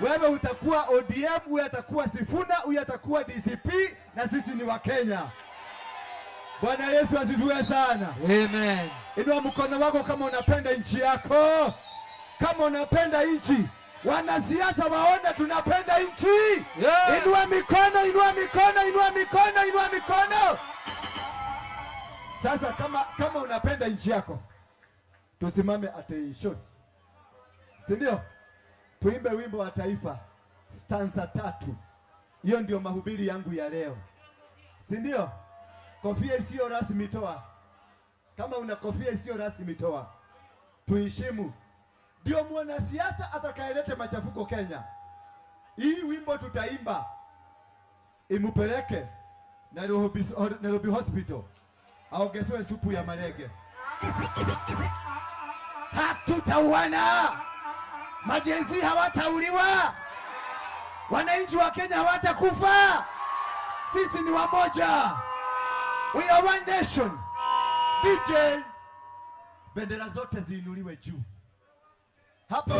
Wewe utakuwa ODM, huyu atakuwa Sifuna, huyu atakuwa DCP, na sisi ni wa Kenya. Bwana Yesu asifiwe sana. Amen. Inua mkono wako kama unapenda nchi yako. Kama unapenda nchi. Wanasiasa waone tunapenda nchi. Yeah. Inua mikono, inua mikono, inua mikono, inua mikono. Sasa kama unapenda nchi yako, tusimame attention. Si ndio? Tuimbe wimbo wa taifa stanza 3. Hiyo ndio mahubiri yangu ya leo. Si ndio? Kofia isiyo rasmi toa. Kama una kofia isiyo rasmi toa. Tuheshimu. Ndio mwanasiasa atakayeleta machafuko Kenya. Hii wimbo tutaimba imupeleke Nairobi Hospital. Aongezewe supu ya marege. Hatutauana. Majenzi hawatauliwa. Wananchi wa Kenya hawatakufa. Sisi ni wamoja. We are one nation. DJ, bendera zote ziinuliwe juu. Hapo.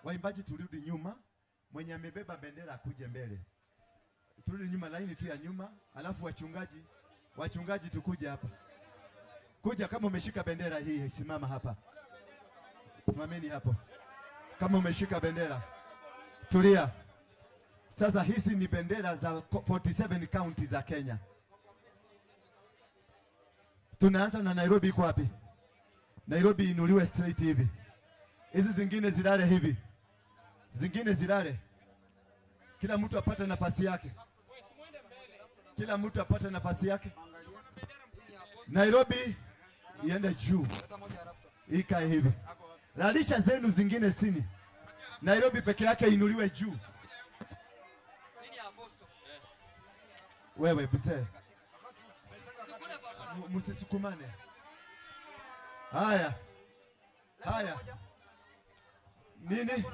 Waimbaji turudi nyuma. Mwenye amebeba bendera akuje mbele. Turudi nyuma, laini tu ya nyuma. Alafu wachungaji tukuje hapa. Kuja kama umeshika bendera hii, simama hapa. Simameni hapo. Kama umeshika bendera, tulia. Sasa hizi ni bendera za 47 county za Kenya. Tunaanza na Nairobi. Iko wapi? Nairobi inuliwe straight hivi. Hizi zingine zilale hivi. Zingine zilale. Kila mtu apate nafasi yake. Kila mtu apate nafasi yake. Nairobi iende juu. Ikae hivi. Lalisha zenu zingine sini. Nairobi peke yake inuliwe juu. Wewe bise. Msisukumane. Haya. Nini?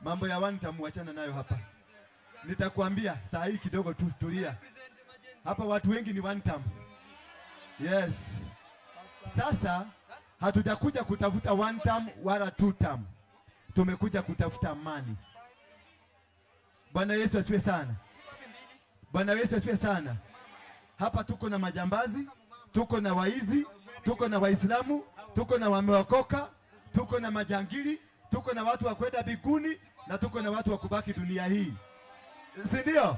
Mambo ya one time muachana nayo hapa. Nitakwambia saa hii kidogo tu, tulia. Hapa watu wengi ni one time. Yes. Sasa hatujakuja kutafuta one time wala two time. Tumekuja kutafuta amani. Bwana Yesu asifiwe sana. Bwana Yesu asifiwe sana. Hapa tuko na majambazi, tuko na waizi, tuko na Waislamu, tuko na wameokoka, tuko na majangili, tuko na watu wa kwenda biguni, na tuko na watu wa kubaki dunia hii. Si ndio?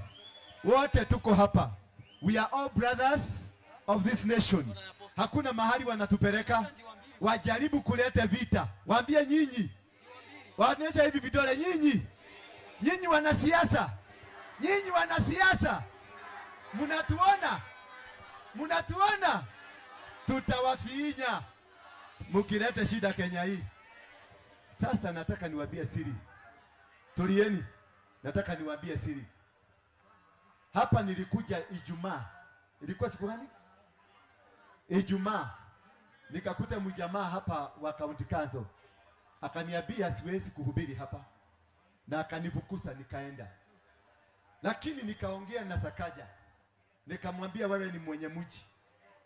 Wote tuko hapa. We are all brothers of this nation. Hakuna mahali wanatupeleka. Wajaribu kuleta vita. Waambie nyinyi. Waonyesha hivi vidole nyinyi. Nyinyi wanasiasa. Nyinyi wanasiasa. Mnatuona? Mnatuona? Tutawafinya mukileta shida Kenya hii. Sasa nataka niwaambie siri. Tulieni. Nataka niwaambie siri. Hapa nilikuja Ijumaa. Ilikuwa siku gani? Ijumaa. Nikakuta mjamaa hapa wa county council. Akaniambia siwezi kuhubiri hapa. Na akanifukuza nikaenda. Lakini nikaongea na Sakaja. Nikamwambia wewe ni mwenye mji.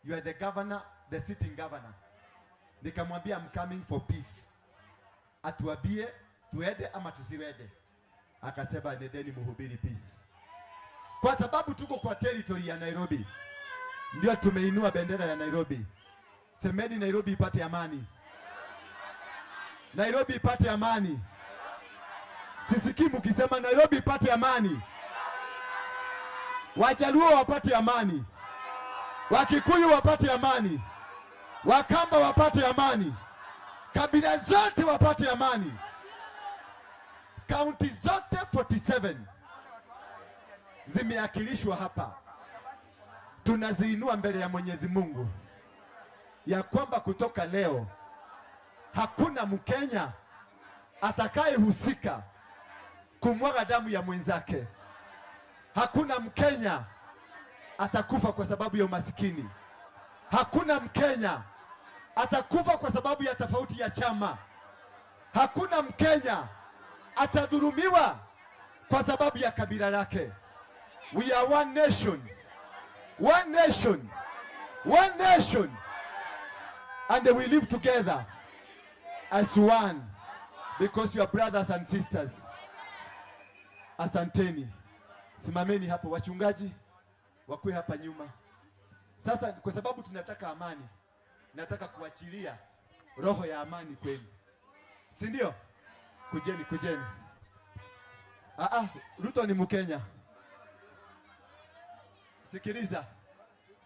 You are the governor, the sitting governor. Nikamwambia I'm coming for peace. Atuambie tuende ama tusiwende. Akasema nendeni muhubiri peace. Kwa sababu tuko kwa territory ya Nairobi. Ndio tumeinua bendera ya Nairobi. Semeni Nairobi ipate amani. Nairobi ipate amani. Sisikii mkisema Nairobi ipate amani. Wajaluo wapate amani. Wakikuyu wapate amani. Wakamba wapate amani. Kabila zote wapate amani. Kaunti zote 47 zimeakilishwa hapa. Tunaziinua mbele ya Mwenyezi Mungu ya kwamba kutoka leo hakuna Mkenya atakayehusika kumwaga damu ya mwenzake. Hakuna Mkenya atakufa kwa sababu ya umasikini. Hakuna Mkenya atakufa kwa sababu ya tofauti ya chama. Hakuna Mkenya atadhulumiwa kwa sababu ya kabila lake. We are one nation. One nation. One nation. And we live together as one because you are brothers and sisters. Asanteni. Simameni hapo wachungaji. Wakue hapa nyuma. Sasa kwa sababu tunataka amani, nataka kuachilia roho ya amani kwenu. Si ndio? Kujeni. Ruto ni Mkenya. Sikiliza.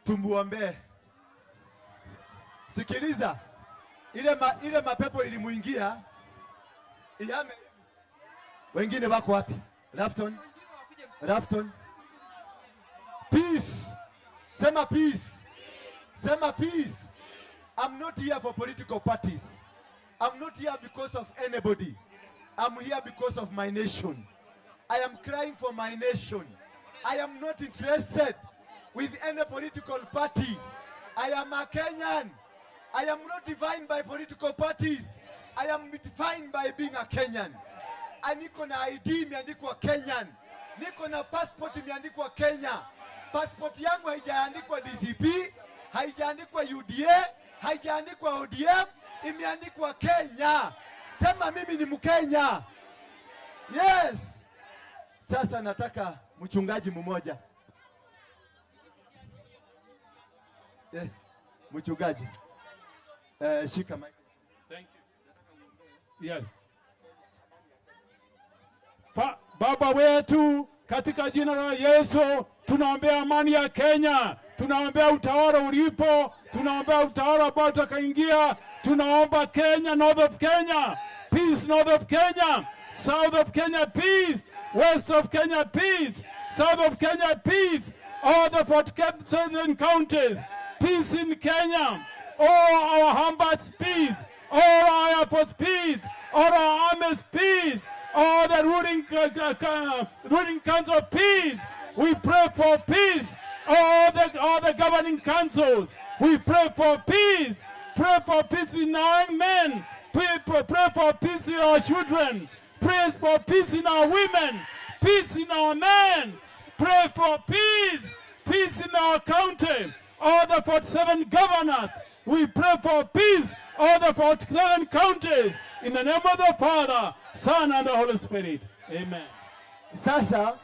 Tumuombe. Sikiliza. Ile mapepo ilimuingia. Ihame. Wengine wako wapi? Rafton. Peace. Sema peace. Sema peace. I'm not here for political parties. I'm not here because of anybody. I'm here because of my nation. I am crying for my nation. I am not interested with any political party. I am a Kenyan. I am not defined by political parties. I am defined by being a Kenyan. Niko na ID imeandikwa Kenyan. Niko na passport imeandikwa Kenya. Passport yangu haijaandikwa DCP, haijaandikwa UDA, haijaandikwa ODM, imeandikwa Kenya. Sema mimi ni Mkenya. Yes. Sasa nataka mchungaji mmoja. Mchungaji. Shika mic. Thank you. Yes. Baba wetu katika jina la Yesu tunaombea amani ya Kenya, tunaombea utawala ulipo, tunaombea utawala ambao utakaingia, tunaomba Kenya, North of Kenya, peace North of Kenya, South of Kenya peace, West of Kenya peace, South of Kenya peace, all the 47 counties, peace in Kenya, all our Hambats peace, all our Air Force peace, all our armies peace, all the ruling council peace. We pray for peace. All the governing councils. We pray for peace. Pray for peace in our men. Pray for peace in our children. Pray for peace in our women. Peace in our men. Pray for peace. Peace in our county. All the 47 governors. We pray for peace. All the 47 counties. In the name of the Father, Son, and the Holy Spirit. Amen. Sasa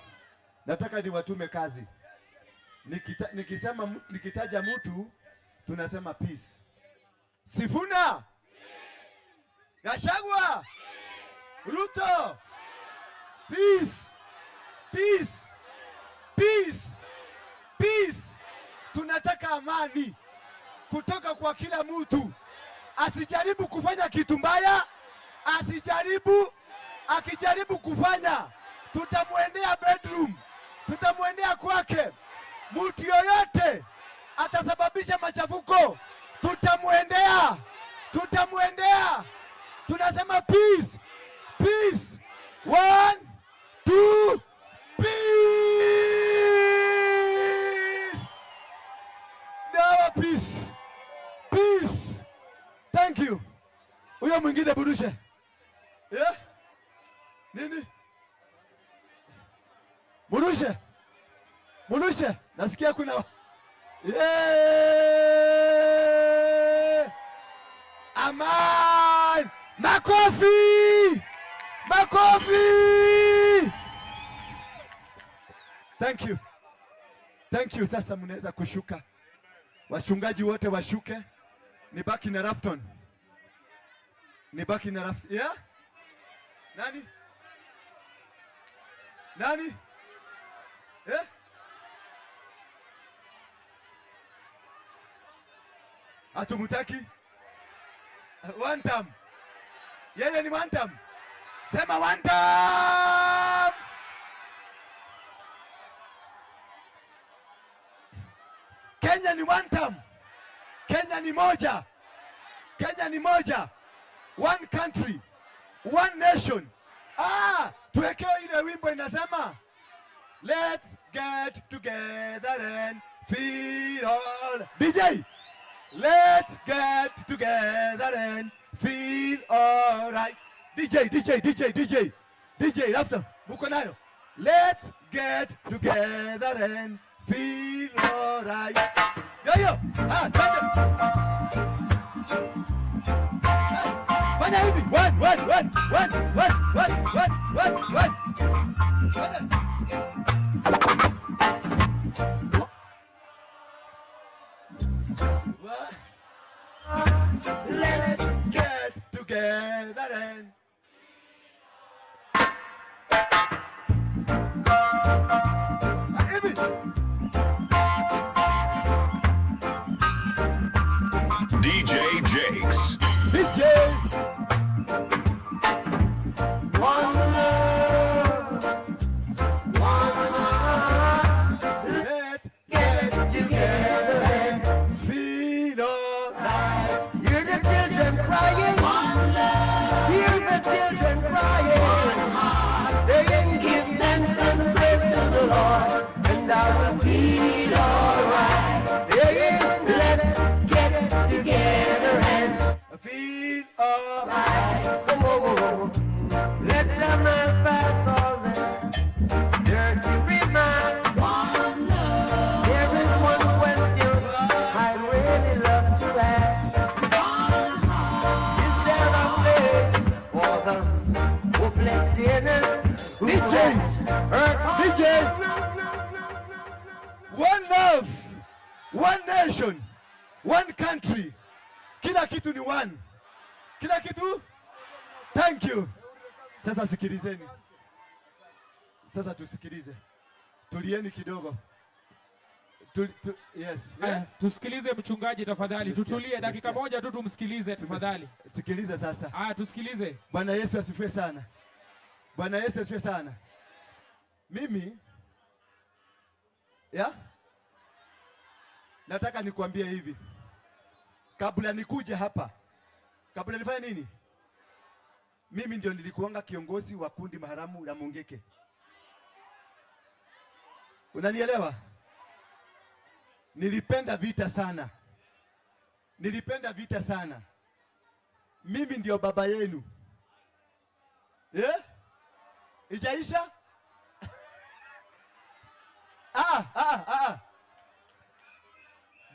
nataka niwatume kazi. Nikitaja mtu tunasema peace. Sifuna, Gachagua, Ruto, peace, peace, peace, peace. Tunataka amani kutoka kwa kila mtu. Asijaribu kufanya kitu mbaya, akijaribu kufanya tutamwendea bedroom, tutamwendea kwake. Mtu yoyote atasababisha machafuko, tutamwendea. Tunasema peace, peace. 1, 2, peace. Dawa peace, peace. Thank you. Huyo mwingine burushe. Yeah? Nini? Burushe. Nasikia kuna Aman! Makofi! Thank you. Sasa mnaweza kushuka. Wachungaji wote washuke. Nibaki na Rafton. Yeah? Nani? Yeah? Atumutaki? One time. Yeye ni one time. Sema one time. Kenya ni one time. Kenya ni moja. One country, one nation. Tuwekewe ile wimbo inasema let's get together and feel all. DJ, let's get together and feel all right. DJ, after muko nayo. Let's get together and feel all right. Yo. Fanya hivi. One. Let's get together and DJ Jakes. DJ. One love. Let's get together and feel all right. Hear the children crying. One love. Hear the aje? One love, one nation, one country. Kila kitu ni one. Kila kitu. Thank you. Sasa sikilizeni. Sasa tusikilize. Tulieni kidogo. Yes. Yeah. Tusikilize mchungaji tafadhali. Tutulie dakika moja tu tumsikilize tafadhali. Sikilize sasa. Tusikilize. Bwana Yesu asifiwe sana. Bwana Yesu asifiwe sana. Mimi nataka nikwambie hivi. Kabla nikuje hapa, kabla nifanye nini? Mimi ndio nilikuanga kiongozi wa kundi maharamu la Mungeke. Unanielewa? Nilipenda vita sana. Nilipenda vita sana. Mimi ndio baba yenu. Ijaisha?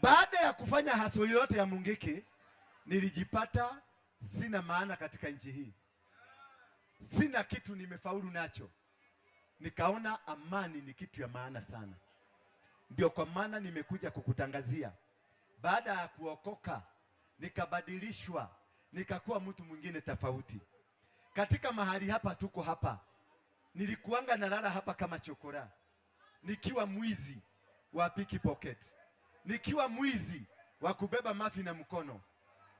Baada ya kufanya haso yote ya Mungeke, nilijipata sina maana katika nchi hii. Sina kitu nimefaulu nacho. Nikaona amani ni kitu ya maana sana. Ndio kwa maana nimekuja kukutangazia. Baada ya kuokoka, nikabadilishwa, nikakuwa mtu mwingine tofauti. Katika mahali hapa tuko hapa, nilikuanga nalala hapa kama chokora. Nikiwa mwizi wa pickpocket. Nikiwa mwizi wa kubeba mafi na mkono.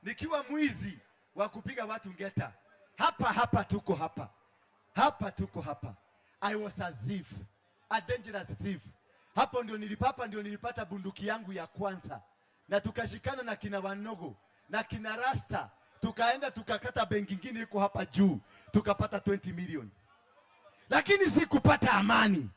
Nikiwa mwizi wa kupiga watu ngeta. Hapa tuko hapa. Hapa tuko hapa. I was a thief, a dangerous thief. Hapo ndio nilipata bunduki yangu ya kwanza. Na tukashikana na kina Wanogo na kina Rasta. Tukaenda tukakata benki nyingine iko hapa juu. Tukapata 20 million. Lakini sikupata amani.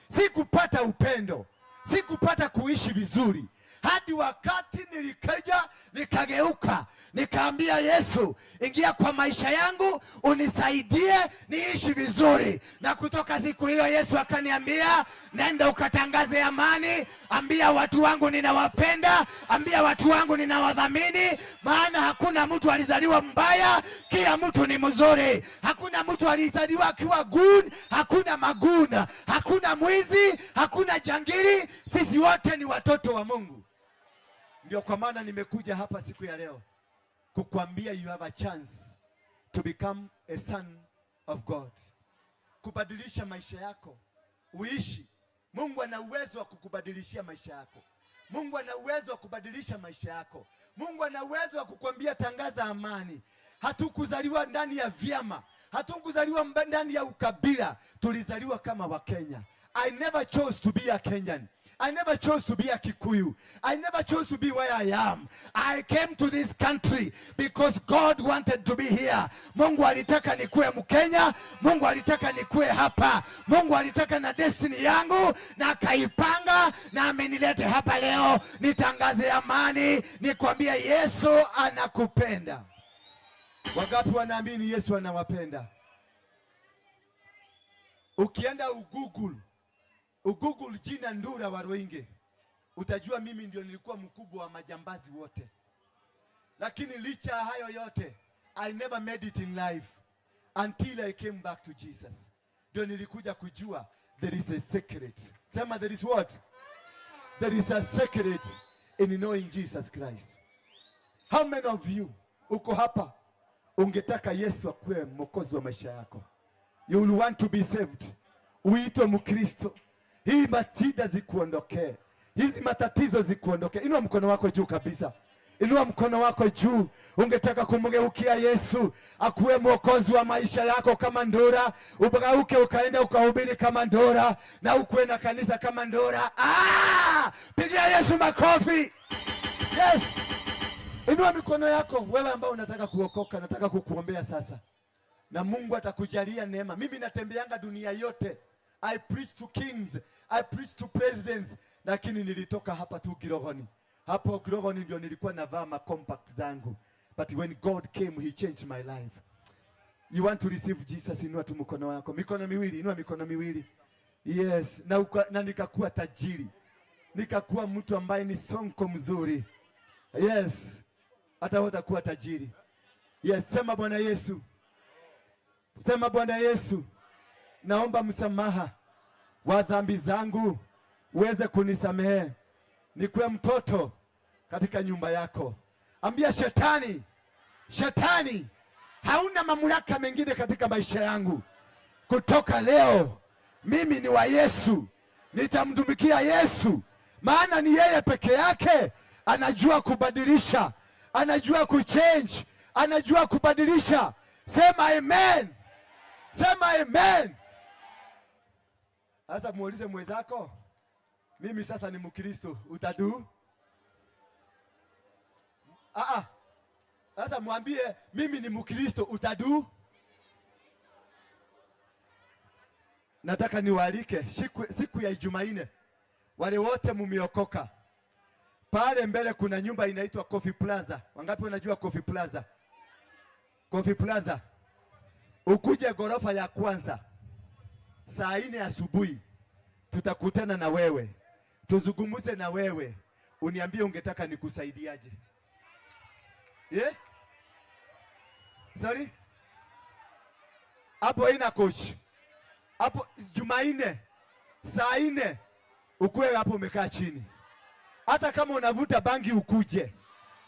Sikupata upendo. Sikupata kuishi vizuri. Hadi wakati nilikaja, nikageuka, nikaambia Yesu, ingia kwa maisha yangu, unisaidie niishi vizuri. Na kutoka siku hiyo Yesu akaniambia, nenda ukatangaze amani, ambia watu wangu ninawapenda, ambia watu wangu ninawadhamini, maana hakuna mtu alizaliwa mbaya, kila mtu ni mzuri. Hakuna mtu alizaliwa akiwa gun, hakuna maguna, hakuna mwizi, hakuna jangili, sisi wote ni watoto wa Mungu. Ndio kwa maana nimekuja hapa siku ya leo kukuambia you have a chance to become a son of God. Kubadilisha maisha yako, uishi. Mungu ana uwezo wa kukubadilishia maisha yako. Mungu ana uwezo wa kubadilisha maisha yako. Mungu ana uwezo wa kukwambia tangaza amani. Hatukuzaliwa ndani ya vyama, hatukuzaliwa ndani ya ukabila, tulizaliwa kama Wakenya. I never chose to be a Kenyan. I never chose to be a Kikuyu. I never chose to be where I am. I came to this country because God wanted to be here. Mungu alitaka nikuwe Mkenya. Mungu alitaka nikuwe hapa. Mungu alitaka na destiny yangu na akaipanga na amenilete hapa leo. Nitangaze amani, nikwambia Yesu anakupenda. Wangapi wanaamini Yesu anawapenda? Ukienda Google jina Ndura wa Roinge, utajua mimi ndio nilikuwa mkubwa wa majambazi wote. Lakini licha ya hayo yote, I never made it in life until I came back to Jesus. Ndio nilikuja kujua there is a secret. Sema there is what? There is a secret in knowing Jesus Christ. How many of you uko hapa ungetaka Yesu akuwe mwokozi wa maisha yako? You will want to be saved. Uitwe Mkristo. Hii matida zikuondokee. Hizi matatizo zikuondokee. Inua mkono wako juu kabisa. Inua mkono wako juu. Ungetaka kumgeukia Yesu akuwe mwokozi wa maisha yako kama Ndura. Ugeuke ukaenda ukahubiri kama Ndura. Na ukuwe na kanisa kama Ndura. Pigia Yesu makofi. Yes. Inua mikono yako. Wewe ambao unataka kuokoka, nataka kukuombea sasa. Na Mungu atakujalia neema. Mimi natembeanga dunia yote. I preach to kings, I preach to presidents, lakini nilitoka hapa tu Kirohoni. Hapo Kirohoni ndio nilikuwa navaa ma compact zangu. But when God came, he changed my life. You want to receive Jesus, inua tu mkono wako. Mikono miwili, inua mikono miwili. Yes, na nikakuwa tajiri. Nikakuwa mtu ambaye ni sonko mzuri. Yes, hata wewe utakuwa tajiri. Yes, sema Bwana Yesu. Sema Bwana Yesu. Naomba msamaha wa dhambi zangu, uweze kunisamehe, nikuwe mtoto katika nyumba yako. Ambia shetani, shetani, hauna mamlaka mengine katika maisha yangu. Kutoka leo mimi ni wa Yesu, nitamtumikia Yesu, maana ni yeye peke yake anajua kubadilisha, anajua kuchange, anajua kubadilisha. Sema amen, sema amen. Sasa muulize mwenzako, mimi sasa ni Mkristo, utadu? Sasa mwambie mimi ni Mkristo, utadu? Nataka niwaalike siku ya Jumanne, wale wote mumeokoka. Pale mbele kuna nyumba inaitwa Coffee Plaza. Wangapi wanajua Coffee Plaza? Coffee Plaza. Ukuje gorofa ya kwanza saa 4 asubuhi, tutakutana na wewe, tuzungumze na wewe, uniambie ungetaka nikusaidiaje. Yeah? Sorry? Hapo ina coach. Hapo Jumanne saa 4 ukuwe hapo umekaa chini. Hata kama unavuta bangi ukuje,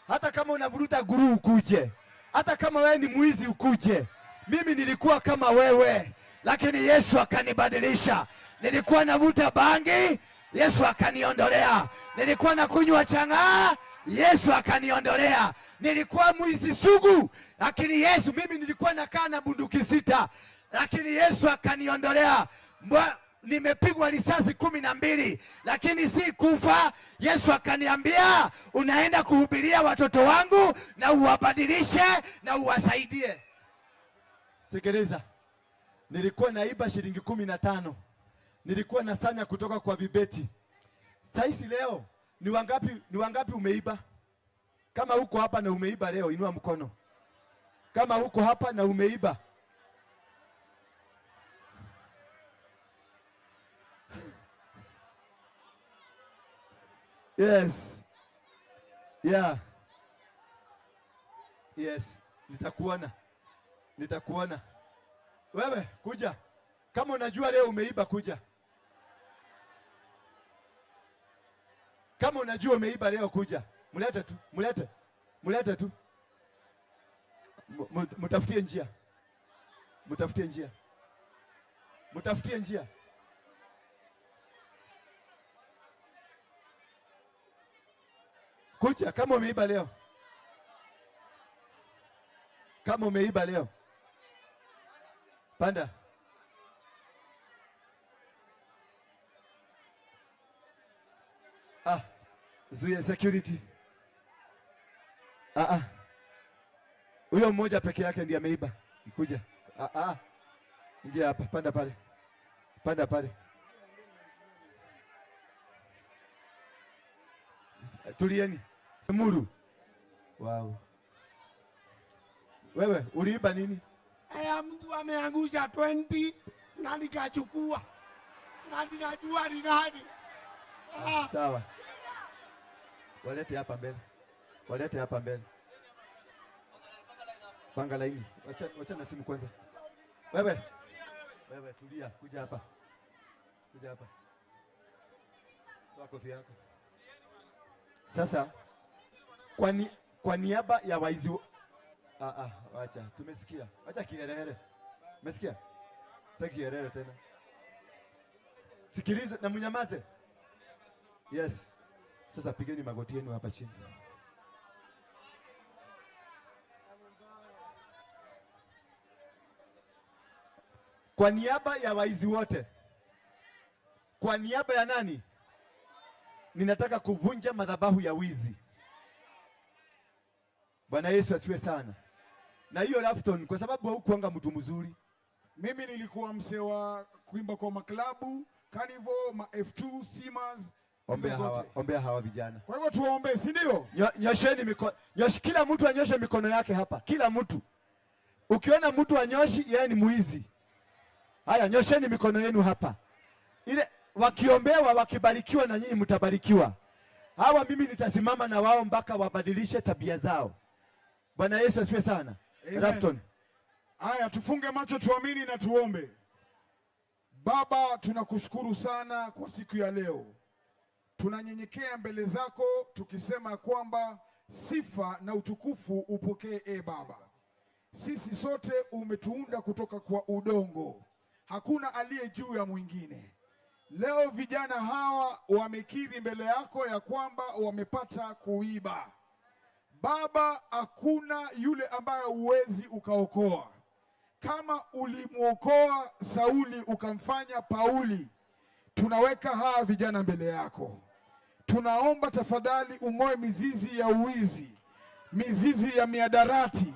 hata kama unavuta guru ukuje, hata kama wewe ni mwizi ukuje. Mimi nilikuwa kama wewe, lakini Yesu akanibadilisha. Nilikuwa navuta bangi, Yesu akaniondolea. Nilikuwa nakunywa chang'aa, Yesu akaniondolea. Nilikuwa mwizi sugu, lakini mimi nilikuwa nakaa na bunduki 6, lakini Yesu akaniondolea. Nimepigwa risasi 12, lakini si kufa. Yesu akaniambia, unaenda kuhubiria watoto wangu na uwabadilishe na uwasaidie. Sikiliza, nilikuwa naiba shilingi 15. Nilikuwa nasanya kutoka kwa vibeti. Saisi leo ni wangapi umeiba? Kama huko hapa na umeiba leo, inua mkono. Kama huko hapa na umeiba. Yes. Yeah. Yes. Nitakuona. Wewe kuja. Kama unajua leo umeiba kuja. Kama unajua umeiba leo kuja. Mulete tu. Mulete tu. Mutafutie njia. Kuja kama umeiba leo. Kama umeiba leo. Panda. Zuia security. Huyo mmoja peke yake ndiye ameiba. Kuja. Ingia hapa, panda pale. Panda pale. Tulieni. Samuru. Wow. Wewe uliiba nini? Mtu ameangusha 20 na nikachukua. Na ninajua ni nani. Sawa. Walete hapa mbele. Panga laini. Wacha na simu kwanza. Wewe tulia, kuja hapa. Toa kofia yako. Sasa kwa niaba ya waizi wacha, tumesikia. Wacha kiherehere. Umesikia? Sasa kiherehere tena. Sikiliza na mnyamaze. Yes. Sasa pigeni magoti yenu hapa chini. Kwa niaba ya waizi wote. Kwa niaba ya nani? Ninataka kuvunja madhabahu ya wizi. Bwana Yesu asifiwe sana. Na hiyo Rafton, kwa sababu haukuanga mtu mzuri. Mimi nilikuwa mzee wa kuimba kwa maklabu, Carnival, ma F2, Simas. Ombea hawa vijana. Kwa hivyo tuombe, si ndio? Nyosheni mikono. Kila mtu anyoshe mikono yake hapa. Kila mtu. Ukiona mtu anyoshi, yeye ni mwizi. Haya, nyosheni mikono yenu hapa. Ile wakiombewa, wakibarikiwa na nyinyi mtabarikiwa. Hawa mimi nitasimama na wao mpaka wabadilishe tabia zao. Bwana Yesu asifiwe sana. Rafton. Haya, tufunge macho, tuamini na tuombe. Baba, tunakushukuru sana kwa siku ya leo. Tunanyenyekea mbele zako tukisema kwamba sifa na utukufu upokee Baba. Sisi sote umetuunda kutoka kwa udongo. Hakuna aliye juu ya mwingine. Leo vijana hawa wamekiri mbele yako ya kwamba wamepata kuiba. Baba, hakuna yule ambaye uwezi ukaokoa. Kama ulimuokoa Sauli ukamfanya Pauli, tunaweka hawa vijana mbele yako. Tunaomba tafadhali ung'oe mizizi ya uwizi, mizizi ya miadarati,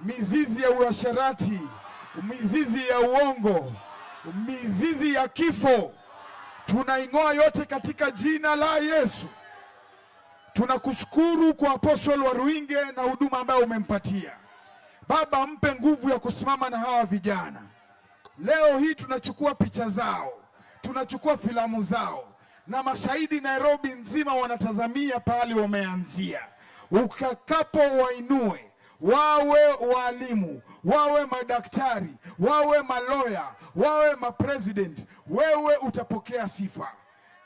mizizi ya uasherati, mizizi ya uongo, mizizi ya kifo. Tunaing'oa yote katika jina la Yesu. Tunakushukuru kwa Apostle Waruinge na huduma ambayo umempatia. Baba, mpe nguvu ya kusimama na hawa vijana. Leo hii tunachukua picha zao, tunachukua filamu zao, na mashahidi Nairobi nzima wanatazamia pale wameanzia. Ukakapo wainue, wawe walimu, wawe madaktari, wawe maloya, wawe mapresident, wewe utapokea sifa.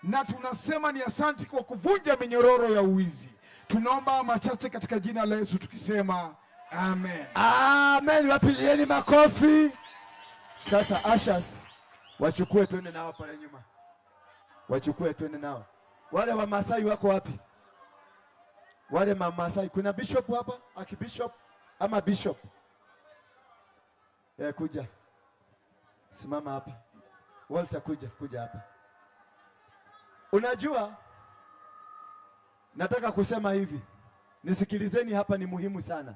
Na tunasema ni asanti kwa kuvunja minyororo ya uwizi. Tunaomba machache katika jina la Yesu tukisema amen. Amen, wapigieni makofi. Sasa ashas wachukue twende nao pale nyuma. Wachukue twende nao. Wale wa Masai wako wapi? Wale wa Masai, kuna bishop hapa? Akibishop ama bishop? Kuja. Simama hapa. Walter, kuja hapa. Unajua, nataka kusema hivi. Nisikilizeni hapa, ni muhimu sana.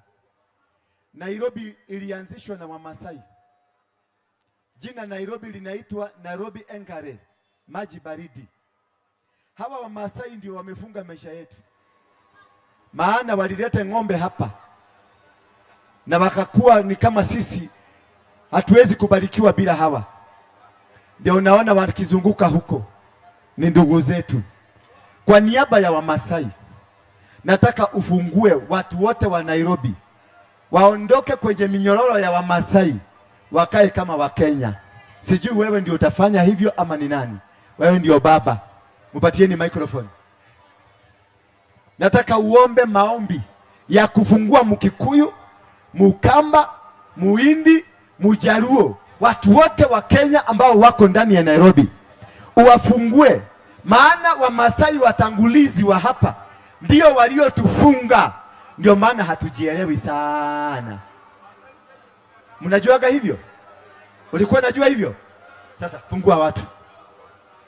Nairobi ilianzishwa na Wamasai. Jina Nairobi linaitwa Nairobi Enkare, maji baridi. Hawa Wamasai ndio wamefunga maisha yetu. Maana walileta ng'ombe hapa na wakakuwa ni kama sisi, hatuwezi kubarikiwa bila hawa. Ndio unaona wakizunguka huko, ni ndugu zetu. Kwa niaba ya Wamasai, nataka ufungue watu wote wa Nairobi waondoke kwenye minyororo ya Wamasai, wakae kama Wakenya. Sijui wewe ndio utafanya hivyo ama ni nani? Wewe ndio baba. Mpatieni microphone. Nataka uombe maombi ya kufungua Mkikuyu, Mukamba, Muhindi, Mujaruo, watu wote wa Kenya ambao wako ndani ya Nairobi. Uwafungue, maana Wamasai watangulizi wa hapa ndio waliotufunga. Ndio maana hatujielewi sana. Mnajuaga hivyo? Ulikuwa unajua hivyo? Sasa fungua watu.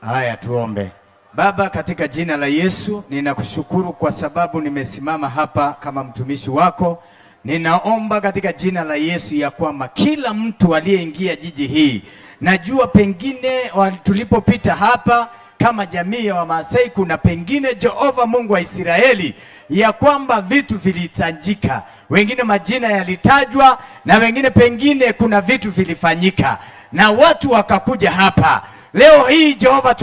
Haya, tuombe. Baba, katika jina la Yesu, ninakushukuru kwa sababu nimesimama hapa kama mtumishi wako. Ninaomba katika jina la Yesu ya kwamba kila mtu aliyeingia jiji hii, najua pengine tulipopita hapa kama jamii ya Wamasai, kuna pengine Jehova Mungu wa Israeli ya kwamba vitu vilitanjika, wengine majina yalitajwa, na wengine pengine kuna vitu vilifanyika na watu wakakuja hapa. Leo hii Jehova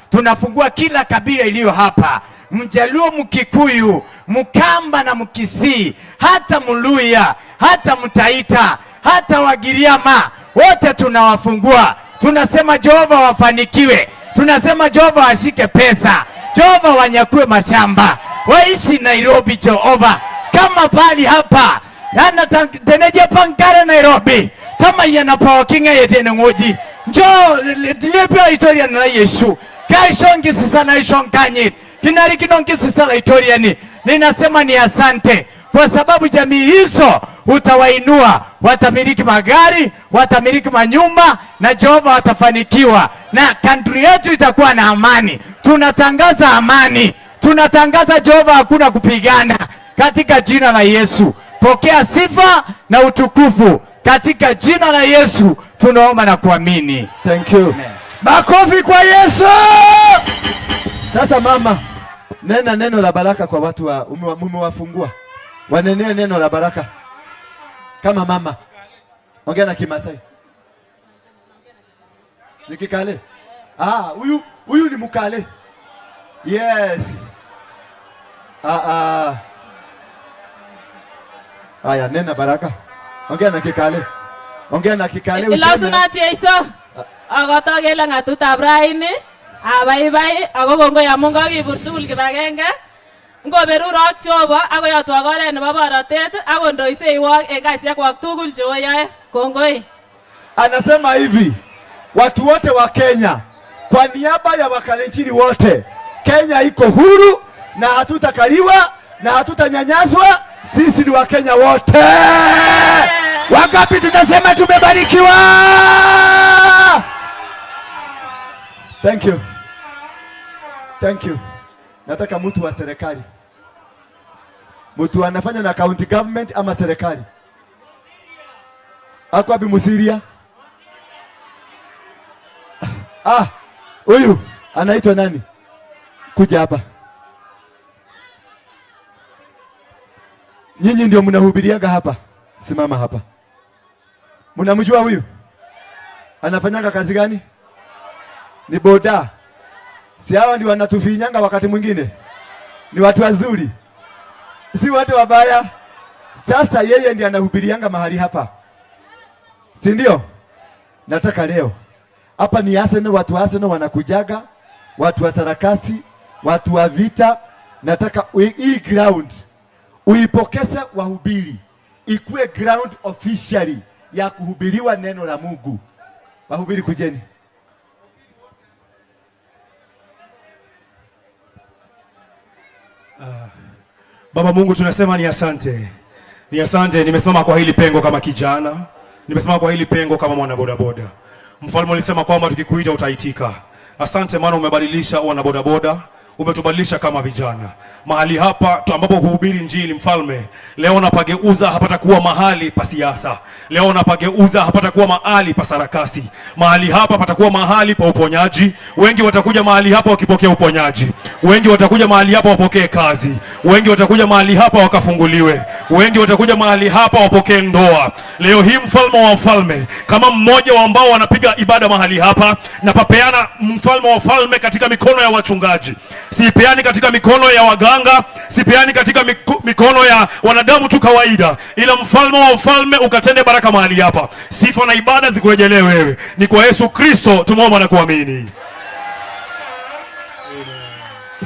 tunafungua kila kabila iliyo hapa, Mjaluo, Mkikuyu, Mkamba na Mkisii, hata Mluya, hata Mtaita, hata Wagiriama, wote tunawafungua. Tunasema Jehova wafanikiwe. Tunasema Jehova washike pesa. Jehova wanyakue mashamba. Waishi Nairobi Jehova. Kama pali hapa yana teneje pankare Nairobi, kama yanapawa kinga yetene ngoji. Njoo libya historia na Yesu. Kaishongi sisa na ishonkanye. Kinari kinongi sisa la historia ni. Ninasema ni asante kwa sababu jamii hizo utawainua, watamiliki magari, watamiliki manyumba, na Jehova watafanikiwa, na country yetu itakuwa na amani. Tunatangaza amani, tunatangaza Jehova hakuna kupigana, katika jina la Yesu. Pokea sifa na utukufu katika jina la Yesu tunaomba na kuamini. Thank you. Amen. Makofi kwa Yesu. Sasa mama, nena neno la baraka kwa watu wa umewafungua. Wanenea neno la baraka. Kama mama. Ongea na Kimasai. Nikikale. Huyu ni Mukale. Yes. Aya, nena baraka. Ongea na Kikale. Ongea na Kikale. Lazima ati Isa. Akoto kele ng'atutab raini abaibai ako kongoi amun kakibur tugul kibagenge. Ngoberurok Jehova ako yotwok oret nebo borotet ako ndoiseiwok en kasiekwak tugul cheoyoe. Kongoi. Anasema hivi, watu wote wa Kenya, kwa niaba ya Wakalenjin wote, Kenya iko huru na hatutakaliwa na hatutanyanyaswa. Sisi ni Wakenya wote. Wangapi tunasema tumebarikiwa? Thank you. Thank you. Nataka mtu wa serikali. Mtu anafanya na county government ama serikali. Ako wapi Musiria? Huyu anaitwa nani? Kuja hapa. Nyinyi ndio mnahubirianga hapa. Simama hapa. Mnamjua huyu? Anafanyanga kazi gani? Ni boda. Si hawa ndio wanatufinyanga wakati mwingine? Ni watu wazuri, si watu wabaya. Sasa yeye ndiye anahubirianga mahali hapa, si ndio? Nataka leo hapa ni Arsenal, watu wa Arsenal wanakujaga, watu wa sarakasi, watu wa vita. Nataka hii ground uipokeze wahubiri, ikuwe ground officially ya kuhubiriwa neno la Mungu. Wahubiri kujeni. Baba Mungu, tunasema ni asante. Ni asante, nimesimama kwa hili pengo kama kijana. Nimesimama kwa hili pengo kama mwana bodaboda. Mfalme alisema kwamba tukikuita utaitika. Asante maana umebadilisha wana bodaboda, umetubadilisha kama vijana. Mahali hapa ambapo kuhubiri Injili, Mfalme, leo napageuza hapatakuwa mahali pa siasa. Leo napageuza hapatakuwa mahali pa sarakasi. Mahali hapa patakuwa mahali pa uponyaji. Wengi watakuja mahali hapa wakipokea uponyaji. Wengi watakuja mahali hapa wapokee kazi. Wengi watakuja mahali hapa wakafunguliwe. Wengi watakuja mahali hapa wapokee ndoa. Leo hii Mfalme wa wafalme, kama mmoja wa ambao wanapiga ibada mahali hapa, na papeana Mfalme wa wafalme katika mikono ya wachungaji. Sipeani katika mikono ya waganga, sipeani katika mikono ya wanadamu tu kawaida, ila Mfalme wa ufalme ukatende baraka mahali hapa. Sifa na ibada zikurejelee wewe. Ni kwa Yesu Kristo tumeomba na kuamini.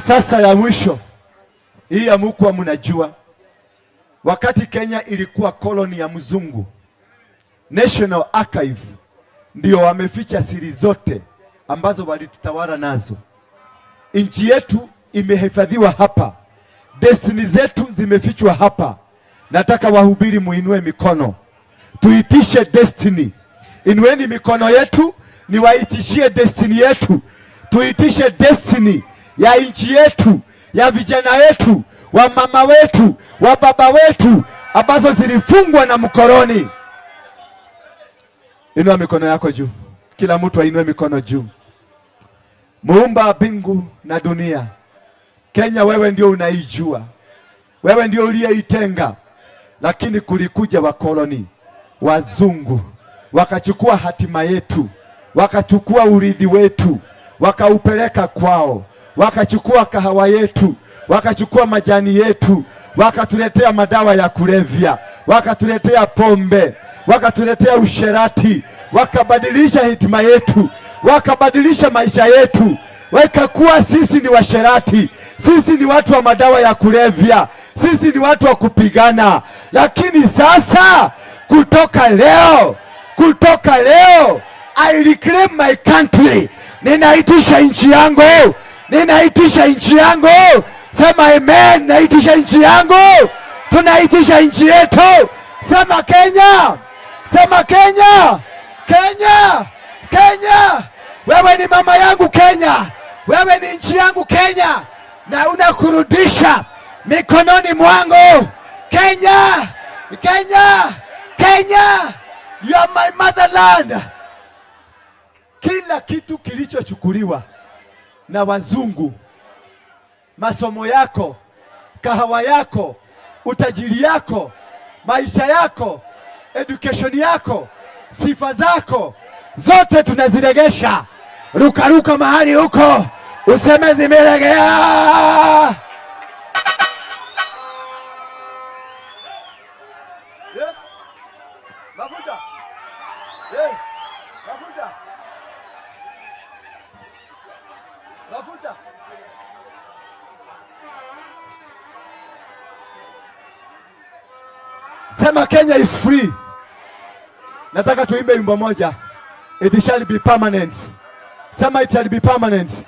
Sasa ya mwisho hii ya mkuu, mnajua wakati Kenya ilikuwa koloni ya mzungu, National Archive ndio wameficha siri zote ambazo walitutawala nazo. Nchi yetu imehifadhiwa hapa, destiny zetu zimefichwa hapa. Nataka wahubiri muinue mikono, tuitishe destiny. Inueni mikono yetu, niwaitishie destiny yetu. Tuitishe destiny ya nchi yetu, ya vijana wetu, wa mama wetu, wa baba wetu, ambazo zilifungwa na mkoloni. Inua mikono yako juu, kila mtu ainue mikono juu. Muumba mbingu na dunia, Kenya wewe ndio unaijua, wewe ndio uliyeitenga, lakini kulikuja wakoloni wazungu, wakachukua hatima yetu, wakachukua urithi wetu, wakaupeleka kwao, wakachukua kahawa yetu, wakachukua majani yetu, wakatuletea madawa ya kulevya, wakatuletea pombe, wakatuletea usherati, wakabadilisha hatima yetu, wakabadilisha maisha yetu, wakakuwa sisi ni washerati, sisi ni watu wa madawa ya kulevya, sisi ni watu wa kupigana. Lakini sasa kutoka leo I reclaim my country. Ninaitisha nchi yangu, ninaitisha nchi yangu. Sema amen. Naitisha nchi yangu, tunaitisha nchi yetu. Sema Kenya, sema Kenya, Kenya, Kenya. Wewe ni mama yangu Kenya, wewe ni nchi yangu Kenya, na unakurudisha mikononi mwangu Kenya, Kenya, Kenya. You are my motherland. Kila kitu kilichochukuliwa na wazungu, masomo yako, kahawa yako, utajiri yako, maisha yako, education yako, sifa zako, zote tunaziregesha. Ruka mahali huko, useme zimeregea. Wafuta. Sema Kenya is free. Nataka tuimbe wimbo moja. It shall be permanent. Sema it shall be permanent.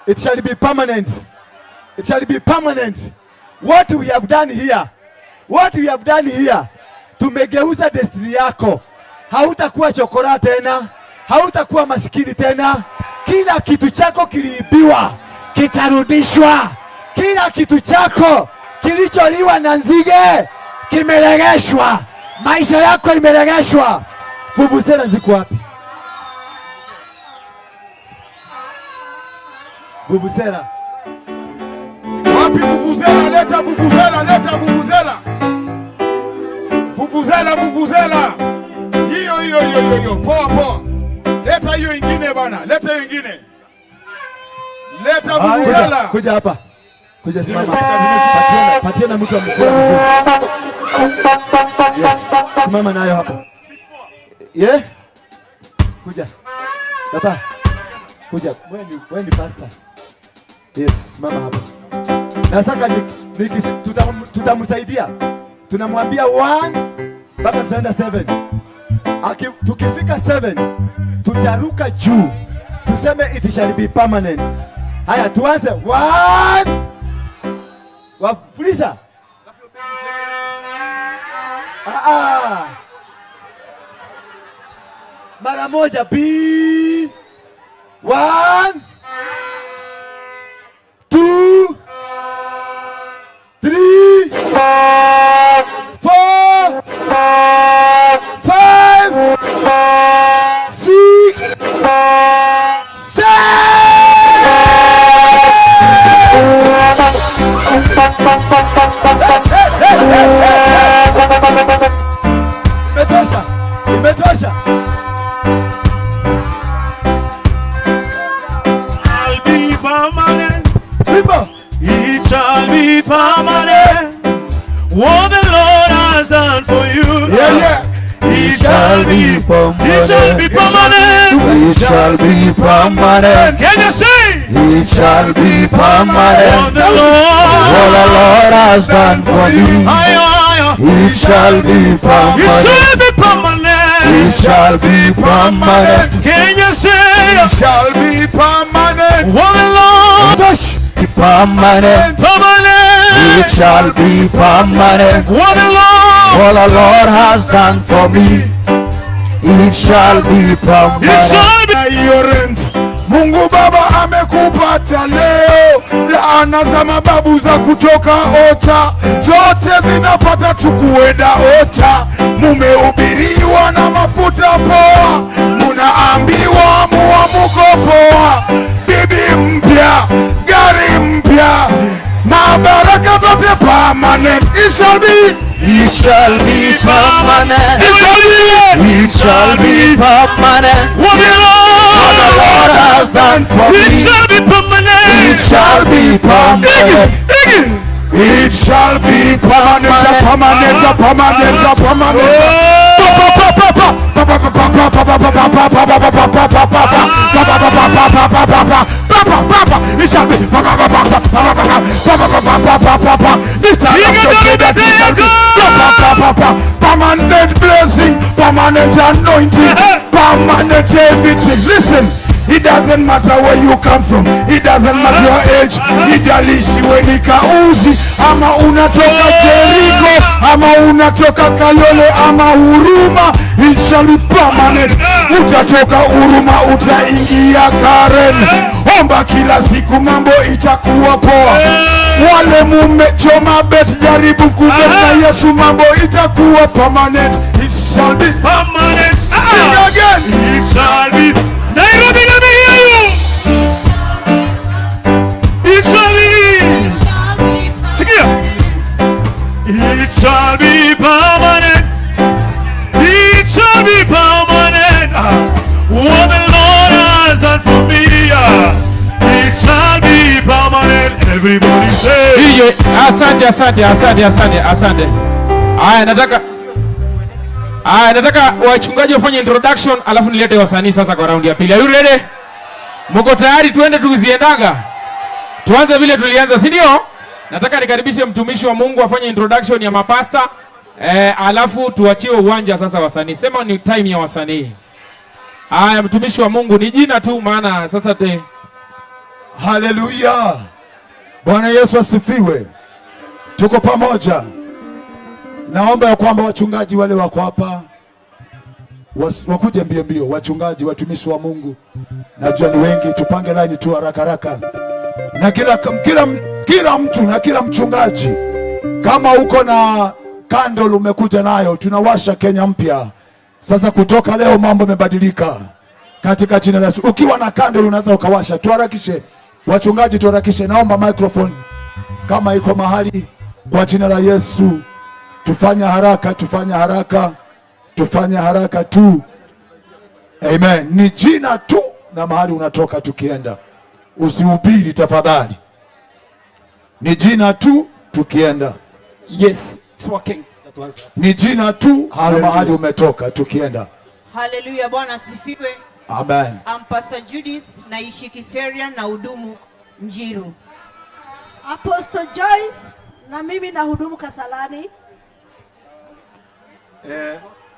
It shall be permanent. It shall be permanent. What we have done here. What we have done here. Tumegeuza destiny yako. Hautakuwa chokora tena. Hautakuwa masikini tena. Kila kitu chako kiliibiwa kitarudishwa. Kila kitu chako kilicholiwa na nzige kimeregeshwa. Maisha yako imeregeshwa. Vuvuzela ziko wapi? Vuvuzela wapi? Vuvuzela, leta vuvuzela, leta vuvuzela. Vuvuzela, vuvuzela. Hiyo. Poa. Leta hiyo ingine bana. Leta hiyo ingine. Leta vuvuzela. Kuja hapa. Kuja simama. Patiana mtu wa mkoa mzuri. Yes. Simama nayo hapa. Yeah. Kuja. Baba. Kuja. Wewe ni pastor. Yes, simama hapa. Na sasa tutamsaidia. Tunamwambia 1 mpaka tutaenda 7. Tukifika 7 tutaruka juu. Tuseme it shall be permanent. Haya tuanze. 1. Wapuliza. Mara moja. B. 1 2 3 4 5 6 7. Imetosha. I'll be permanent. People. It shall be permanent. What the Lord has done for you. Yeah. It shall be permanent. It shall be permanent. It shall be permanent. Can you sing? It shall be permanent. What the Lord has done for me. It shall be permanent. It shall be permanent. It shall be permanent. Can you say? It shall be permanent. What the Lord permanent. Permanent. It shall be permanent. What the Lord has done for me. It shall be permanent. It shall be. Mungu Baba amekupata leo, laana za mababu za kutoka Ota zote zinapata tukuenda Ota. Mumehubiriwa na mafuta poa, munaambiwa muamuko poa, bibi mpya, gari mpya, na baraka zote permanent. It shall be. It shall be permanent. It shall be. It shall be permanent. What the Lord has done for me. It shall be permanent. It shall be permanent. It shall be permanent. Permanent. Permanent. Permanent. It shall be permanent blessing, permanent anointing, permanent everything. Listen, it doesn't matter where you come from, it doesn't matter your age. Ijalishi we ni Kauzi ama unatoka Jericho ama unatoka Kayole ama Huruma, it shall be permanent. Utatoka Huruma utaingia Karen, omba kila siku mambo itakuwa poa. Wale mumechoma bet jaribu kubet na Yesu mambo itakuwa permanent. It shall be permanent. Sing again. It shall be. Nairobi, let me hear you. It shall be. Sing it. It shall be permanent. It shall be permanent. What the Lord has done for me. It shall be permanent. Everybody say. DJ, asante. Aya, nataka wachungaji wafanye introduction alafu nilete wasanii sasa kwa round ya pili. Are you ready? Mko tayari tuende tukiziendaga? Tuanze vile tulianza, si ndio? Nataka nikaribishe mtumishi wa Mungu afanye introduction ya mapasta. Alafu tuachie uwanja sasa wasanii. Sema ni time ya wasanii. Haya, mtumishi wa Mungu ni jina tu, maana sasa Haleluya. Bwana Yesu asifiwe. Tuko pamoja. Naomba ya kwamba wachungaji wale wako hapa wakuje mbio mbio, wachungaji, watumishi wa Mungu. Najua ni wengi, tupange line tu haraka haraka. Na kila mtu na kila mchungaji, kama uko na candle umekuja nayo, tunawasha Kenya mpya. Sasa kutoka leo mambo yamebadilika katika jina la Yesu. Ukiwa na candle unaweza ukawasha. Tuharakishe wachungaji, tuharakishe. Naomba microphone kama iko mahali, kwa jina la Yesu. Tufanya haraka, tufanya haraka, tufanya haraka tu. Amen. Ni jina tu na mahali unatoka tukienda. Usihubiri tafadhali. Ni jina tu tukienda. Yes, it's working. Ni jina tu na mahali umetoka tukienda. Hallelujah, Bwana asifiwe. Amen. I'm Pastor Judith, naishi Kiserian na hudumu Njiru. Apostle Joyce, na mimi na hudumu Kasalani.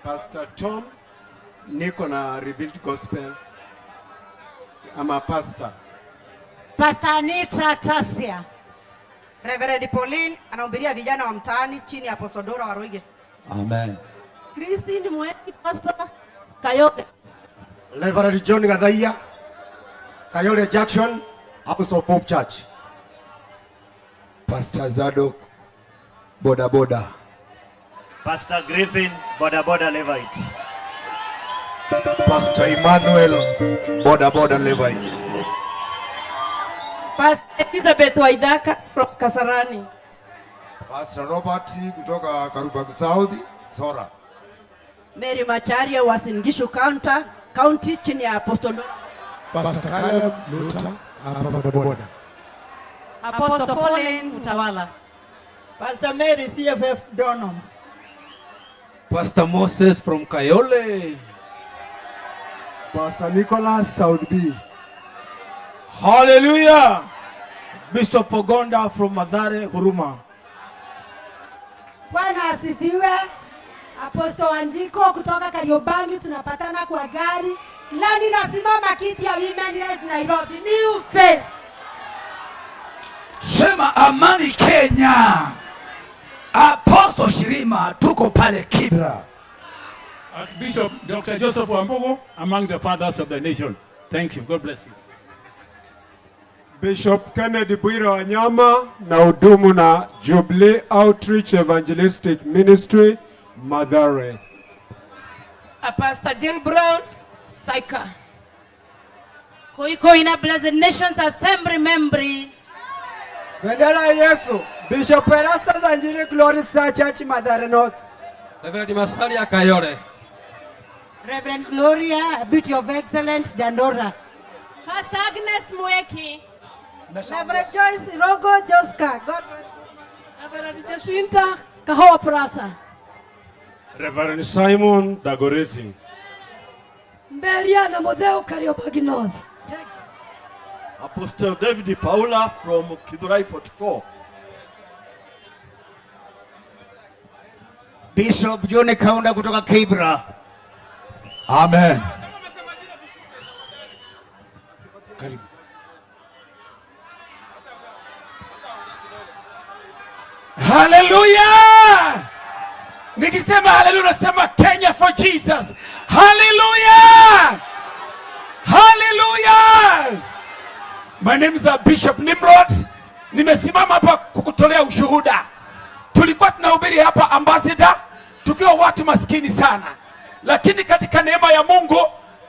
Pastor Tom, niko na Revealed Gospel. I'm a pastor. Pastor Anita Tasia. Reverend Pauline anahubiria vijana wa mtaani chini ya Apostle Dora Waruige. Amen. Christine Mweki, Pastor Kayole. Reverend John Gadhaiya, Kayole Jackson, House of Hope Church. Pastor Zadok, Boda Boda. Pastor Griffin, Boda Boda Levites. Pastor Emmanuel, Boda Boda Levites. Pastor Elizabeth Waidaka from Kasarani. Pastor Robert kutoka Karubagu South, Sora. Mary Macharia wa Singishu County chini ya Apostle Dora. Pastor Caleb Luther, Boda Boda. Apostle Pauline Utawala. Pastor Mary CFF Donham. Pastor Moses from Kayole. Pastor Nicholas South B. Hallelujah. Bishop Pogonda from Mathare Huruma. Bwana asifiwe. Apostle Wanjiko kutoka Kariobangi, tunapatana kwa gari. Nani nasimama kiti ya Women Right Nairobi. New Faith. Sema amani Kenya. Apostle Shirima, tuko pale Kibra. Archbishop Dr. Joseph Wambugu, among the fathers of the nation. Thank you. God bless you. Bishop Kennedy Bwira Wanyama na hudumu na Jubilee Outreach Evangelistic Ministry, Mathare. Pastor Jill Brown, Saika. Koikoina Blessed Nations Assembly member. Bendera Yesu, Bishop Erastus Anjili Glory Church, Mathare North. Reverend Masalia Kayole. Reverend Gloria, Beauty of Excellence, Dandora. Pastor Agnes Mweki. Reverend Joyce Rogo Joska. God bless you. Reverend Jacinta Kahoa Prasa. Reverend Simon Dagoreti. Mberiana Modeo Kariobangi North. Apostle David Paula from Kithurai 44. Bishop John Kaunda kutoka Kibra. Amen. Karibu. Hallelujah! Nikisema hallelujah nasema Kenya for Jesus. Hallelujah! Hallelujah! My name is Bishop Nimrod. Nimesimama hapa kukutolea ushuhuda. Tulikuwa tunahubiri hapa Ambassador tukiwa watu maskini sana. Lakini katika neema ya Mungu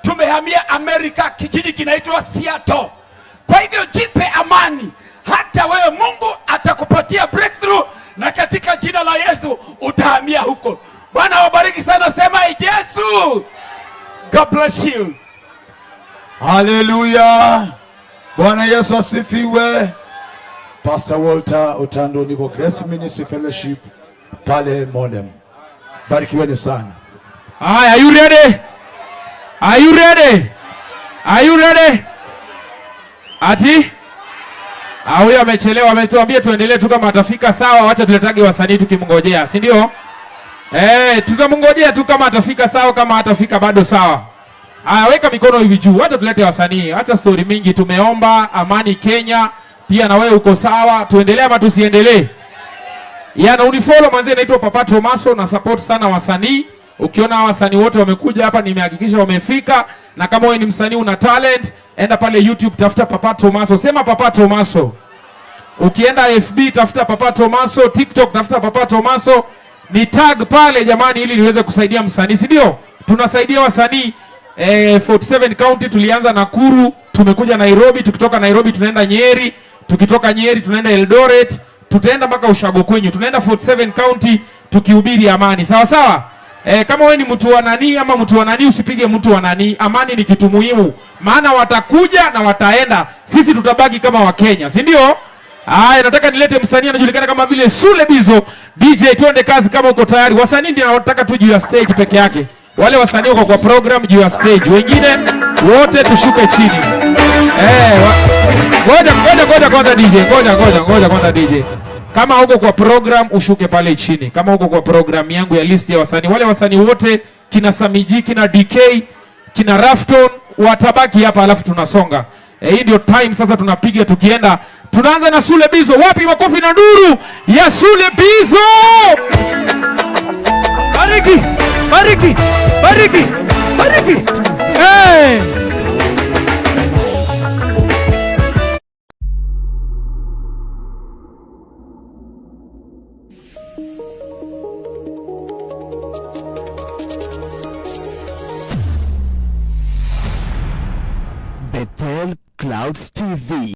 tumehamia Amerika, kijiji kinaitwa Seattle. Kwa hivyo jipe amani. Hata wewe Mungu atakupatia breakthrough na katika jina la Yesu utahamia huko. Bwana wabariki sana, sema Yesu. God bless you. Hallelujah. Bwana Yesu asifiwe. Pastor Walter Otando, niko Grace Ministry Fellowship pale Molem. Barikiweni sana. Are you ready? Are you ready? Are you ready? Ati? Huyo amechelewa, ametuambia tuendelee tu kama atafika sawa, wacha tuletage wasanii tukimngojea, si ndio? Tutamngojea tu kama atafika sawa, kama atafika bado sawa. Haya, weka mikono hivi juu. Wacha tulete wasanii. Acha story mingi, tumeomba amani Kenya. Pia na wewe uko sawa. Tuendelee ama tusiendelee? Yana unifollow manze, naitwa Papa Tomaso na support sana wasanii. Ukiona wasanii wote wamekuja hapa, nimehakikisha wamefika. Na kama wewe ni msanii una talent, enda pale YouTube tafuta Papa Tomaso. Sema Papa Tomaso. Ukienda FB tafuta Papa Tomaso, TikTok tafuta Papa Tomaso. Ni tag pale jamani, ili niweze kusaidia msanii, si ndio? Tunasaidia wasanii 47 county. Tulianza Nakuru, tumekuja Nairobi, tukitoka Nairobi tunaenda Nyeri, tukitoka Nyeri tunaenda Eldoret, tutaenda mpaka Ushago kwenyu. Tunaenda 47 county tukihubiri amani. Sawa sawa? Kama wewe ni mtu wa nani ama mtu wa nani, usipige mtu wa nani. Amani ni kitu muhimu. Maana watakuja na wataenda. Sisi tutabaki kama Wakenya, si ndio? Haya, nataka nilete msanii anajulikana kama vile Sule Bizo. DJ, twende kazi kama uko tayari. Wasanii ndio nataka tu juu ya stage peke yake. Wale wasanii wako kwa program juu ya stage. Wengine wote tushuke chini. Ngoja kwanza DJ. Ngoja kwanza DJ. Kama uko kwa program ushuke pale chini. Kama uko kwa program yangu ya list ya wasanii, wale wasanii wote kina Samiji, kina DK, kina Rafton watabaki hapa, alafu tunasonga. Hii ndio time sasa tunapiga tukienda. Tunaanza na Sule Bizo. Wapi makofi na nduru ya Sule Bizo? Bariki, bariki, bariki, bariki. Bethel Clouds TV.